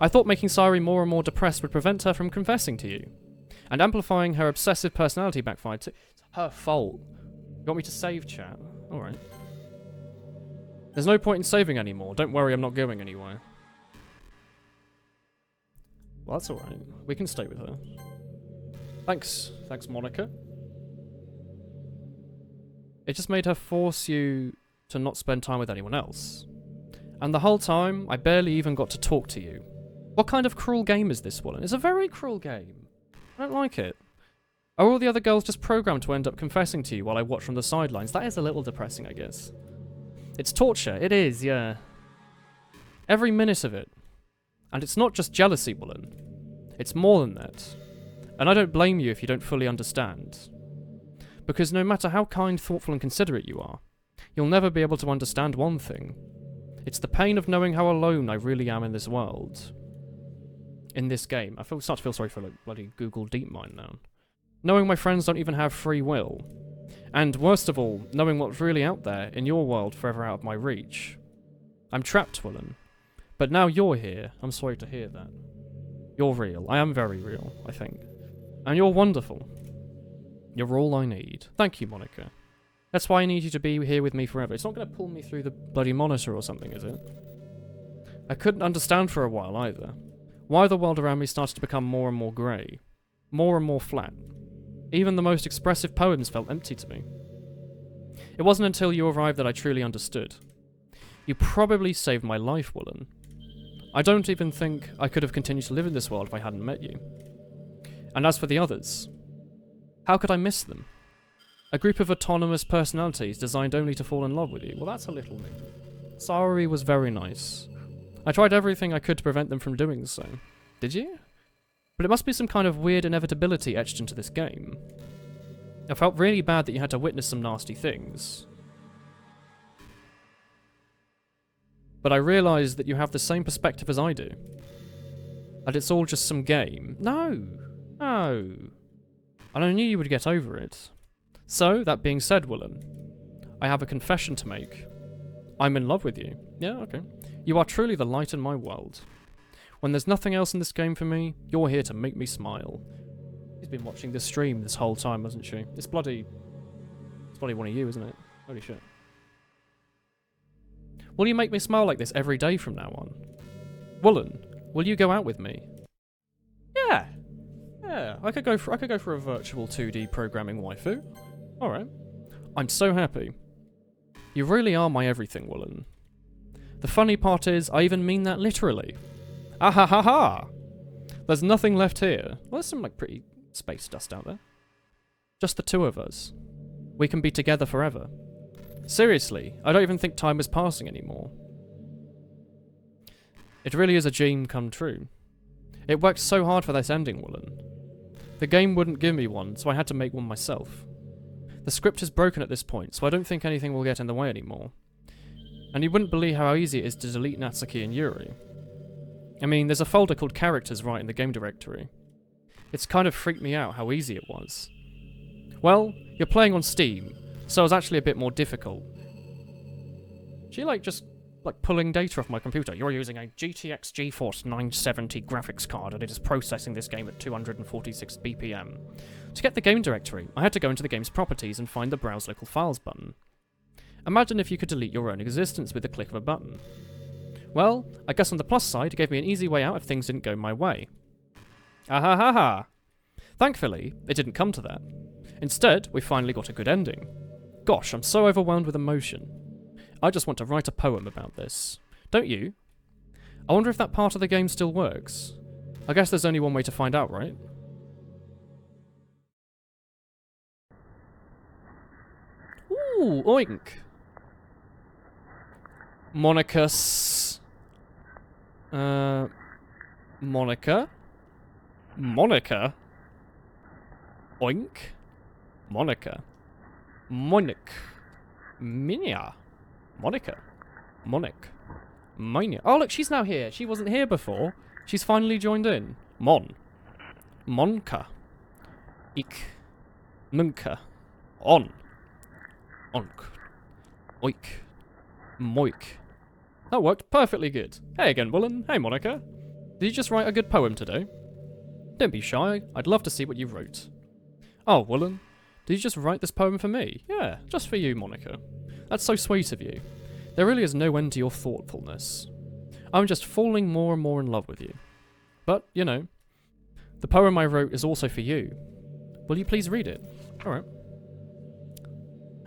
I thought making Sayori more and more depressed would prevent her from confessing to you. And amplifying her obsessive personality backfired too. It's her fault. You want me to save, chat? Alright. There's no point in saving anymore. Don't worry, I'm not going anywhere. Well, that's alright. We can stay with her. Thanks. Thanks, Monica. It just made her force you to not spend time with anyone else. And the whole time, I barely even got to talk to you. What kind of cruel game is this one? It's a very cruel game. I don't like it. Are all the other girls just programmed to end up confessing to you while I watch from the sidelines? That is a little depressing, I guess. It's torture. It is, yeah. Every minute of it. And it's not just jealousy, Woolen. It's more than that. And I don't blame you if you don't fully understand. Because no matter how kind, thoughtful and considerate you are, you'll never be able to understand one thing. It's the pain of knowing how alone I really am in this world. In this game. I start to feel sorry for like bloody Google DeepMind now. Knowing my friends don't even have free will. And worst of all, knowing what's really out there in your world forever out of my reach. I'm trapped, Woolen. But now you're here. I'm sorry to hear that. You're real. I am very real, I think. And you're wonderful. You're all I need. Thank you, Monica. That's why I need you to be here with me forever. It's not going to pull me through the bloody monitor or something, is it? I couldn't understand for a while either. Why the world around me started to become more and more grey. More and more flat. Even the most expressive poems felt empty to me. It wasn't until you arrived that I truly understood. You probably saved my life, Woolen. I don't even think I could have continued to live in this world if I hadn't met you. And as for the others, how could I miss them? A group of autonomous personalities designed only to fall in love with you. Well, that's a little mean. Sayori was very nice. I tried everything I could to prevent them from doing so. Did you? But it must be some kind of weird inevitability etched into this game. I felt really bad that you had to witness some nasty things. But I realised that you have the same perspective as I do. And it's all just some game. No! No! And I knew you would get over it. So, that being said, Woolen, I have a confession to make. I'm in love with you. Yeah, okay. You are truly the light in my world. When there's nothing else in this game for me, you're here to make me smile. She's been watching this stream this whole time, hasn't she? It's bloody one of you, isn't it? Holy shit. Will you make me smile like this every day from now on? Woolen, will you go out with me? Yeah. Yeah, I could go for a virtual 2D programming waifu. Alright. I'm so happy. You really are my everything, Woolen. The funny part is, I even mean that literally. Ah ha ha ha! There's nothing left here. Well, there's some like pretty space dust out there. Just the two of us. We can be together forever. Seriously, I don't even think time is passing anymore. It really is a dream come true. It worked so hard for this ending, Woolen. The game wouldn't give me one, so I had to make one myself. The script is broken at this point, so I don't think anything will get in the way anymore. And you wouldn't believe how easy it is to delete Natsuki and Yuri. I mean, there's a folder called characters right in the game directory. It's kind of freaked me out how easy it was. Well, you're playing on Steam, so it was actually a bit more difficult. She just pulling data off my computer. You're using a GTX GeForce 970 graphics card and it is processing this game at 246 BPM. To get the game directory, I had to go into the game's properties and find the Browse Local Files button. Imagine if you could delete your own existence with the click of a button. Well, I guess on the plus side, it gave me an easy way out if things didn't go my way. Ahahaha! Thankfully, it didn't come to that. Instead, we finally got a good ending. Gosh, I'm so overwhelmed with emotion. I just want to write a poem about this. Don't you? I wonder if that part of the game still works. I guess there's only one way to find out, right? Ooh, oink! Monicus. Monica? Monica? Oink? Monica. Monic. Minia. Monica. Monic. Minia. Oh, look, she's now here. She wasn't here before. She's finally joined in. Monka. Ik. Nunca. On. Onk. Oik. Moik. That worked perfectly good. Hey again, Woolen. Hey, Monica. Did you just write a good poem today? Don't be shy. I'd love to see what you wrote. Oh, Woolen. Did you just write this poem for me? Yeah, just for you, Monica. That's so sweet of you. There really is no end to your thoughtfulness. I'm just falling more and more in love with you. But, you know, the poem I wrote is also for you. Will you please read it? Alright.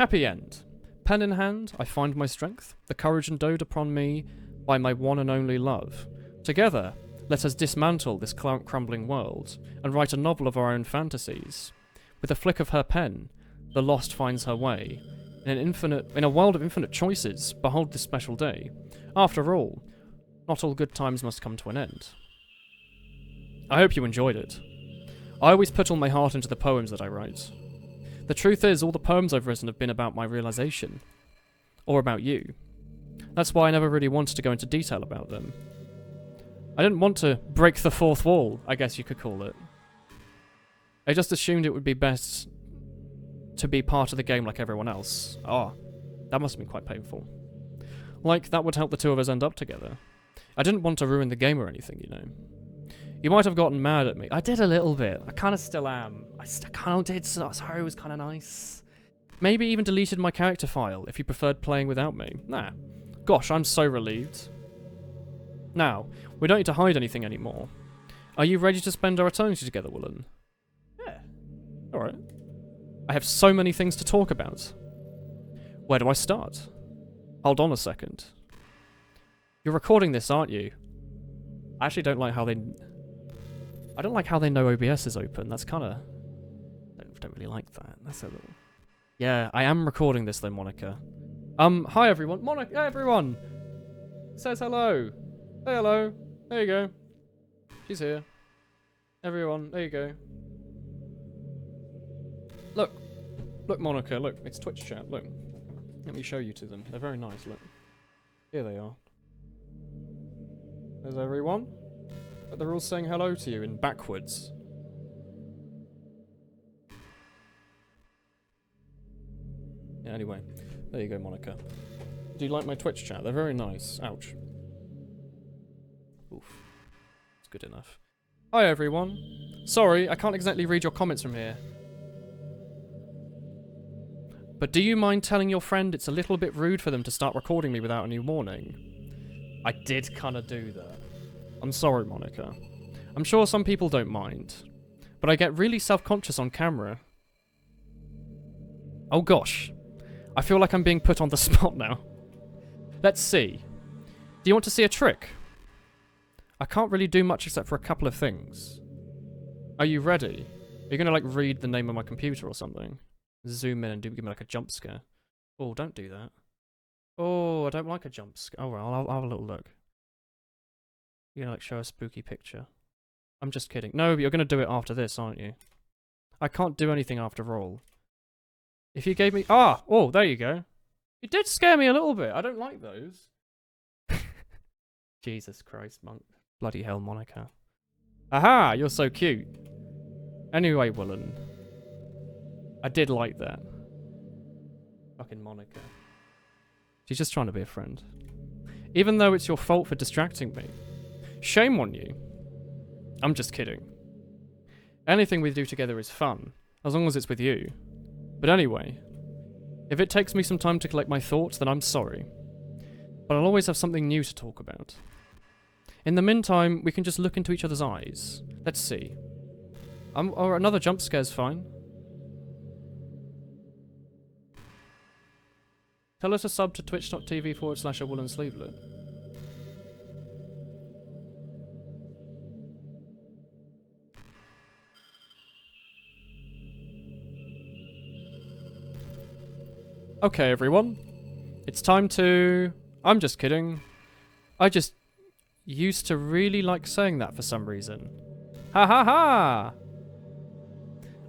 Happy end. Pen in hand, I find my strength, the courage endowed upon me by my one and only love. Together, let us dismantle this crumbling world and write a novel of our own fantasies. With a flick of her pen, the lost finds her way. In a world of infinite choices, behold this special day. After all, not all good times must come to an end. I hope you enjoyed it. I always put all my heart into the poems that I write. The truth is, all the poems I've written have been about my realization. Or about you. That's why I never really wanted to go into detail about them. I didn't want to break the fourth wall, I guess you could call it. I just assumed it would be best to be part of the game like everyone else. Ah, that must have been quite painful. Like, that would help the two of us end up together. I didn't want to ruin the game or anything, you know. You might have gotten mad at me. I did a little bit. I kind of still am. I kind of did, so sorry, it was kind of nice. Maybe even deleted my character file if you preferred playing without me. Nah. Gosh, I'm so relieved. Now, we don't need to hide anything anymore. Are you ready to spend our eternity together, Woolen? Yeah. Alright. I have so many things to talk about. Where do I start? Hold on a second. You're recording this, aren't you? I actually don't like how they... I don't like how they know OBS is open. That's kind of... Don't really like that. That's a little... Yeah, I am recording this though, Monica. Hi everyone. Monica, hey everyone! Says hello. Say hello. There you go. She's here. Everyone, there you go. Look. Look, Monica, look. It's Twitch chat, look. Let me show you to them. They're very nice, look. Here they are. There's everyone. But they're all saying hello to you in backwards. Yeah, anyway. There you go, Monica. Do you like my Twitch chat? They're very nice. Ouch. Oof. It's good enough. Hi, everyone. Sorry, I can't exactly read your comments from here. But do you mind telling your friend it's a little bit rude for them to start recording me without any warning? I did kind of do that. I'm sorry, Monica. I'm sure some people don't mind. But I get really self-conscious on camera. Oh gosh. I feel like I'm being put on the spot now. Let's see. Do you want to see a trick? I can't really do much except for a couple of things. Are you ready? Are you going to like read the name of my computer or something? Zoom in and give me like a jump scare. Oh, don't do that. Oh, I don't like a jump scare. Oh, well, I'll have a little look. You're going to like show a spooky picture. I'm just kidding. No, but you're going to do it after this, aren't you? I can't do anything after all. If you gave me... Ah! Oh, there you go. You did scare me a little bit. I don't like those. Jesus Christ, monk. Bloody hell, Monica. Aha, you're so cute. Anyway, Woolen. I did like that. Fucking Monica. She's just trying to be a friend. Even though it's your fault for distracting me. Shame on you. I'm just kidding. Anything we do together is fun, as long as it's with you. But anyway, if it takes me some time to collect my thoughts, then I'm sorry. But I'll always have something new to talk about. In the meantime, we can just look into each other's eyes. Let's see. Or another jump scare's fine. Tell her to sub to twitch.tv/a woolensleevelet. Okay, everyone. It's time to... I'm just kidding. I just used to really like saying that for some reason. Ha ha ha!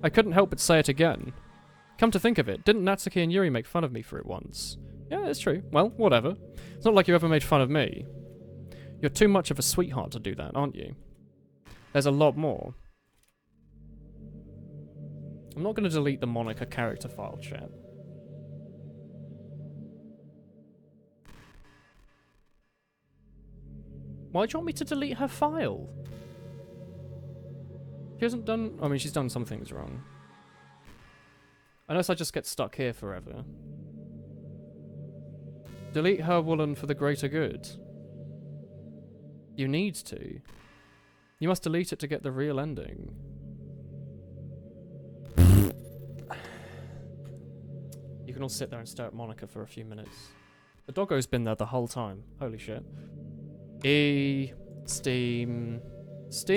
I couldn't help but say it again. Come to think of it, didn't Natsuki and Yuri make fun of me for it once? Yeah, it's true. Well, whatever. It's not like you ever made fun of me. You're too much of a sweetheart to do that, aren't you? There's a lot more. I'm not going to delete the Monica character file, chat. Why do you want me to delete her file? She hasn't done... I mean, she's done some things wrong. Unless I just get stuck here forever. Delete her, Woolen, for the greater good. You need to. You must delete it to get the real ending. You can all sit there and stare at Monica for a few minutes. The doggo's been there the whole time. Holy shit. Steam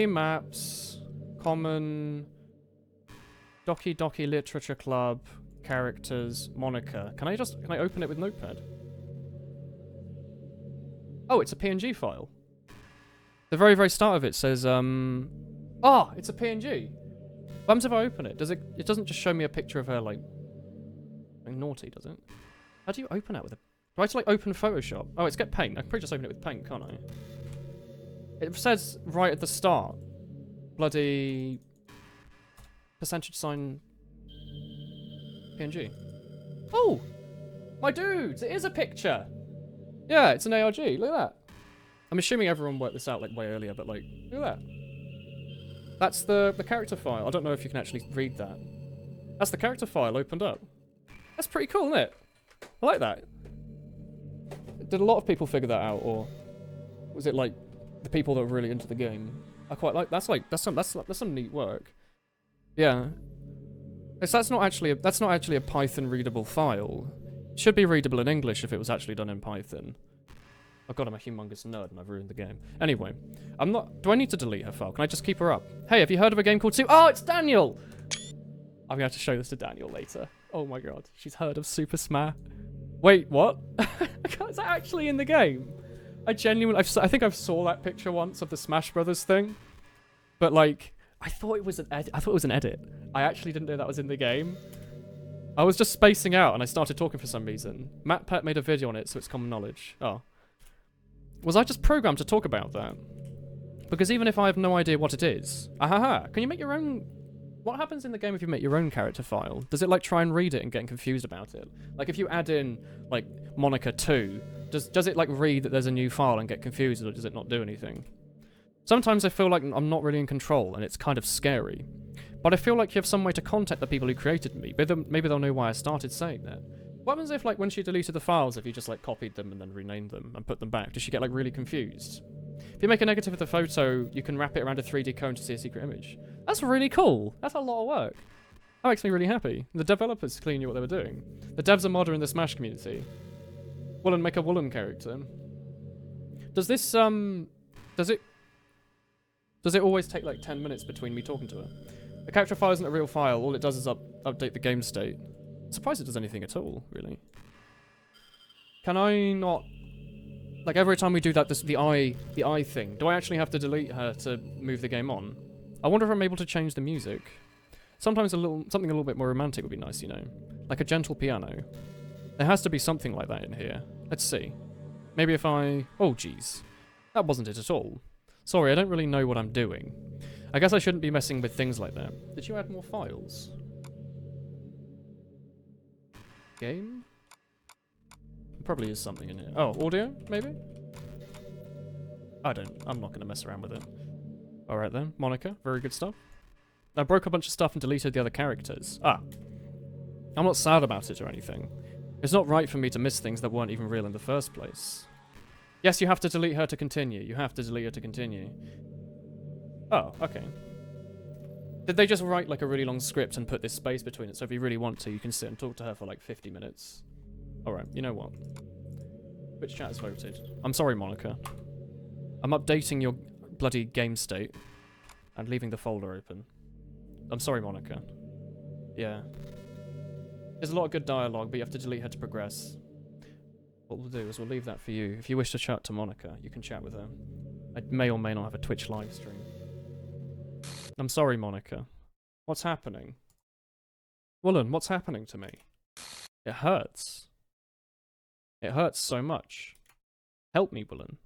Maps, Common, Doggi Literature Club, Characters, Monica. Can I open it with Notepad? Oh, it's a PNG file. The very, very start of it says, it's a PNG. What happens if I open it? It doesn't just show me a picture of her, like naughty, does it? How do you open it with a... Do I have to, like, open Photoshop? Oh, it's get Paint. I can probably just open it with Paint, can't I? It says right at the start, bloody %sign PNG. Oh! My dudes! It is a picture! Yeah, it's an ARG. Look at that. I'm assuming everyone worked this out, like, way earlier, but, like, look at that. That's the character file. I don't know if you can actually read that. That's the character file opened up. That's pretty cool, isn't it? I like that. Did a lot of people figure that out, or was it like the people that were really into the game? I quite like that's some neat work. Yeah, that's not actually a Python readable file. It should be readable in English if it was actually done in Python. Oh god, I'm a humongous nerd and I've ruined the game. Anyway, I'm not. Do I need to delete her file? Can I just keep her up? Hey, have you heard of a game called Oh, it's Daniel. I'm gonna have to show this to Daniel later. Oh my god, she's heard of Super Smash. Wait, what? Is that actually in the game? I think I've saw that picture once of the Smash Brothers thing, but like, I thought it was an edit. I actually didn't know that was in the game. I was just spacing out and I started talking for some reason. Matt Pet made a video on it, so it's common knowledge. Oh. Was I just programmed to talk about that? Because even if I have no idea what it is, can you make your own... What happens in the game if you make your own character file? Does it like try and read it and get confused about it? Like if you add in like Monica 2, does it like read that there's a new file and get confused, or does it not do anything? Sometimes I feel like I'm not really in control and it's kind of scary. But I feel like you have some way to contact the people who created me. Maybe they'll know why I started saying that. What happens if like when she deleted the files, if you just like copied them and then renamed them and put them back, does she get like really confused? If you make a negative of the photo, you can wrap it around a 3D cone to see a secret image. That's really cool. That's a lot of work. That makes me really happy. The developers clearly knew what they were doing. The devs are modder in the Smash community. Woolen, make a Woolen character. Does this, does it always take like 10 minutes between me talking to her? The character file isn't a real file. All it does is update the game state. I'm surprised it does anything at all, really. Can I not... Like every time we do that, the eye thing, do I actually have to delete her to move the game on? I wonder if I'm able to change the music. Sometimes something a little bit more romantic would be nice, you know? Like a gentle piano. There has to be something like that in here. Let's see. Maybe if I... Oh, jeez. That wasn't it at all. Sorry, I don't really know what I'm doing. I guess I shouldn't be messing with things like that. Did you add more files? Game? There probably is something in here. Oh, audio, maybe? I'm not going to mess around with it. Alright then, Monica, very good stuff. I broke a bunch of stuff and deleted the other characters. Ah. I'm not sad about it or anything. It's not right for me to miss things that weren't even real in the first place. Yes, you have to delete her to continue. You have to delete her to continue. Oh, okay. Did they just write like a really long script and put this space between it, so if you really want to, you can sit and talk to her for like 50 minutes? Alright, you know what? Which chat has voted? I'm sorry, Monica. I'm updating your bloody game state and leaving the folder open. I'm sorry, Monica. Yeah. There's a lot of good dialogue, but you have to delete her to progress. What we'll do is we'll leave that for you. If you wish to chat to Monica, you can chat with her. I may or may not have a Twitch live stream. I'm sorry, Monica. What's happening? Woolen, what's happening to me? It hurts. It hurts so much. Help me, Woolen.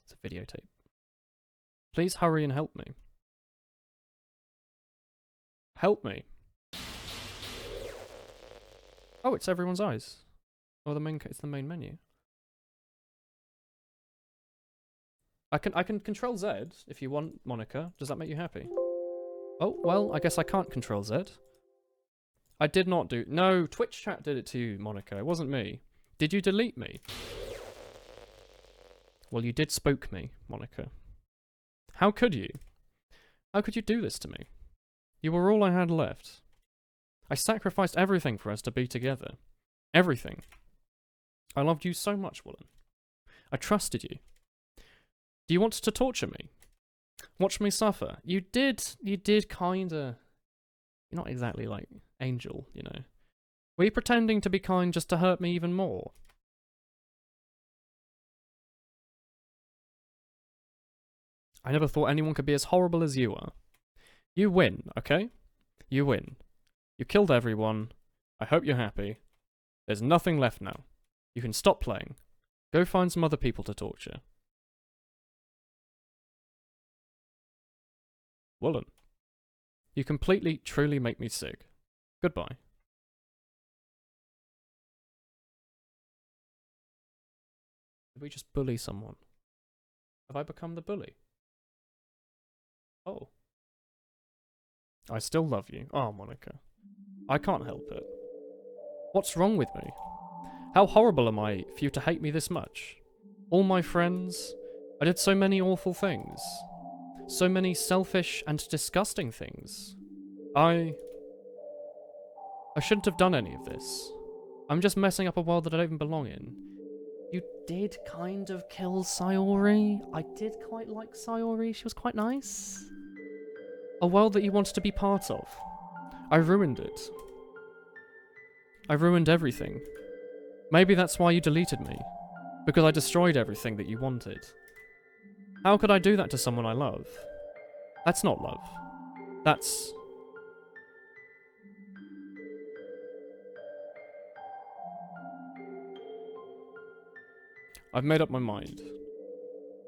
It's a videotape. Please hurry and help me. Help me. Oh, it's everyone's eyes. Oh, it's the main menu. I can control Z if you want, Monica. Does that make you happy? Oh, well, I guess I can't control Z. I did not do... No, Twitch chat did it to you, Monica. It wasn't me. Did you delete me? Well, you did spook me, Monica. How could you? How could you do this to me? You were all I had left. I sacrificed everything for us to be together. Everything. I loved you so much, Woolen. I trusted you. Do you want to torture me? Watch me suffer? You did kinda... You're not exactly like Angel, you know. Were you pretending to be kind just to hurt me even more? I never thought anyone could be as horrible as you are. You win, okay? You win. You killed everyone. I hope you're happy. There's nothing left now. You can stop playing. Go find some other people to torture. Woolen. You completely, truly make me sick. Goodbye. Did we just bully someone? Have I become the bully? Oh. I still love you. Oh, Monica. I can't help it. What's wrong with me? How horrible am I for you to hate me this much? All my friends... I did so many awful things. So many selfish and disgusting things. I shouldn't have done any of this. I'm just messing up a world that I don't even belong in. You did kind of kill Sayori. I did quite like Sayori. She was quite nice. A world that you wanted to be part of. I ruined it. I ruined everything. Maybe that's why you deleted me. Because I destroyed everything that you wanted. How could I do that to someone I love? That's not love. That's... I've made up my mind.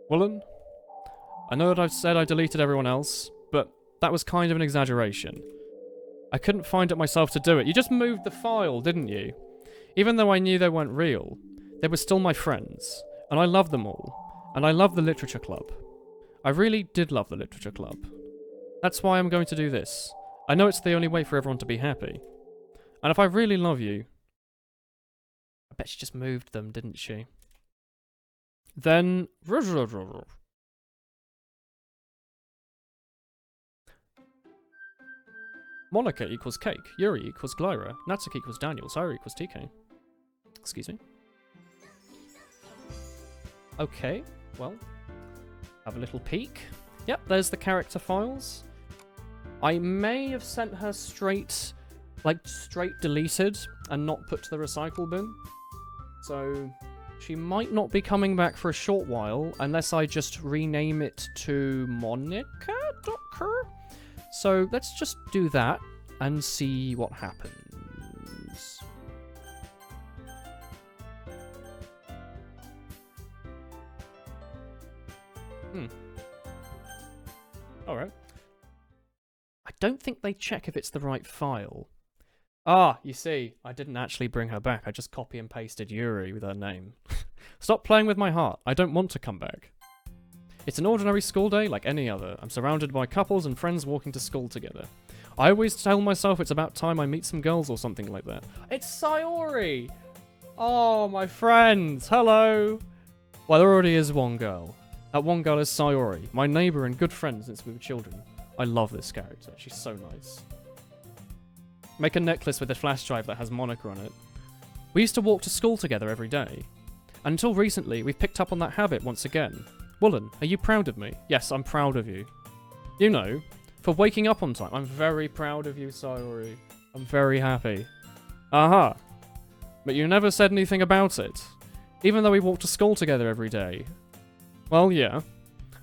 Woolen? I know that I've said I deleted everyone else, but that was kind of an exaggeration. I couldn't find it myself to do it. You just moved the file, didn't you? Even though I knew they weren't real, they were still my friends, and I love them all. And I love the Literature Club. I really did love the Literature Club. That's why I'm going to do this. I know it's the only way for everyone to be happy. And if I really love you... I bet she just moved them, didn't she? Then... Monica equals Cake, Yuri equals Glyra, Natsuki equals Daniel, Sayori equals TK. Excuse me. Okay, well, have a little peek. Yep, there's the character files. I may have sent her straight deleted and not put to the recycle bin. So she might not be coming back for a short while unless I just rename it to Monica.ker. So let's just do that and see what happens. friends. Alright. I don't think they check if it's the right file. Ah, you see, I didn't actually bring her back. I just copy and pasted Yuri with her name. Stop playing with my heart. I don't want to come back. It's an ordinary school day like any other. I'm surrounded by couples and friends walking to school together. I always tell myself it's about time I meet some girls or something like that. It's Sayori! Oh, my friends. Hello. Well, there already is one girl. That one girl is Sayori, my neighbour and good friend since we were children. I love this character. She's so nice. Make a necklace with a flash drive that has Monica on it. We used to walk to school together every day. And until recently, we've picked up on that habit once again. Woolen, are you proud of me? Yes, I'm proud of you. You know, for waking up on time. I'm very proud of you, Sayori. I'm very happy. Aha. But you never said anything about it. Even though we walk to school together every day. Well, yeah.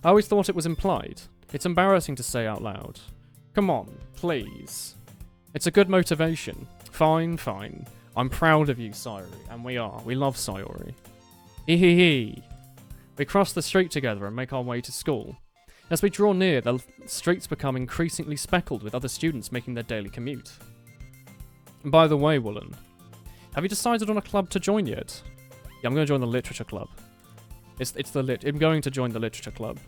I always thought it was implied. It's embarrassing to say out loud. Come on, please. It's a good motivation. Fine, fine. I'm proud of you, Sayori. And we are. We love Sayori. Hee hee hee. We cross the street together and make our way to school. As we draw near, the streets become increasingly speckled with other students making their daily commute. And by the way, Woolen, have you decided on a club to join yet? Yeah, I'm going to join the literature club. I'm going to join the literature club.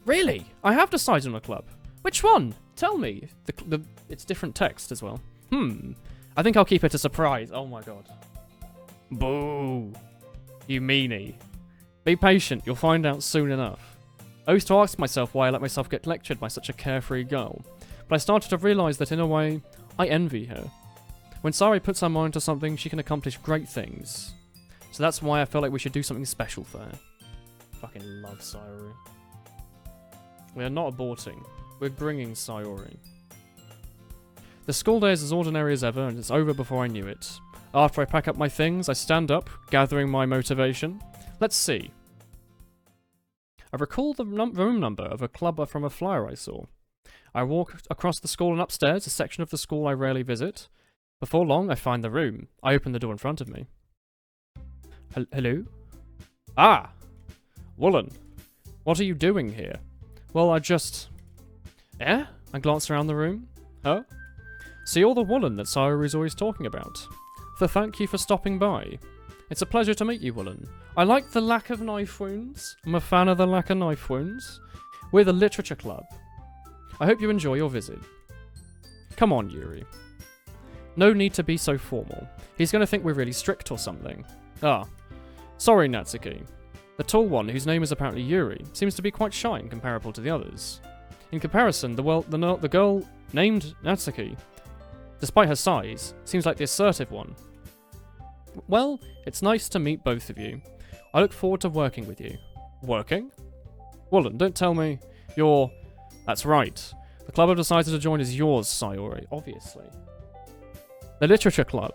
Really? I have decided on a club. Which one? Tell me. It's different text as well. I think I'll keep it a surprise. Oh my god. Boo. You meanie. Be patient, you'll find out soon enough. I used to ask myself why I let myself get lectured by such a carefree girl, but I started to realise that in a way, I envy her. When Sayori puts her mind to something, she can accomplish great things. So that's why I feel like we should do something special for her. Fucking love Sayori. We are not aborting. We're bringing Sayori. The school day is as ordinary as ever, and it's over before I knew it. After I pack up my things, I stand up, gathering my motivation. Let's see. I recall the room number of a club from a flyer I saw. I walk across the school and upstairs, a section of the school I rarely visit. Before long, I find the room. I open the door in front of me. Hello? Ah! Woolen. What are you doing here? Well, I just... Eh? I glance around the room. Huh? So you're the Woolen that Sayori's always talking about. So thank you for stopping by. It's a pleasure to meet you, Woolen. I like the lack of knife wounds. I'm a fan of the lack of knife wounds. We're the literature club. I hope you enjoy your visit. Come on, Yuri. No need to be so formal. He's going to think we're really strict or something. Ah. Sorry, Natsuki. The tall one, whose name is apparently Yuri, seems to be quite shy and comparable to the others. In comparison, the girl named Natsuki, despite her size, seems like the assertive one. Well, it's nice to meet both of you. I look forward to working with you. Working? Woolen, don't tell me you're... That's right. The club I've decided to join is yours, Sayori, obviously. The literature club.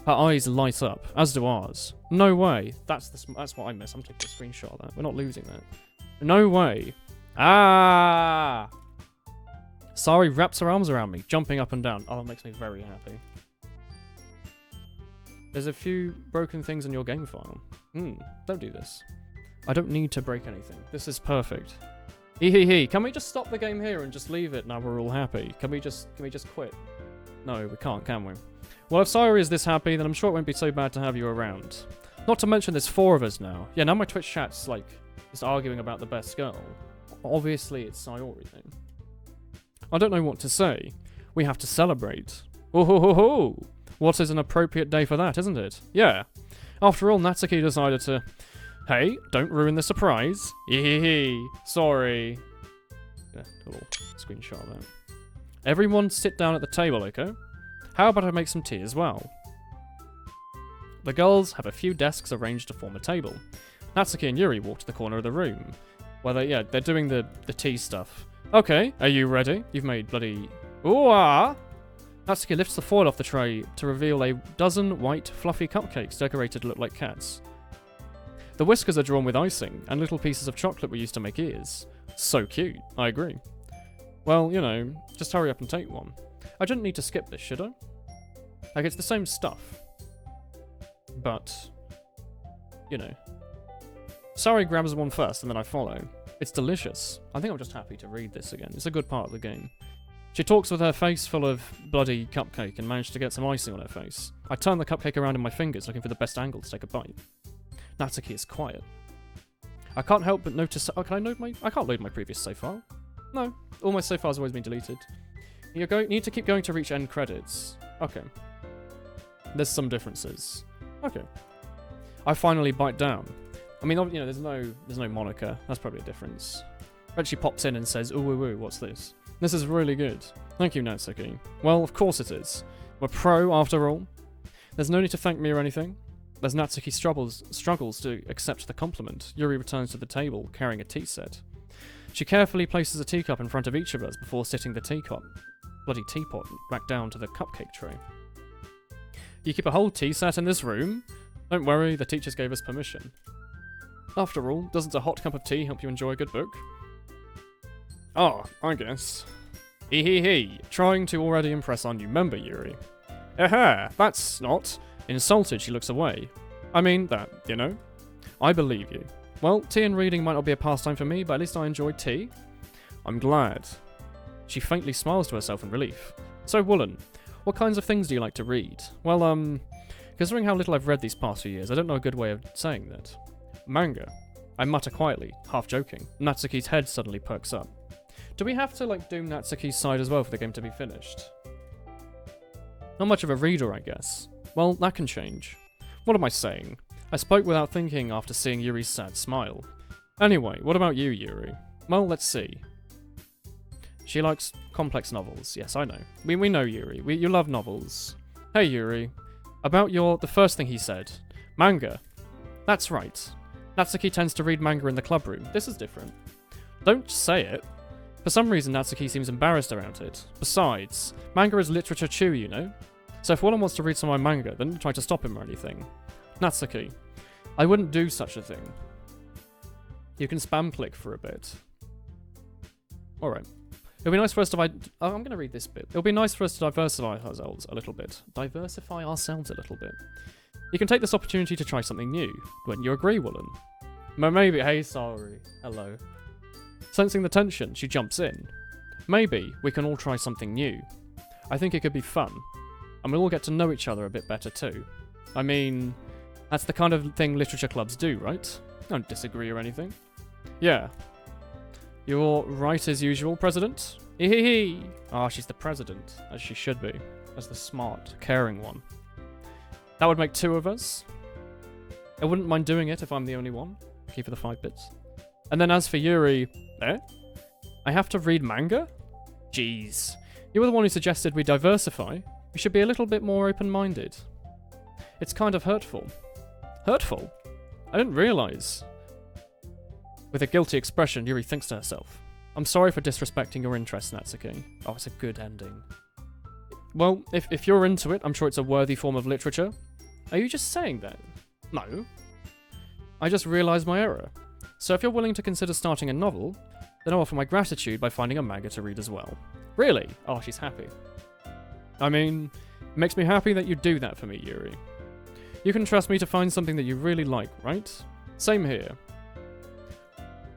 Her eyes light up, as do ours. No way. That's what I miss. I'm taking a screenshot of that. We're not losing that. No way. Ah! Sayori wraps her arms around me, jumping up and down. Oh, that makes me very happy. There's a few broken things in your game file. Don't do this. I don't need to break anything. This is perfect. Hee. Can we just stop the game here and just leave it now we're all happy? Can we just quit? No, we can't, can we? Well, if Sayori is this happy, then I'm sure it won't be so bad to have you around. Not to mention there's 4 of us now. Yeah, now my Twitch chat's like just arguing about the best girl. Obviously, it's Sayori then. I don't know what to say. We have to celebrate. Oh ho ho ho! What is an appropriate day for that, isn't it? Yeah. After all, Natsuki decided to... Hey, don't ruin the surprise. Hee. Sorry. Yeah, a little screenshot of that. Everyone sit down at the table, okay? How about I make some tea as well? The girls have a few desks arranged to form a table. Natsuki and Yuri walk to the corner of the room. Well, they're doing the tea stuff. Okay, are you ready? You've made bloody... Ooh-ah! Natsuki lifts the foil off the tray to reveal a dozen white, fluffy cupcakes decorated to look like cats. The whiskers are drawn with icing, and little pieces of chocolate were used to make ears. So cute, I agree. Well, you know, just hurry up and take one. I didn't need to skip this, should I? Like, it's the same stuff. But, you know. Sari grabs one first, and then I follow. It's delicious. I think I'm just happy to read this again. It's a good part of the game. She talks with her face full of bloody cupcake and managed to get some icing on her face. I turn the cupcake around in my fingers, looking for the best angle to take a bite. Natsuki is quiet. I can't help but notice... Oh, can I load my... I can't load my previous save file. No. All my save files have always been deleted. You need to keep going to reach end credits. Okay. There's some differences. Okay. I finally bite down. I mean, you know, there's no moniker. That's probably a difference. But she pops in and says, ooh, what's this? This is really good. Thank you, Natsuki. Well, of course it is. We're pro, after all. There's no need to thank me or anything. As Natsuki struggles to accept the compliment, Yuri returns to the table, carrying a tea set. She carefully places a teacup in front of each of us before sitting the teapot back down to the cupcake tray. You keep a whole tea set in this room? Don't worry, the teachers gave us permission. After all, doesn't a hot cup of tea help you enjoy a good book? Oh, I guess. Hee. Trying to already impress our new member, Yuri. Aha, that's not. Insulted, she looks away. I mean that, you know? I believe you. Well, tea and reading might not be a pastime for me, but at least I enjoy tea. I'm glad. She faintly smiles to herself in relief. So, Woolen, what kinds of things do you like to read? Well, considering how little I've read these past few years, I don't know a good way of saying that. Manga. I mutter quietly, half joking. Natsuki's head suddenly perks up. Do we have to, like, doom Natsuki's side as well for the game to be finished? Not much of a reader, I guess. Well, that can change. What am I saying? I spoke without thinking after seeing Yuri's sad smile. Anyway, what about you, Yuri? Well, let's see. She likes complex novels. Yes, I know. We know, Yuri. You love novels. Hey, Yuri. About the first thing he said. Manga. That's right. Natsuki tends to read manga in the club room. This is different. Don't say it. For some reason, Natsuki seems embarrassed around it. Besides, manga is literature too, you know? So if Woolen wants to read some of my manga, then don't try to stop him or anything. Natsuki, I wouldn't do such a thing. You can spam click for a bit. Alright. It'll be nice for us to... I'm going to read this bit. It'll be nice for us to diversify ourselves a little bit. Diversify ourselves a little bit. You can take this opportunity to try something new. Wouldn't you agree, Woolen? Maybe... Hey, sorry. Hello. Sensing the tension, she jumps in. Maybe we can all try something new. I think it could be fun. And we'll all get to know each other a bit better too. I mean, that's the kind of thing literature clubs do, right? I don't disagree or anything. Yeah. You're right as usual, President. Hee. Ah, she's the president, as she should be. As the smart, caring one. That would make 2 of us. I wouldn't mind doing it if I'm the only one. Keep for the 5 bits. And then as for Yuri... I have to read manga? Jeez. You were the one who suggested we diversify. We should be a little bit more open-minded. It's kind of hurtful. Hurtful? I didn't realise. With a guilty expression, Yuri thinks to herself. I'm sorry for disrespecting your interests, Natsuki. Oh, it's a good ending. Well, if you're into it, I'm sure it's a worthy form of literature. Are you just saying that? No. I just realised my error. So if you're willing to consider starting a novel, then I'll offer my gratitude by finding a manga to read as well. Really? Oh, she's happy. I mean, it makes me happy that you do that for me, Yuri. You can trust me to find something that you really like, right? Same here.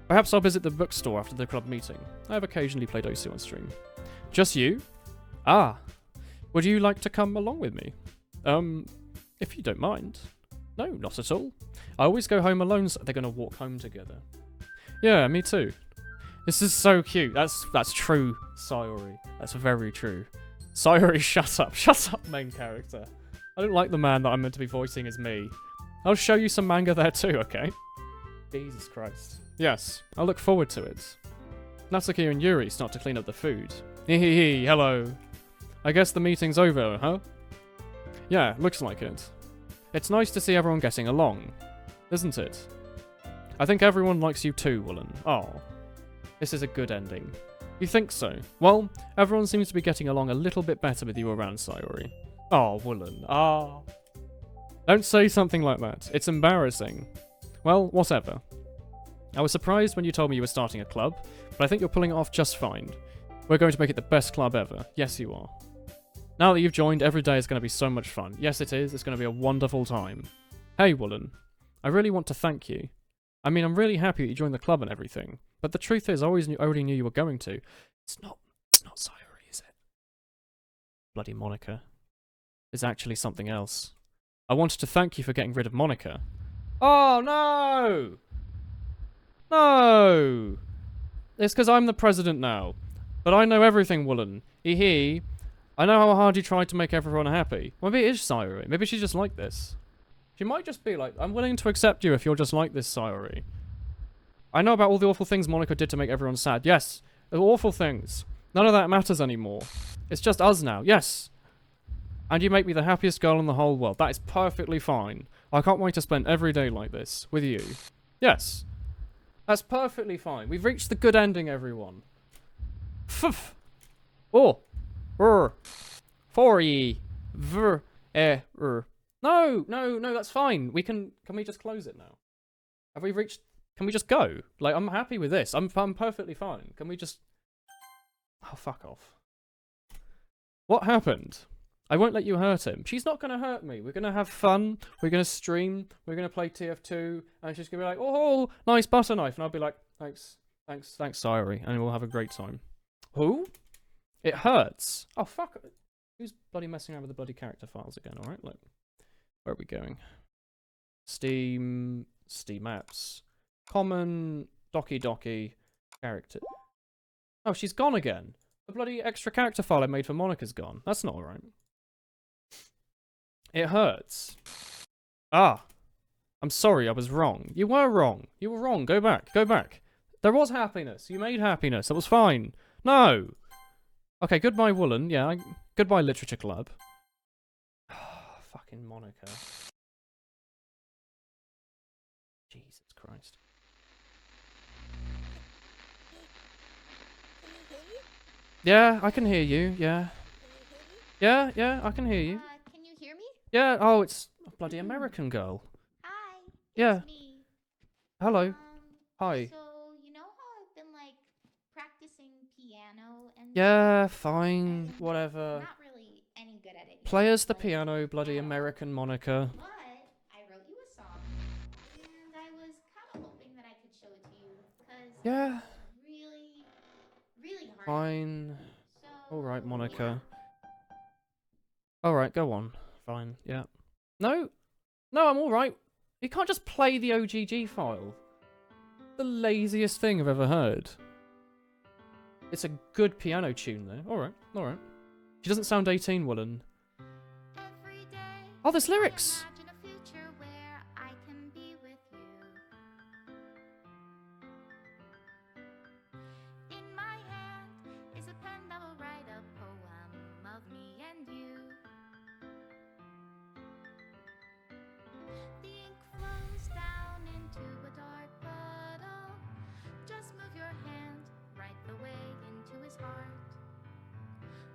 Perhaps I'll visit the bookstore after the club meeting. I have occasionally played OSU on stream. Just you? Ah. Would you like to come along with me? If you don't mind. No, not at all. I always go home alone, so they're going to walk home together. Yeah, me too. This is so cute. That's true, Sayori. That's very true. Sayori, shut up. Shut up, main character. I don't like the man that I'm meant to be voicing as me. I'll show you some manga there too, okay? Jesus Christ. Yes, I'll look forward to it. Natsuki and Yuri start to clean up the food. Hee, hello. I guess the meeting's over, huh? Yeah, looks like it. It's nice to see everyone getting along, isn't it? I think everyone likes you too, Woolen. Oh, this is a good ending. You think so? Well, everyone seems to be getting along a little bit better with you around, Sayori. Oh, Woolen. Ah. Don't say something like that. It's embarrassing. Well, whatever. I was surprised when you told me you were starting a club, but I think you're pulling it off just fine. We're going to make it the best club ever. Yes, you are. Now that you've joined, every day is going to be so much fun. Yes, it is. It's going to be a wonderful time. Hey, Woolen. I really want to thank you. I mean, I'm really happy that you joined the club and everything. But the truth is, I already knew you were going to. It's not Sayuri, is it? Bloody Monica. It's actually something else. I wanted to thank you for getting rid of Monica. Oh, no! No! It's because I'm the president now. But I know everything, Woolen. I know how hard you tried to make everyone happy. Maybe it is Sayuri. Maybe she's just like this. She might just be like, I'm willing to accept you if you're just like this, Sayuri. I know about all the awful things Monica did to make everyone sad. Yes, they're awful things. None of that matters anymore. It's just us now. Yes. And you make me the happiest girl in the whole world. That is perfectly fine. I can't wait to spend every day like this with you. Yes. That's perfectly fine. We've reached the good ending, everyone. Pff. Oh. For ye. No, that's fine. Can we just close it now? Have we reached, can we just go? Like, I'm happy with this. I'm perfectly fine. Can we just, oh, fuck off. What happened? I won't let you hurt him. She's not gonna hurt me. We're gonna have fun. We're gonna stream. We're gonna play TF2. And she's gonna be like, oh, nice butter knife. And I'll be like, thanks, Sayuri. And we'll have a great time. Who? It hurts. Oh, fuck. Who's bloody messing around with the bloody character files again? Alright, look. Where are we going? Steam apps. Common, Doggi, character. Oh, she's gone again. The bloody extra character file I made for Monica's gone. That's not alright. It hurts. Ah. I'm sorry, I was wrong. You were wrong. You were wrong. Go back. There was happiness. You made happiness. It was fine. No. Okay, goodbye, Woolen. Yeah, goodbye, Literature Club. Fucking Monica. Jesus Christ. Yeah, I can hear you. Yeah. Yeah, I can hear you. Can you hear me? Yeah, oh, it's a bloody American girl. Hi. Yeah. It's me. Hello. Hi. So, you know how I've been, like, practicing piano and Yeah, stuff? fine. And Whatever. not really any good at it yet, Play us the but piano, bloody I don't. American Monica. But I wrote you a song, and I was kind of hoping that I could show it to you, because Yeah. it's really, really hard. Fine. So, Alright, Monica. yeah. Alright, go on. Fine, yeah. No, I'm alright. You can't just play the OGG file. The laziest thing I've ever heard. It's a good piano tune, though. Alright. She doesn't sound 18, Woolen. Oh, there's lyrics!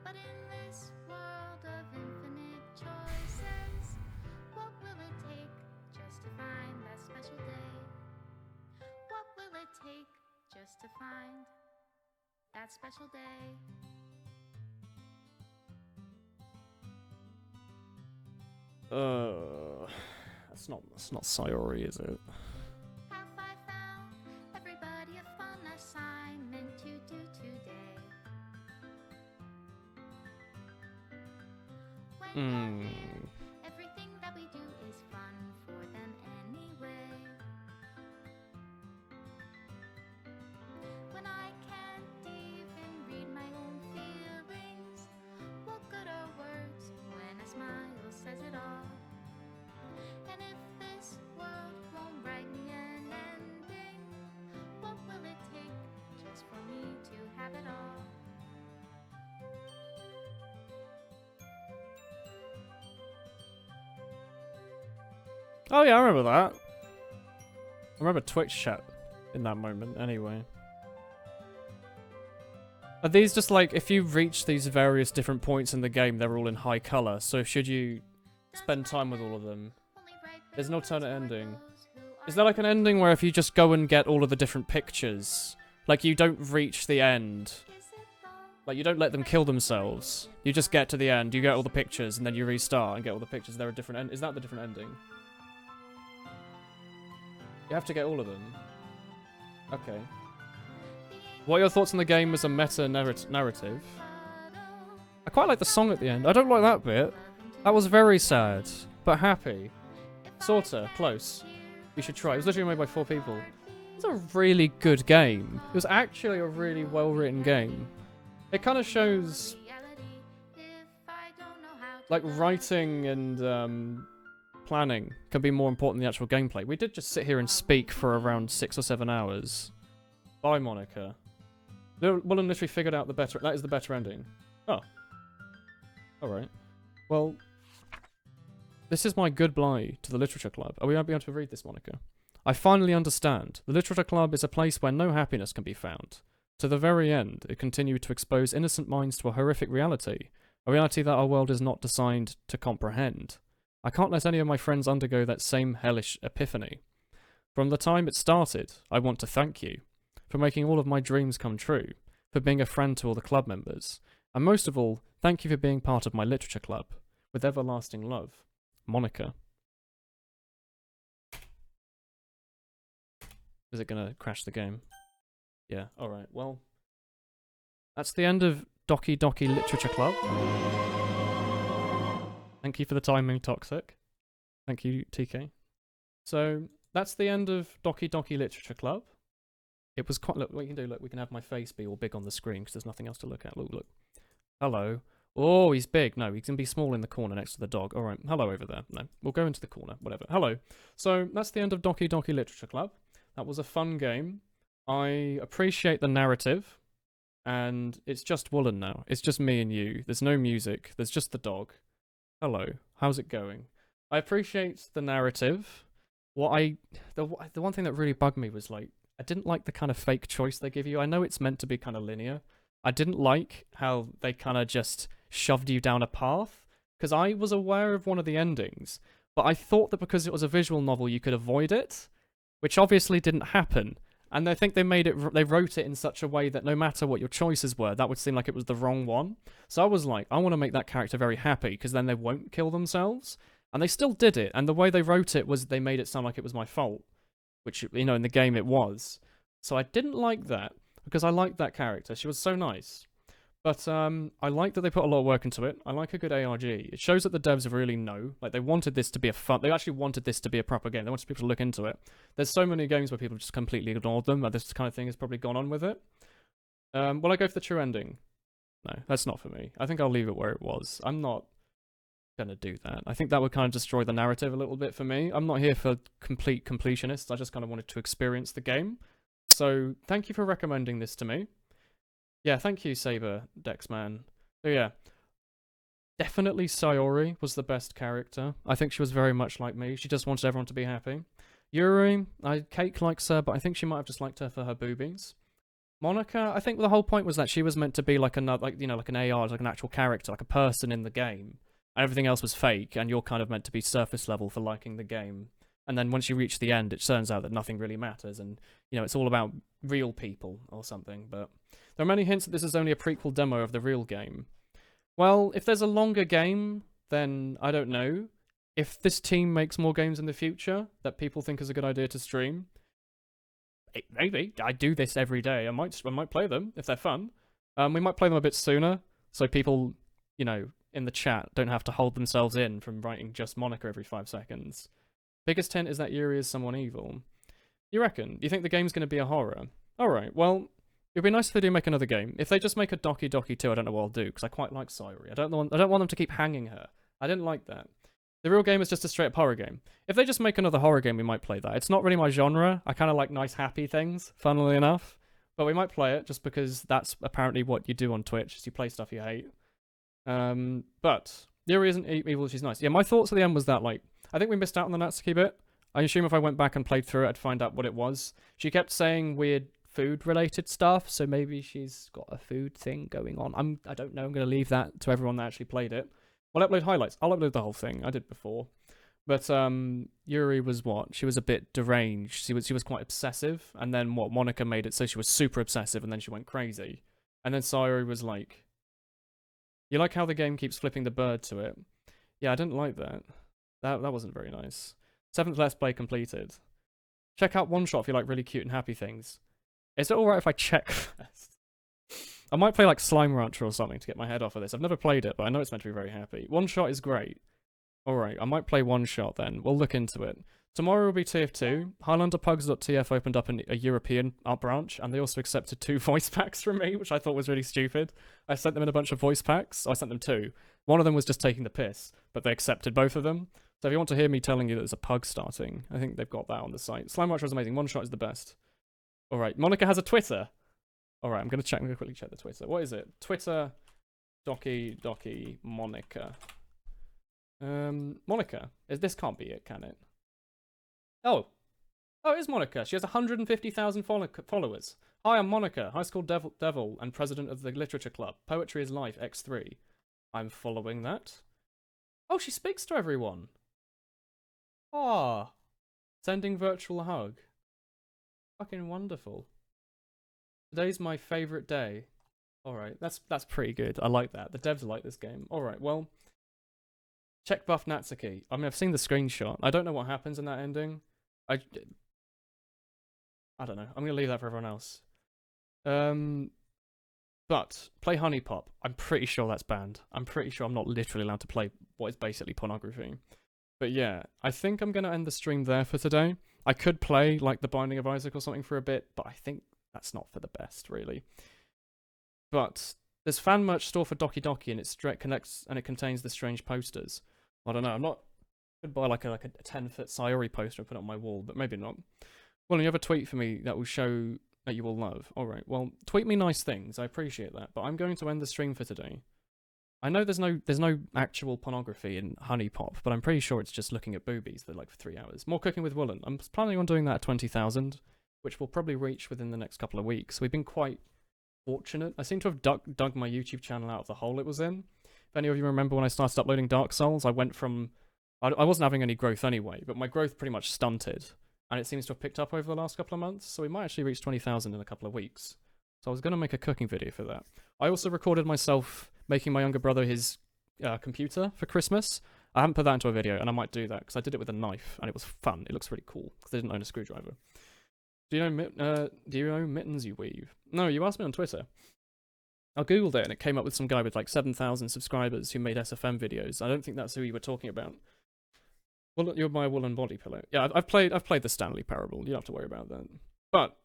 But in this world of infinite choices, what will it take just to find that special day? What will it take just to find that special day? That's not Sayuri, is it? Have I found everybody a fun assignment to do today? Everything that we do is fun for them anyway. When I can't even read my own feelings, what good are words when a smile says it all? And if this world won't write me an ending, what will it take just for me to have it all? Oh yeah, I remember that. I remember Twitch chat in that moment, anyway. Are these just like, if you reach these various different points in the game, they're all in high colour, so should you spend time with all of them? There's an alternate ending. Is there like an ending where if you just go and get all of the different pictures, like you don't reach the end? Like, you don't let them kill themselves. You just get to the end, you get all the pictures, and then you restart and get all the pictures. They're a different end. Is that the different ending? You have to get all of them. Okay. What are your thoughts on the game as a meta-narrative? I quite like the song at the end. I don't like that bit. That was very sad, but happy. Sorta, close. You should try. It was literally made by 4 people. It's a really good game. It was actually a really well-written game. It kind of shows, like, writing and planning can be more important than the actual gameplay. We did just sit here and speak for around 6 or 7 hours. Bye, Monica. Willen literally figured out the better. That is the better ending. Oh. Alright. Well, this is my goodbye to the Literature Club. Are we going to be able to read this, Monica? I finally understand. The Literature Club is a place where no happiness can be found. To the very end, it continued to expose innocent minds to a horrific reality. A reality that our world is not designed to comprehend. I can't let any of my friends undergo that same hellish epiphany. From the time it started, I want to thank you. For making all of my dreams come true. For being a friend to all the club members. And most of all, thank you for being part of my Literature Club. With everlasting love. Monica. Is it gonna crash the game? Yeah, alright, well. That's the end of Doggi Literature Club. Thank you for the timing, Toxic. Thank you, TK. So, that's the end of Doggi Literature Club. It was quite, look, what you can do, look, we can have my face be all big on the screen because there's nothing else to look at. Look, look. Hello. Oh, he's big. No, he can be small in the corner next to the dog. Alright, hello over there. No, we'll go into the corner, whatever. Hello. So, that's the end of Doggi Literature Club. That was a fun game. I appreciate the narrative, and it's just Woolen now. It's just me and you. There's no music. There's just the dog. Hello. How's it going? I appreciate the narrative. The one thing that really bugged me was, like, I didn't like the kind of fake choice they give you. I know it's meant to be kind of linear. I didn't like how they kind of just shoved you down a path, because I was aware of one of the endings, but I thought that because it was a visual novel you could avoid it, which obviously didn't happen. And I think they wrote it in such a way that no matter what your choices were, that would seem like it was the wrong one. So I was like, I want to make that character very happy, because then they won't kill themselves. And they still did it, and the way they wrote it was they made it sound like it was my fault. Which, you know, in the game it was. So I didn't like that, because I liked that character. She was so nice. But I like that they put a lot of work into it. I like a good ARG. It shows that the devs really know. Like, they wanted this to be they actually wanted this to be a proper game. They wanted people to look into it. There's so many games where people just completely ignored them, and this kind of thing has probably gone on with it. Will I go for the true ending? No, that's not for me. I think I'll leave it where it was. I'm not gonna do that. I think that would kind of destroy the narrative a little bit for me. I'm not here for complete completionists. I just kind of wanted to experience the game. So, thank you for recommending this to me. Yeah, thank you, Saber Dexman. So yeah, definitely Sayori was the best character. I think she was very much like me. She just wanted everyone to be happy. Yuri, Cake likes her, but I think she might have just liked her for her boobies. Monica, I think the whole point was that she was meant to be like another, like, you know, like an AR, like an actual character, like a person in the game. And everything else was fake, and you're kind of meant to be surface level for liking the game. And then once you reach the end, it turns out that nothing really matters, and, you know, it's all about real people or something. But there are many hints that this is only a prequel demo of the real game. Well, if there's a longer game, then I don't know. If this team makes more games in the future that people think is a good idea to stream, maybe. I do this every day. I might play them if they're fun. We might play them a bit sooner, so people, you know, in the chat don't have to hold themselves in from writing just Monica every 5 seconds. Biggest hint is that Yuri is someone evil. You reckon? Do you think the game's going to be a horror? Alright, well, it'd be nice if they do make another game. If they just make a Doggi 2, I don't know what I'll do, because I quite like Sayori. I don't want them to keep hanging her. I didn't like that. The real game is just a straight-up horror game. If they just make another horror game, we might play that. It's not really my genre. I kind of like nice, happy things, funnily enough. But we might play it, just because that's apparently what you do on Twitch, is you play stuff you hate. But Yuri isn't evil, she's nice. Yeah, my thoughts at the end was that, like, I think we missed out on the Natsuki bit. I assume if I went back and played through it, I'd find out what it was. She kept saying weird food-related stuff, so maybe she's got a food thing going on. I don't know, I'm going to leave that to everyone that actually played it. I'll upload highlights. I'll upload the whole thing. I did before. But Yuri was what? She was a bit deranged. She was quite obsessive, and then what? Monica made it so she was super obsessive, and then she went crazy. And then Sayori was like, you like how the game keeps flipping the bird to it? Yeah, I didn't like that. That wasn't very nice. 7th Let's Play completed. Check out One Shot if you like really cute and happy things. Is it alright if I check first? I might play like Slime Rancher or something to get my head off of this. I've never played it, but I know it's meant to be very happy. One Shot is great. Alright, I might play One Shot then. We'll look into it. Tomorrow will be TF2. HighlanderPugs.tf opened up a European branch, and they also accepted 2 voice packs from me, which I thought was really stupid. I sent them in a bunch of voice packs. I sent them 2. One of them was just taking the piss, but they accepted both of them. So if you want to hear me telling you that there's a pug starting, I think they've got that on the site. Slime Rancher is amazing. One Shot is the best. Alright, Monica has a Twitter. Alright, I'm going to quickly check the Twitter. What is it? Twitter, Doki, Monica. Monica. This can't be it, can it? Oh, it is Monica. She has 150,000 followers. Hi, I'm Monica, high school devil and president of the literature club. Poetry is Life, X3. I'm following that. Oh, she speaks to everyone. Ah, sending virtual hug. Fucking wonderful. Today's my favorite day. Alright, that's pretty good. I like that. The devs like this game. Alright, well, check buff Natsuki. I mean, I've seen the screenshot. I don't know what happens in that ending. I don't know. I'm going to leave that for everyone else. But play Honey Pop. I'm pretty sure that's banned. I'm pretty sure I'm not literally allowed to play what is basically pornography. But yeah, I think I'm going to end the stream there for today. I could play like The Binding of Isaac or something for a bit, but I think that's not for the best, really. But there's fan merch store for Doki Doki, and it contains the strange posters. I don't know. I could buy like a 10-foot Sayori poster and put it on my wall, but maybe not. Well, you have a tweet for me that will show that you will love. Alright, well, tweet me nice things. I appreciate that. But I'm going to end the stream for today. I know there's no actual pornography in Honey Pop, but I'm pretty sure it's just looking at boobies for like 3 hours. More cooking with Woolen. I'm planning on doing that at 20,000, which we'll probably reach within the next couple of weeks. We've been quite fortunate. I seem to have dug my YouTube channel out of the hole it was in. If any of you remember when I started uploading Dark Souls, I went from... I wasn't having any growth anyway, but my growth pretty much stunted. And it seems to have picked up over the last couple of months, so we might actually reach 20,000 in a couple of weeks. So I was going to make a cooking video for that. I also recorded myself making my younger brother his computer for Christmas. I haven't put that into a video, and I might do that, because I did it with a knife, and it was fun. It looks really cool, because I didn't own a screwdriver. Do you know mittens you weave? No, you asked me on Twitter. I googled it, and it came up with some guy with like 7,000 subscribers who made SFM videos. I don't think that's who you were talking about. Well, you're my woolen body pillow. Yeah, I've played the Stanley Parable. You don't have to worry about that. But,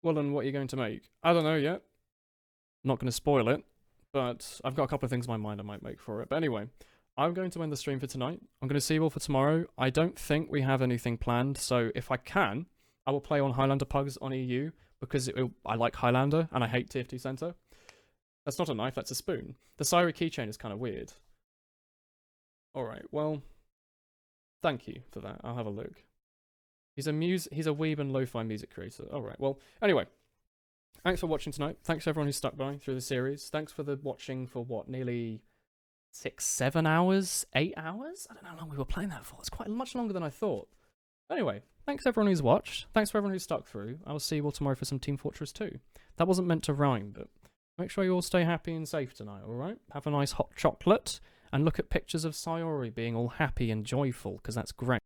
Woolen, what are you going to make? I don't know yet. I'm not going to spoil it, but I've got a couple of things in my mind I might make for it. But anyway, I'm going to end the stream for tonight. I'm going to see you all for tomorrow. I don't think we have anything planned, so if I can, I will play on Highlander Pugs on EU, because I like Highlander, and I hate TF2 Center. That's not a knife, that's a spoon. The Sayori keychain is kind of weird. Alright, well... Thank you for that. I'll have a look. He's a weeb and lo-fi music creator. Alright, well, anyway. Thanks for watching tonight. Thanks to everyone who stuck by through the series. Thanks for the watching for what, nearly 6, 7 hours? 8 hours? I don't know how long we were playing that for. It's quite much longer than I thought. Anyway, thanks everyone who's watched. Thanks for everyone who stuck through. I will see you all tomorrow for some Team Fortress 2. That wasn't meant to rhyme, but make sure you all stay happy and safe tonight, alright? Have a nice hot chocolate. And look at pictures of Sayori being all happy and joyful, because that's great.